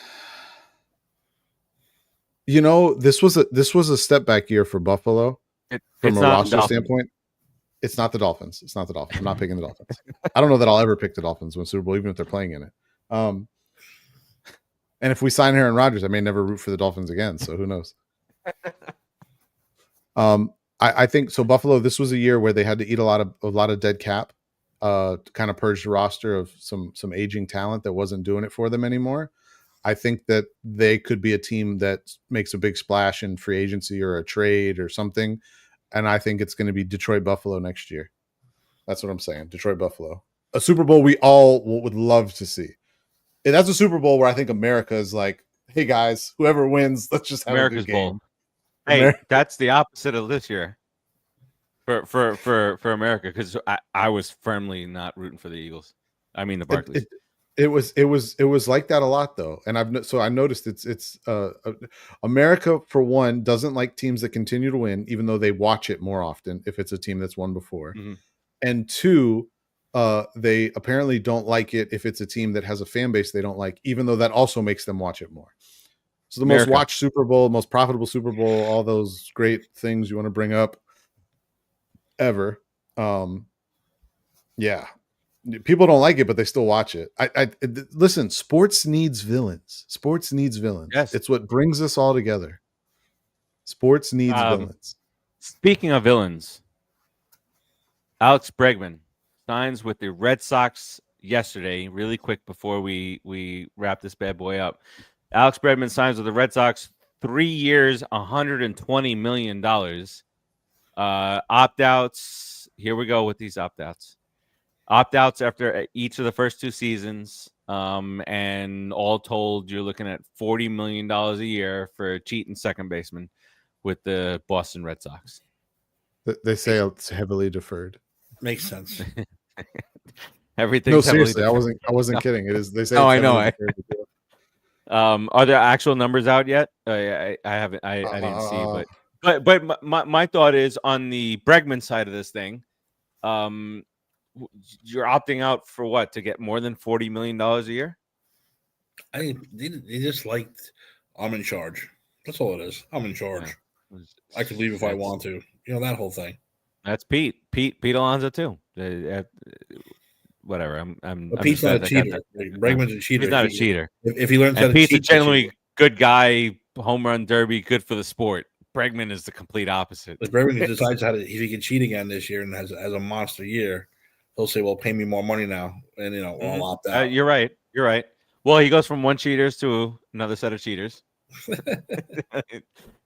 You know, this was a step back year for Buffalo from a roster standpoint. It's not the Dolphins. It's not the Dolphins. I'm not picking the Dolphins. I don't know that I'll ever pick the Dolphins win Super Bowl, even if they're playing in it. And if we sign Aaron Rodgers, I may never root for the Dolphins again. So who knows? I think so. Buffalo, this was a year where they had to eat a lot of dead cap, kind of purge the roster of some aging talent that wasn't doing it for them anymore. I think that they could be a team that makes a big splash in free agency or a trade or something. And I think it's going to be Detroit Buffalo next year. That's what I'm saying. Detroit Buffalo, a Super Bowl we all would love to see. And that's a Super Bowl where I think America is like, hey guys, whoever wins, let's just have America's a good game. Bowl. Hey, that's the opposite of this year for America, because I was firmly not rooting for the Eagles. I mean the Barclays. It was like that a lot though, and I noticed it's America for one doesn't like teams that continue to win, even though they watch it more often if it's a team that's won before, and two, they apparently don't like it if it's a team that has a fan base they don't like, even though that also makes them watch it more. So the most watched Super Bowl, most profitable Super Bowl, all those great things you want to bring up ever. Yeah. People don't like it, but they still watch it. Listen, sports needs villains. Sports needs villains. Yes. It's what brings us all together. Sports needs villains. Speaking of villains, Alex Bregman signs with the Red Sox yesterday. Really quick before we wrap this bad boy up. Alex Bregman signs with the Red Sox, 3 years, $120 million. Opt-outs. Here we go with these opt-outs. Opt-outs after each of the first 2 seasons, and all told, you're looking at $40 million a year for a cheating second baseman with the Boston Red Sox. They say it's heavily deferred. Makes sense. Everything. No, seriously, I wasn't kidding. It is. They say. No, I know. Are there actual numbers out yet? I haven't. I didn't see, but my thought is on the Bregman side of this thing. You're opting out for what, to get more than $40 million a year? They just liked, I'm in charge. That's all it is. I'm in charge. Yeah. I could leave if I want to. You know, that whole thing. That's Pete Alonso too. Whatever. Pete's not a cheater. Bregman's a cheater. He's not a cheater. If he learns how to Pete's cheat, a genuinely good guy. Home run derby, good for the sport. Bregman is the complete opposite. If Bregman decides if he can cheat again this year and has a monster year, he'll say, "Well, pay me more money now," and I'll opt out. You're right. Well, he goes from one cheaters to another set of cheaters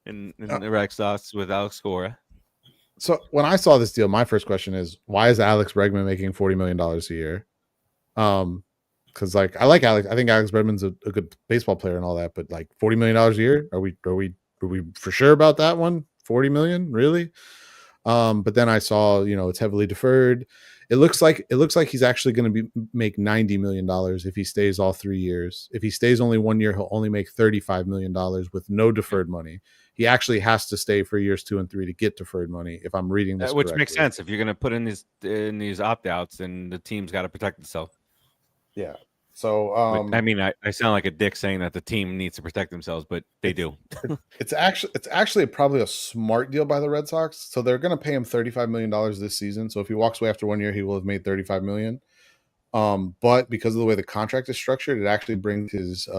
in the Red Sox with Alex Cora. So when I saw this deal, my first question is, why is Alex Bregman making $40 million a year? Because I like Alex. I think Alex Bregman's a good baseball player and all that, but like $40 million a year, are we for sure about that one? 40 million, really? But then I saw, it's heavily deferred. It looks like he's actually going to make $90 million if he stays all 3 years. If he stays only 1 year, he'll only make $35 million with no deferred money. He actually has to stay for years 2 and 3 to get deferred money, if I'm reading this which correctly. Makes sense. If you're going to put in these opt-outs, then the team's got to protect itself. Yeah. So I mean, I sound like a dick saying that the team needs to protect themselves, but they do. It's actually probably a smart deal by the Red Sox. So they're going to pay him $35 million this season. So if he walks away after 1 year, he will have made $35 million. But because of the way the contract is structured, it actually brings his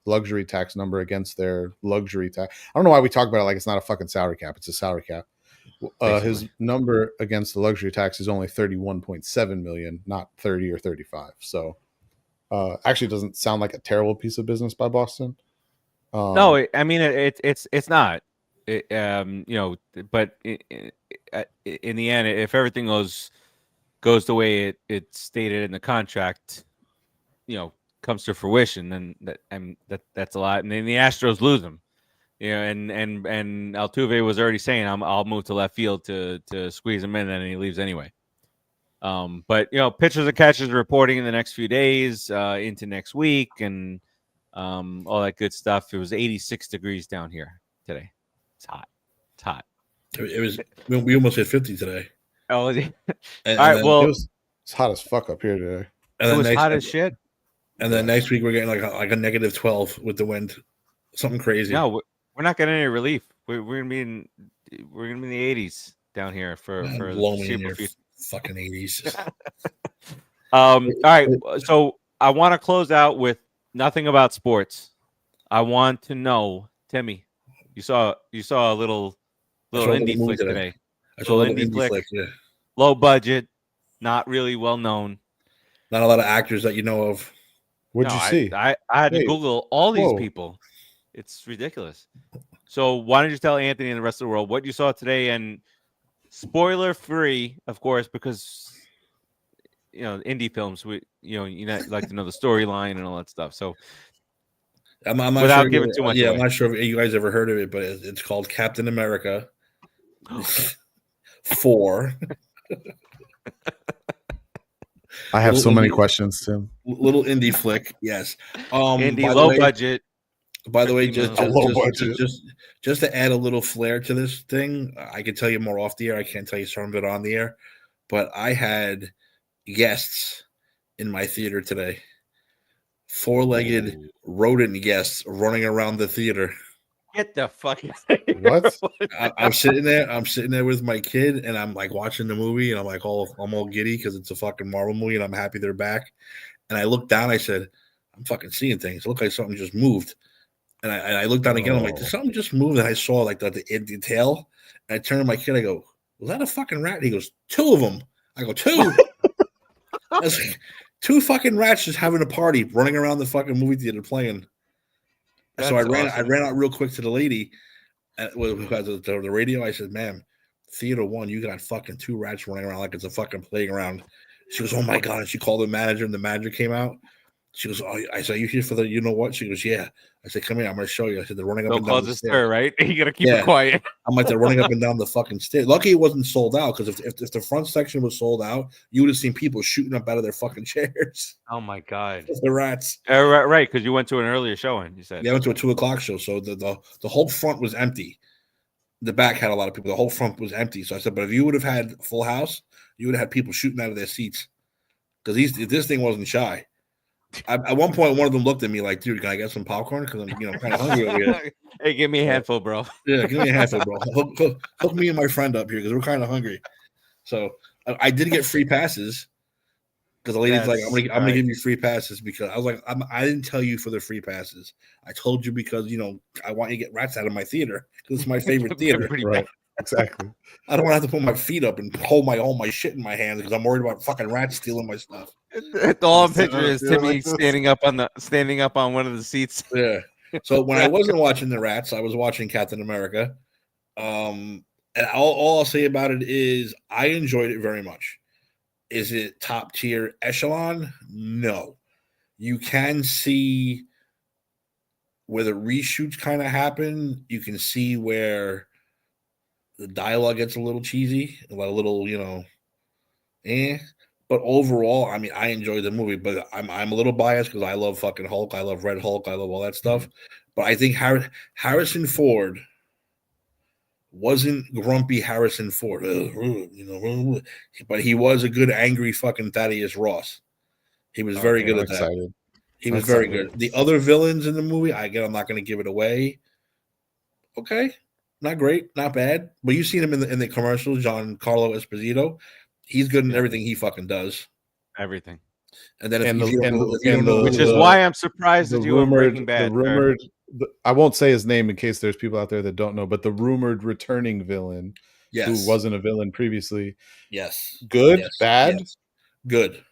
luxury tax number against their luxury tax. I don't know why we talk about it like it's not a fucking salary cap. It's a salary cap. His number against the luxury tax is only 31.7 million, not 30 or 35. So actually doesn't sound like a terrible piece of business by Boston. No, I mean it's not. But in the end, if everything goes the way it's stated in the contract, comes to fruition, then that's a lot. And then the Astros lose him, and Altuve was already saying, I'll move to left field to squeeze him in, and he leaves anyway. But pitchers and catchers reporting in the next few days into next week, and all that good stuff. It was 86 degrees down here today. It's hot. It was. We almost hit 50 today. Oh, all right. Well, it's hot as fuck up here today. And it was hot as shit. And then next week we're getting like a negative 12 with the wind, something crazy. No, we're not getting any relief. We're gonna be in the 80s down here for super fucking 80s. All right, so I want to close out with nothing about sports. I want to know, Timmy, you saw a little indie flick today. I saw a little indie flick. Yeah. Low budget, not really well known. Not a lot of actors that you know of. What'd you see? I had to Google all these people. It's ridiculous. So why don't you tell Anthony and the rest of the world what you saw today, and spoiler free, of course, because indie films, you like to know the storyline and all that stuff. So I'm not without sure giving too much away. I'm not sure if you guys ever heard of it, but it's called Captain America 4. I have so many indie- questions, Tim. Little indie flick, yes. Indie, By the low way, budget. By the way, Pretty just much. Low budget. just to add a little flair to this thing, I can tell you more off the air. I can't tell you some of it on the air, but I had guests in my theater today. 4-legged Ooh. rodent guests running around the theater. Get the fuck out of What? I'm sitting there. I'm sitting there with my kid, and I'm like watching the movie, and I'm like, I'm all giddy because it's a fucking Marvel movie, and I'm happy they're back. And I looked down. I said, I'm fucking seeing things. It looked like something just moved. And I looked down again. I'm like, did something just move? And I saw like the tail. And I turned to my kid. I go, was that a fucking rat? And he goes, 2 of them. I go, 2. I was like, 2 fucking rats just having a party, running around the fucking movie theater playing. So I ran out real quick to the lady who has the radio. I said, "Ma'am, Theater 1, you got fucking 2 rats running around like it's a fucking playground." She goes, "Oh my god!" And she called the manager, and the manager came out. She goes, "Oh," I said, "You here for the you know what?" She goes, "Yeah." I said, "Come here, I'm going to show you." I said, "They're running up and down the stairs." Stir, right? You gotta keep it quiet. I'm like, they're running up and down the fucking stairs. Lucky it wasn't sold out, because if the front section was sold out, you would have seen people shooting up out of their fucking chairs. Oh my god, The rats. right? Because you went to an earlier showing. You said Yeah, I went to a 2:00 show, so the whole front was empty. The back had a lot of people. The whole front was empty. So I said, but if you would have had full house, you would have had people shooting out of their seats, because this thing wasn't shy. At one point, one of them looked at me like, "Dude, can I get some popcorn? Because I'm kind of hungry over here." Hey, give me a handful, bro. Yeah, give me a handful, bro. Hook me and my friend up here because we're kind of hungry. So I did get free passes, because the lady's like, "I'm gonna give you free passes," because I was like, I didn't tell you for the free passes. I told you because I want you to get rats out of my theater because it's my favorite theater. Right. Exactly. I don't want to have to put my feet up and hold all my shit in my hands because I'm worried about fucking rats stealing my stuff. All I'm picturing is Timmy standing up on one of the seats. Yeah. So when I wasn't watching the rats, I was watching Captain America. And all I'll say about it is I enjoyed it very much. Is it top tier echelon? No. You can see where the reshoots kind of happen. You can see where the dialogue gets a little cheesy, a little, But overall, I mean, I enjoyed the movie, but I'm a little biased because I love fucking Hulk. I love Red Hulk. I love all that stuff. Mm-hmm. But I think Harrison Ford wasn't grumpy Harrison Ford, but he was a good angry fucking Thaddeus Ross. He was very good at that. He was very good. The other villains in the movie, I'm not going to give it away. Okay, not great, not bad. But you've seen him in the commercials, Giancarlo Esposito. He's good in everything he fucking does. Everything. And then which is why I'm surprised that you were Breaking Bad. I won't say his name in case there's people out there that don't know, but the rumored returning villain, who wasn't a villain previously. Yes. Good, bad, good.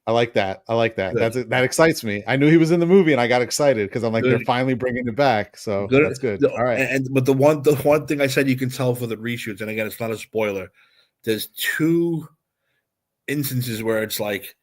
I like that. That excites me. I knew he was in the movie, and I got excited because I'm like, they're finally bringing it back. So that's good. All right. But the one thing I said you can tell for the reshoots, and again, it's not a spoiler. There's 2 instances where it's like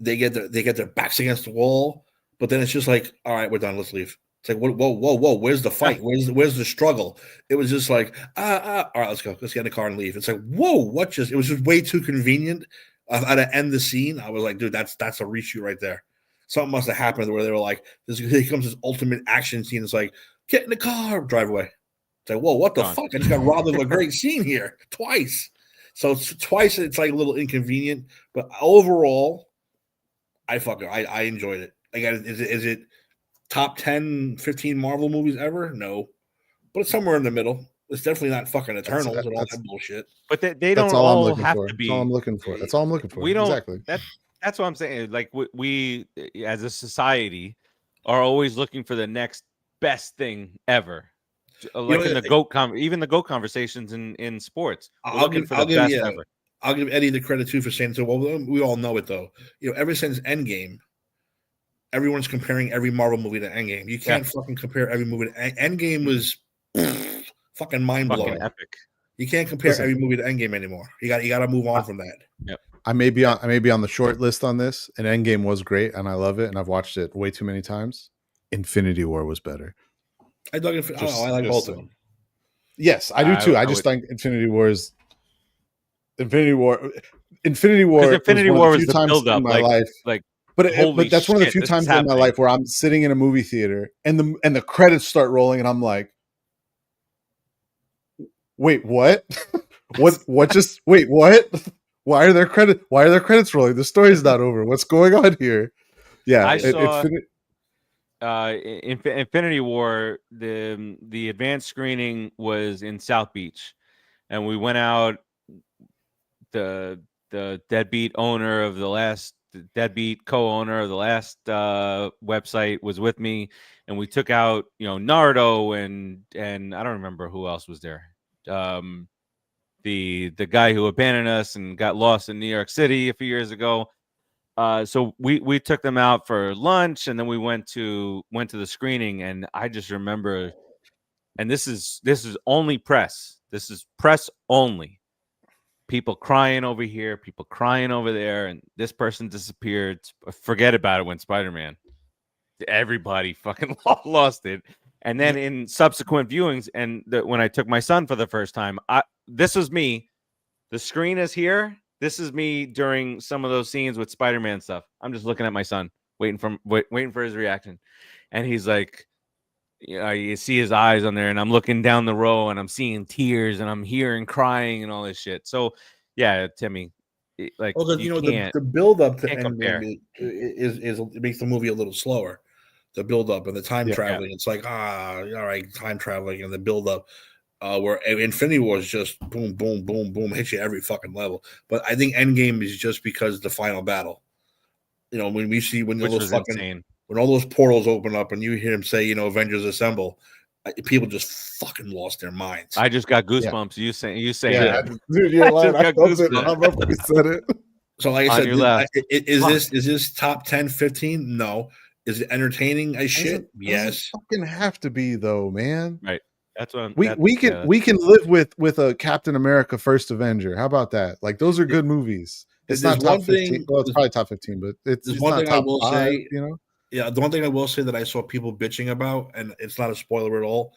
they get their backs against the wall, but then it's just like, all right, we're done. Let's leave. It's like, whoa, where's the fight? Where's the struggle? It was just like, all right, let's go. Let's get in the car and leave. It's like, whoa, it was just way too convenient. To end the scene, I was like, dude, that's a reshoot right there. Something must have happened where they were like, here comes this ultimate action scene. It's like, get in the car, drive away. It's like, whoa, what the fuck? I just got robbed of a great scene here twice. So twice it's like a little inconvenient, but overall, I enjoyed it. Again, is it top 10, 15 Marvel movies ever? No, but it's somewhere in the middle. It's definitely not fucking Eternals and all that bullshit. But they don't all have to be. That's all I'm looking for. That's all I'm looking for. We don't. Exactly. That's what I'm saying. Like we as a society are always looking for the next best thing ever. Like in the GOAT even the GOAT conversations in sports. I'll give Eddie the credit too for saying so. Well, we all know it though. Ever since Endgame, everyone's comparing every Marvel movie to Endgame. You can't fucking compare every movie to Endgame was fucking mind blowing, epic. You can't compare every movie to Endgame anymore. You got to move on from that. Yep. I may be on the short list on this, and Endgame was great, and I love it, and I've watched it way too many times. Infinity War was better. I like both of them. Yes, I do too. I just think Infinity War. Infinity War. Infinity was War one of was the the few times build-up, in my life. Holy But that's one of the shit, few this times is in my happening. life where I'm sitting in a movie theater and the credits start rolling and I'm like, wait, what? what just wait, what? Why are there credits rolling? The story's not over. What's going on here? Yeah, I saw Infinity War. The advanced screening was in South Beach, and we went out. The deadbeat owner of the deadbeat co-owner of the last website was with me, and we took out Nardo and I don't remember who else was there. The guy who abandoned us and got lost in New York City a few years ago. So we took them out for lunch, and then we went to the screening, and I just remember, and this is only press. This is press only. People crying over here, people crying over there, and this person disappeared. Forget about it when Spider-Man. Everybody fucking lost it. And then in subsequent viewings, and when I took my son for the first time, this was me. The screen is here. This is me during some of those scenes with Spider-Man stuff. I'm just looking at my son, waiting for his reaction, and he's like, you see his eyes on there, and I'm looking down the row, and I'm seeing tears, and I'm hearing crying and all this shit. So, yeah, Timmy, like, the build up to can't compare. Endgame is it makes the movie a little slower. The build up and the time traveling, it's like all right, time traveling and the build up. Where Infinity War is just boom, boom, boom, boom, hits you every fucking level. But I think Endgame is just because the final battle. When we see when all those portals open up and you hear him say, Avengers Assemble, people just fucking lost their minds. I just got goosebumps. You say it. Dude, you're lying. I felt it. I love when you said it. So like I said, is this top 10, 15? No. Is it entertaining as shit? Yes. Fucking have to be though, man. Right. That's what we can live with a Captain America First Avenger. How about that? Like those are good movies. It's not top 15. Well, it's probably top 15, but it's one not thing top I will 5, say. Yeah, the one thing I will say that I saw people bitching about, and it's not a spoiler at all.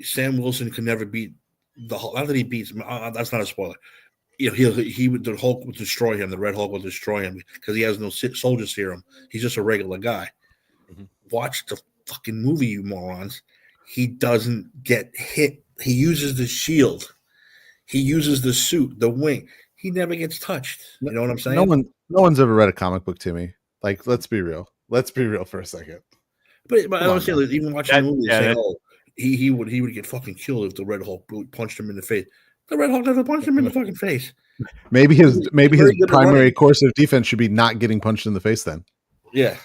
Sam Wilson could never beat the Hulk. Not that he beats him. That's not a spoiler. The Hulk would destroy him. The Red Hulk will destroy him because he has no soldier serum. He's just a regular guy. Mm-hmm. Watch the fucking movie, you morons. He doesn't get hit. He uses the shield. He uses the suit, the wing. He never gets touched. You know what I'm saying? No one's ever read a comic book, Timmy. Like, let's be real. Let's be real for a second. But I don't say that even watching the movie, saying, he would get fucking killed if the Red Hulk punched him in the face. The Red Hulk never punched him in the fucking face. Maybe his primary course of defense should be not getting punched in the face. Then, yeah,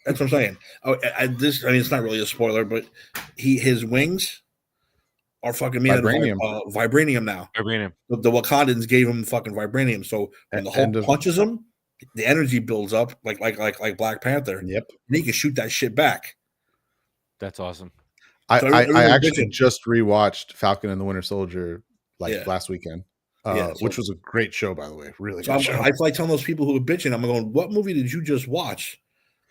that's what I'm saying. It's not really a spoiler, but his wings are fucking made vibranium. Vibranium now. Vibranium. The Wakandans gave him fucking vibranium, so when the Hulk punches him, the energy builds up like Black Panther. Yep, and he can shoot that shit back. That's awesome. I actually just rewatched Falcon and the Winter Soldier last weekend, which was a great show, by the way. Really good show. I like telling those people who are bitching, I'm going, what movie did you just watch?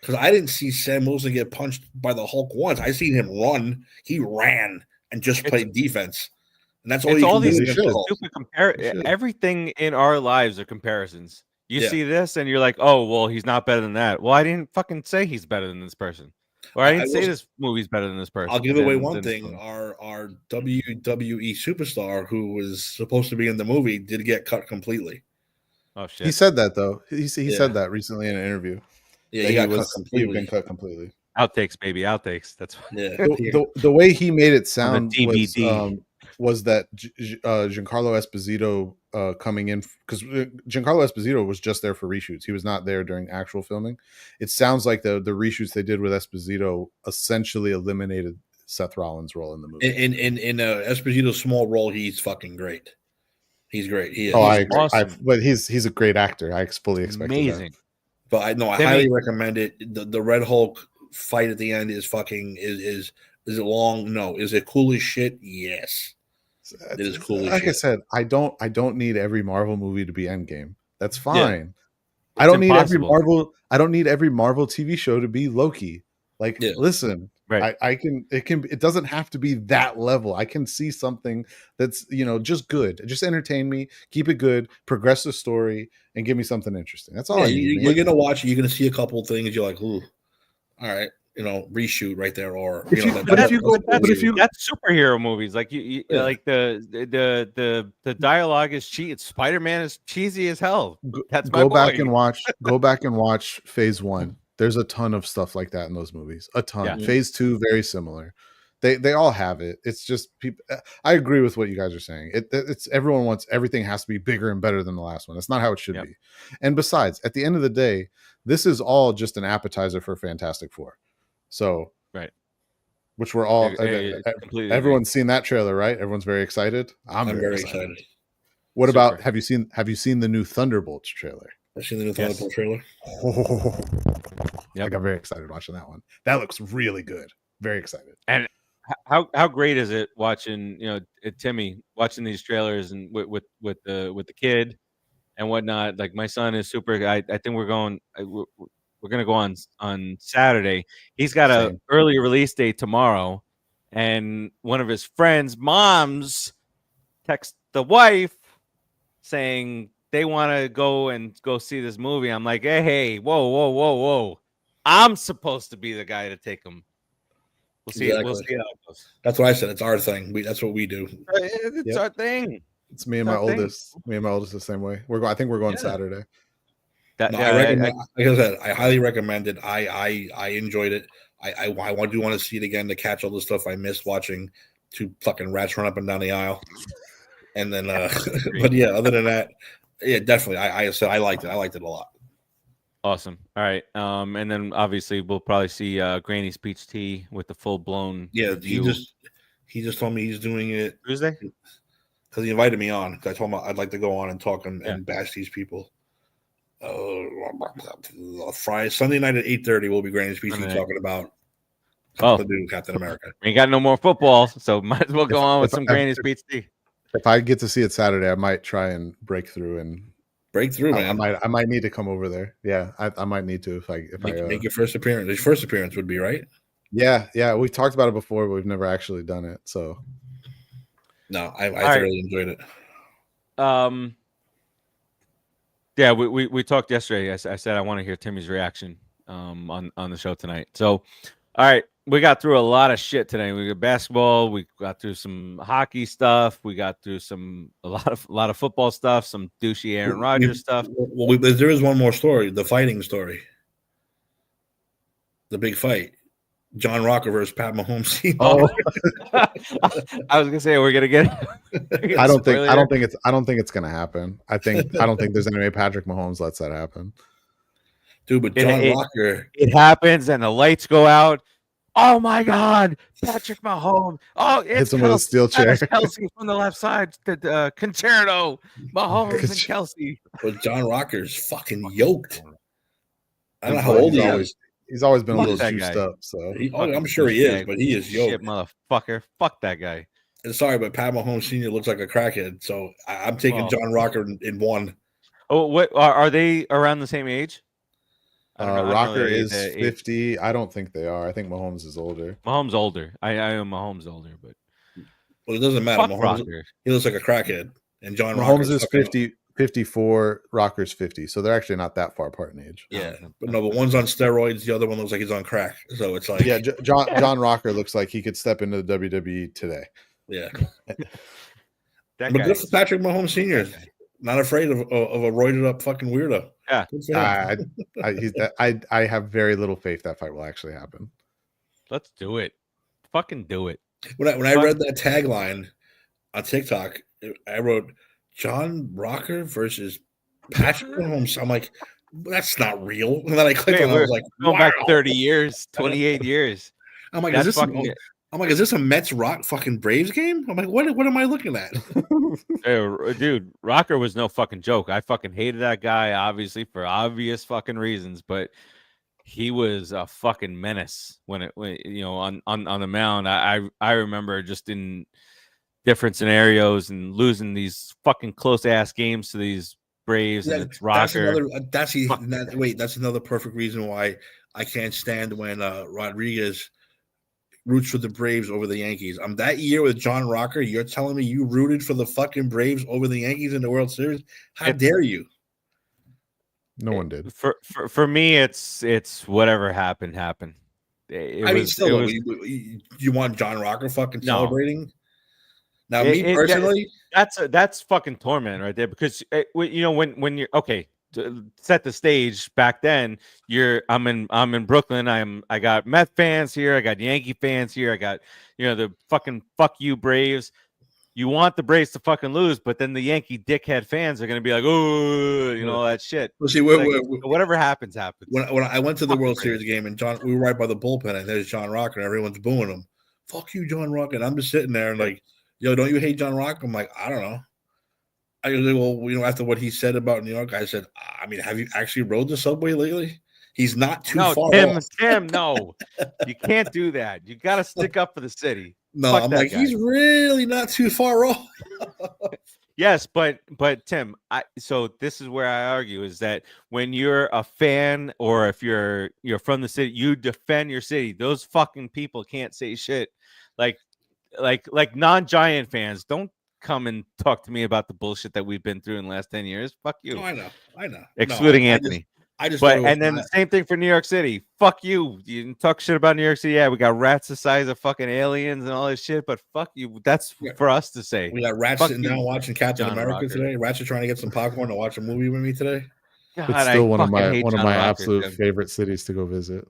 Because I didn't see Sam Wilson get punched by the Hulk once. I seen him run. He ran and just played defense. And that's all. It's all these stupid everything in our lives are comparisons. You see this and you're like, oh, well, he's not better than that. Well, I didn't fucking say he's better than this person. Or I didn't say this movie's better than this person. I'll give away one thing. Our WWE superstar who was supposed to be in the movie did get cut completely. Oh, shit. He said that, though. He said that recently in an interview. Yeah, he got cut completely. He'd been cut completely. Outtakes, baby. Outtakes. That's the way he made it sound was that Giancarlo Esposito coming in, because Giancarlo Esposito was just there for reshoots. He was not there during actual filming. It sounds like the reshoots they did with Esposito essentially eliminated Seth Rollins' role in the movie. In Esposito's small role, he's fucking great. He's great. He is. Awesome. But he's a great actor. I fully expect amazing. That. But I highly recommend it. The Red Hulk fight at the end is fucking is it long? No. Is it cool as shit? Yes. It is cool as shit. Like I said, I don't need every Marvel movie to be Endgame. That's fine. Yeah. I don't need every Marvel TV show to be Loki. Listen, Right. It doesn't have to be that level. I can see something that's, just good. Just entertain me, keep it good, progress the story, and give me something interesting. That's all I need. You're going to watch it. You're going to see a couple of things. You're like, ooh, all right. Reshoot right there, or that's superhero movies. Like like the dialogue is cheap. Spider-Man is cheesy as hell. That's my go boy. back and watch Phase 1. There's a ton of stuff like that in those movies. A ton. Yeah. Phase 2, very similar. They all have it. It's just people. I agree with what you guys are saying. It's everyone wants everything has to be bigger and better than the last one. That's not how it should be. And besides, at the end of the day, this is all just an appetizer for Fantastic Four. So, right, which we're all everyone's seen that trailer, right? Everyone's very excited. I'm very excited. What about have you seen the new Thunderbolts trailer? I've seen the new Thunderbolts trailer. I got very excited watching that one. That looks really good. Very excited. And how great is it watching Timmy watching these trailers and with the kid and whatnot? Like my son is super. I think we're going to go on Saturday. He's got an early release date tomorrow, and one of his friends' moms text the wife saying they want to go see this movie. I'm like, hey, whoa. I'm supposed to be the guy to take him. We'll see. Exactly. We'll see how it goes. That's what I said. It's our thing. That's what we do. It's our thing. It's me and my oldest. Me and my oldest the same way. I think we're going Saturday. I highly recommend it. I enjoyed it. I do want to see it again to catch all the stuff I missed watching two fucking rats run up and down the aisle. And then, but yeah, other than that, yeah, definitely. I liked it. I liked it a lot. Awesome. All right. And then obviously we'll probably see Granny's Peach Tea with the full blown. Yeah, review. he just told me he's doing it Tuesday because he invited me on. Because I told him I'd like to go on and talk and bash these people. Friday, Sunday night at 8:30, we'll be Granny's Peach Tea talking about the new Captain America. We ain't got no more football, so might as well go on with some Granny's Peach Tea. If I get to see it Saturday, I might try and break through, man. I might need to come over there. Yeah, I might need to if I make your first appearance. Your first appearance would be right. Yeah. We talked about it before, but we've never actually done it. So no, I thoroughly enjoyed it. Yeah, we talked yesterday. I said I want to hear Timmy's reaction on the show tonight. So, all right, we got through a lot of shit today. We got basketball. We got through some hockey stuff. We got through a lot of football stuff. Some douchey Aaron Rodgers stuff. Well, there is one more story. The fighting story. The big fight. John Rocker versus Pat Mahomes. I was gonna say we're gonna get. I don't think it's gonna happen. I don't think there's any way Patrick Mahomes lets that happen. Dude, but John Rocker. It happens and the lights go out. Oh my God, Patrick Mahomes! Oh, it's hits him with a steel chair. Kelsey from the left side. The Concerto, Mahomes and Kelsey. But John Rocker's fucking yoked. I don't know how old he is. He's always been a little juiced up, so I'm sure he is, but he is yoked. Shit, motherfucker! Fuck that guy. Sorry, but Pat Mahomes Sr. looks like a crackhead, so I'm taking John Rocker in one. Oh, what are they around the same age? Rocker is 50. I don't think they are. I think Mahomes is older. Mahomes older. I am Mahomes older, but it doesn't matter. Mahomes, he looks like a crackhead, and John Mahomes is 54. Rocker's 50, so they're actually not that far apart in age. Yeah, but one's on steroids. The other one looks like he's on crack. So it's like, yeah, John Rocker looks like he could step into the WWE today. Yeah, but good for Patrick Mahomes Sr. Not afraid of a roided up fucking weirdo. Yeah, I have very little faith that fight will actually happen. Let's do it. Fucking do it. When I read that tagline on TikTok, I wrote John Rocker versus Patrick Mahomes. I'm like, that's not real. And then I clicked on it. I was like, going back 30 years, 28 years. I'm like, is this a Mets Rock fucking Braves game? I'm like, what am I looking at? Dude, Rocker was no fucking joke. I fucking hated that guy, obviously, for obvious fucking reasons, but he was a fucking menace when on the mound. I remember just in different scenarios and losing these fucking close ass games to these Braves, and it's Rocker. That's another perfect reason why I can't stand when Rodriguez roots for the Braves over the Yankees. That year with John Rocker, you're telling me you rooted for the fucking Braves over the Yankees in the World Series? How dare you? No one did. For me, it's whatever happened. You want John Rocker fucking celebrating? Now, personally, that's fucking torment right there, because when you're okay, to set the stage back then, I'm in Brooklyn. I got Met fans here, I got Yankee fans here, I got the fucking fuck you Braves. You want the Braves to fucking lose, but then the Yankee dickhead fans are going to be like, oh, all that shit. Well, see, whatever happens. When I went to the World Series game and we were right by the bullpen, and there's John Rocker, and everyone's booing him. Fuck you, John Rocker. And I'm just sitting there and like, yo, don't you hate John Rocker? I'm like, I don't know. I was like, well, after what he said about New York, I said, I mean, have you actually rode the subway lately? He's not too far off. Tim, no. You can't do that. You got to stick up for the city. No, I'm like, guy. He's really not too far off. Yes, but Tim, so this is where I argue is that when you're a fan, or if you're from the city, you defend your city. Those fucking people can't say shit. Like non-Giant fans, don't come and talk to me about the bullshit that we've been through in the last 10 years. Fuck you. Oh, I know. Excluding Anthony. And then the same thing for New York City. Fuck you. You didn't talk shit about New York City. Yeah, we got rats the size of fucking aliens and all this shit, but fuck you. That's for us to say. We got rats sitting down watching Captain America today. Rats are trying to get some popcorn to watch a movie with me today. God, it's still one of my absolute favorite cities to go visit.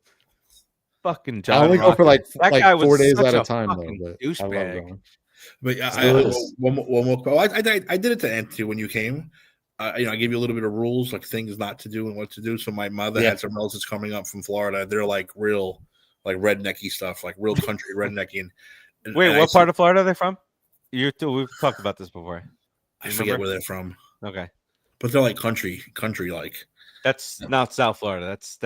Fucking John. I only go for like 4 days at a time though. But douchebag. But one more. I did it to Anthony when you came. I gave you a little bit of rules, like things not to do and what to do. So my mother had some relatives coming up from Florida. They're like real, like rednecky stuff, like real country rednecky. Wait, what part of Florida are they from? We've talked about this before. I forget where they're from. Okay, but they're like country like. That's not South Florida. That's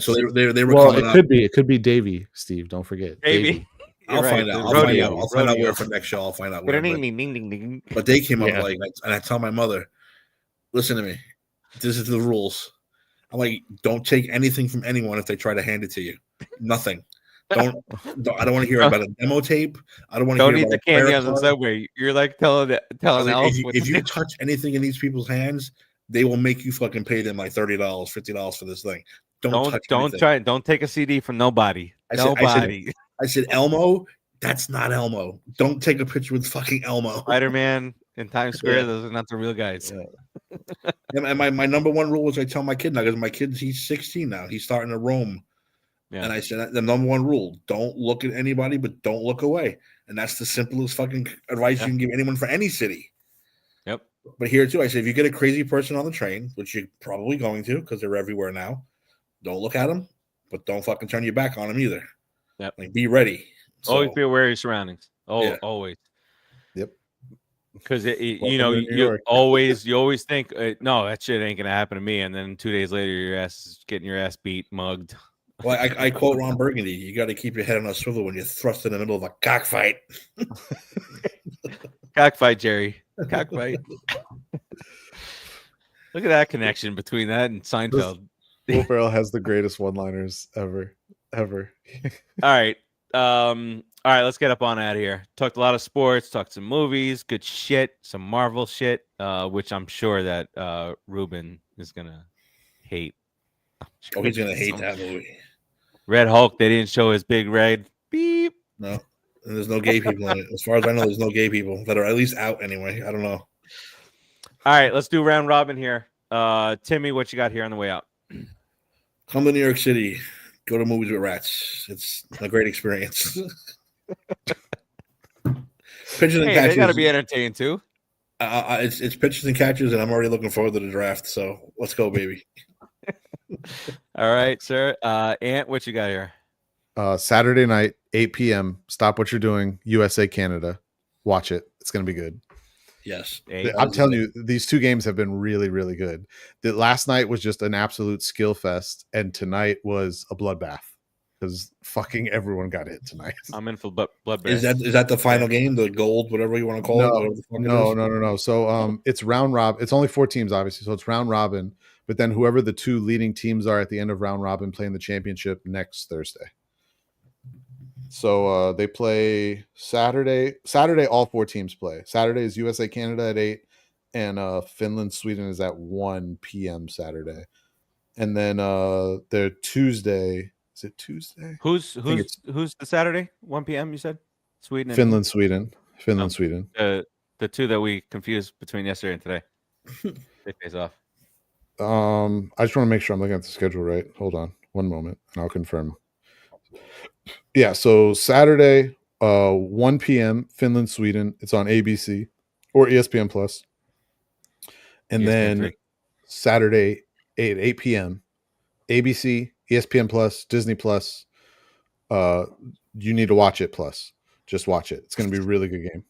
so they were. Well, it could be Davy, Steve. Don't forget Davy. I'll find out. I'll find out where for next show. I'll find out. But they came up and I tell my mother, listen to me. This is the rules. I'm like, don't take anything from anyone if they try to hand it to you. Nothing. I don't want to hear about a demo tape. I don't want to hear about the candy on the subway. You're like telling Elf. If you touch anything in these people's hands, they will make you fucking pay them like $30, $50 for this thing. Don't take a CD from nobody. I said Elmo. That's not Elmo. Don't take a picture with fucking Elmo. Spider-Man in Times Square. Those are not the real guys. Yeah. And my number one rule is I tell my kid now, because my kid, he's 16 now. He's starting to roam. Yeah. And I said the number one rule: don't look at anybody, but don't look away. And that's the simplest fucking advice you can give anyone for any city. Yep. But here too, I say if you get a crazy person on the train, which you're probably going to because they're everywhere now, don't look at them, but don't fucking turn your back on them either. Yep. Like be ready. Always be aware of your surroundings. Always. Yep. Because you always think no, that shit ain't gonna happen to me, and then 2 days later your ass is getting your ass beat, mugged. Well, I quote Ron Burgundy: "You got to keep your head on a swivel when you're thrust in the middle of a cockfight." Cockfight, Jerry. Cockfight. Look at that connection between that and Seinfeld. Will Ferrell has the greatest one-liners ever. All right, let's get up on out of here. Talked a lot of sports, talked some movies, good shit, some Marvel shit, which I'm sure that Ruben is gonna hate. He's gonna hate that movie. Red Hulk, they didn't show his big red beep. No, and there's no gay people in it. As far as I know, there's no gay people that are at least out anyway. I don't know. All right, let's do round robin here. Timmy, what you got here on the way out? Come to New York City. Go to movies with rats. It's a great experience. Pitches and catches. They got to be entertained too. It's pitches and catches, and I'm already looking forward to the draft. So let's go, baby. All right, sir. Ant, what you got here? Saturday night, 8 p.m. Stop what you're doing. USA, Canada. Watch it. It's going to be good. Yes. I'm telling you, these two games have been really, really good. The last night was just an absolute skill fest, and tonight was a bloodbath because fucking everyone got hit tonight. I'm in for bloodbath. Is that the final game, the gold, whatever you want to call it? No. So it's round robin. It's only 4 teams, obviously. So it's round robin. But then whoever the 2 leading teams are at the end of round robin playing the championship next Thursday. So they play Saturday. Saturday, all 4 teams play. Saturday is USA Canada at 8, and Finland Sweden is at 1 p.m. Saturday. And then their Tuesday. Is it Tuesday? Who's it's- the Saturday? 1 p.m. You said Sweden. And Finland Sweden. Finland Oh. Sweden. the two that we confused between yesterday and today. They face off. I just want to make sure I'm looking at the schedule right. Hold on one moment, and I'll confirm. Yeah, so Saturday, 1 p.m. Finland Sweden. It's on ABC or ESPN Plus, and ESPN then 3. Saturday 8 p.m. ABC, ESPN Plus, Disney Plus. You need to watch it. Plus, just watch it. It's going to be a really good game.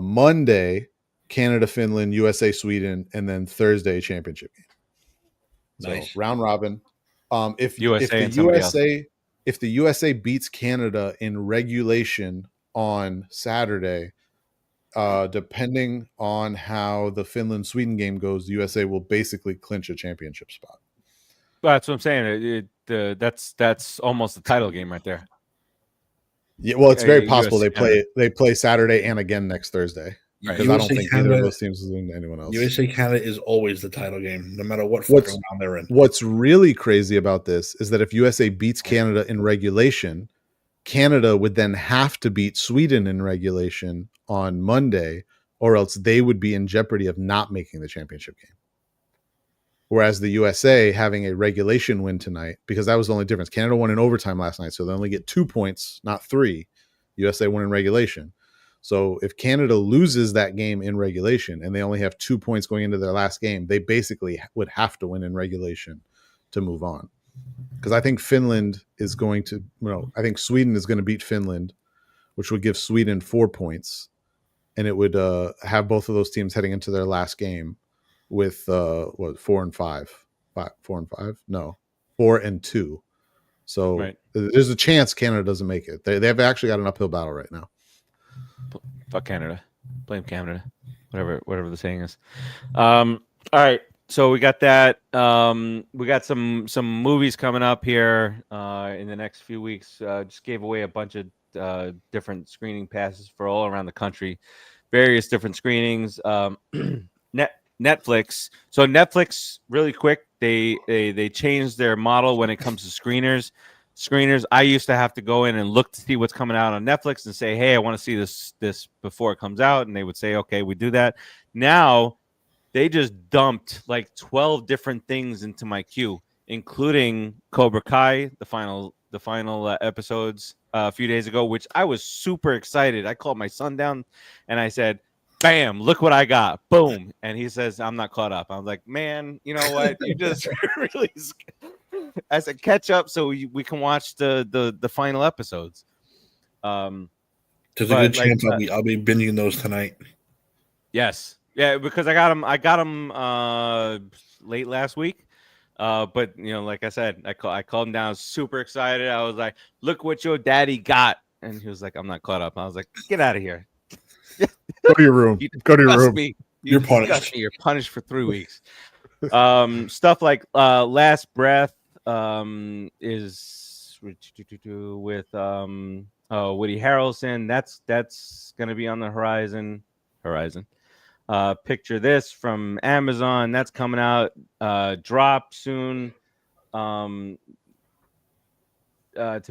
Monday, Canada, Finland, USA, Sweden, and then Thursday, championship game. Nice. So round robin. If USA and somebody else. If the USA beats Canada in regulation on Saturday, depending on how the Finland Sweden game goes, the USA will basically clinch a championship spot. Well, that's what I'm saying. That's almost the title game right there. Yeah, well, it's very possible USA, they play Saturday and again next Thursday. Because I don't think either of those teams is losing to anyone else. USA Canada is always the title game, no matter what fucking round they're in. What's really crazy about this is that if USA beats Canada in regulation, Canada would then have to beat Sweden in regulation on Monday, or else they would be in jeopardy of not making the championship game. Whereas the USA having a regulation win tonight, because that was the only difference. Canada won in overtime last night, so they only get 2 points, not 3. USA won in regulation. So if Canada loses that game in regulation and they only have 2 points going into their last game, they basically would have to win in regulation to move on. Because I think Finland is going to, I think Sweden is going to beat Finland, which would give Sweden 4 points. And it would have both of those teams heading into their last game with 4 and 5. 4 and 5? No, 4 and 2. So right. There's a chance Canada doesn't make it. They've actually got an uphill battle right now. Fuck Canada. Blame Canada. Whatever the saying is. All right. So we got that. We got some movies coming up here in the next few weeks. Just gave away a bunch of different screening passes for all around the country. Various different screenings. Netflix. So Netflix, really quick, they changed their model when it comes to screeners. I used to have to go in and look to see what's coming out on Netflix and say, hey, I want to see this before it comes out. And they would say, okay, we do that. Now they just dumped like 12 different things into my queue, including Cobra Kai, the final episodes a few days ago, which I was super excited. I called my son down and I said, bam, look what I got. Boom. And he says, I'm not caught up. I was like, man, you know what? You just really, as a catch up so we can watch the final episodes. There's a good chance I'll be binging those tonight. Yes. Yeah, because I got them late last week. But like I said, I called him down, super excited. I was like, look what your daddy got. And he was like, I'm not caught up. I was like, get out of here. Go to your room. Go to your room. You're punished. You're punished for 3 weeks. Stuff like Last Breath is with Woody Harrelson. That's gonna be on the horizon. Picture This from Amazon. That's coming out. Drop soon. To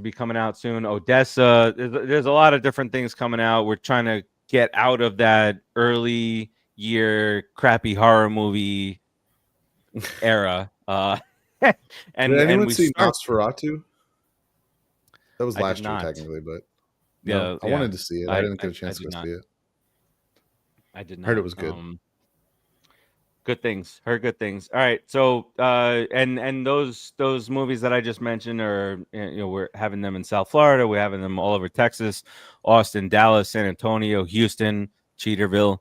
be coming out soon. Odessa. There's a lot of different things coming out. We're trying to get out of that early year crappy horror movie era. And did anyone we see Nosferatu? That was last year, not. Technically, but Yeah, I wanted to see it. I didn't get a chance to go see it. I did not. Heard it was good. Good things. Heard good things. All right. So and those movies that I just mentioned are, we're having them in South Florida. We're having them all over Texas, Austin, Dallas, San Antonio, Houston, Cheaterville.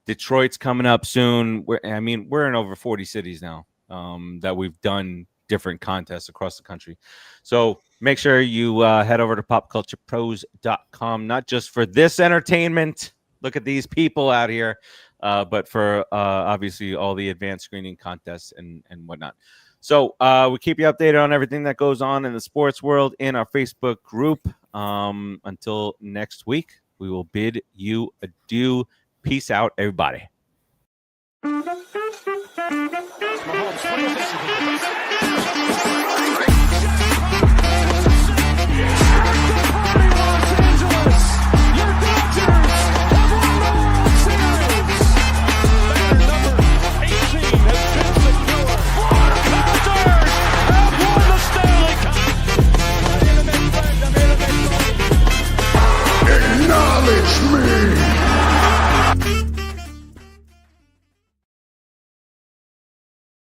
Detroit's coming up soon. We're in over 40 cities now that we've done different contests across the country. So make sure you head over to popculturepros.com, not just for this entertainment. Look at these people out here. But for obviously all the advanced screening contests and whatnot. So we keep you updated on everything that goes on in the sports world in our Facebook group. Until next week, we will bid you adieu. Peace out, everybody. Mahomes swings.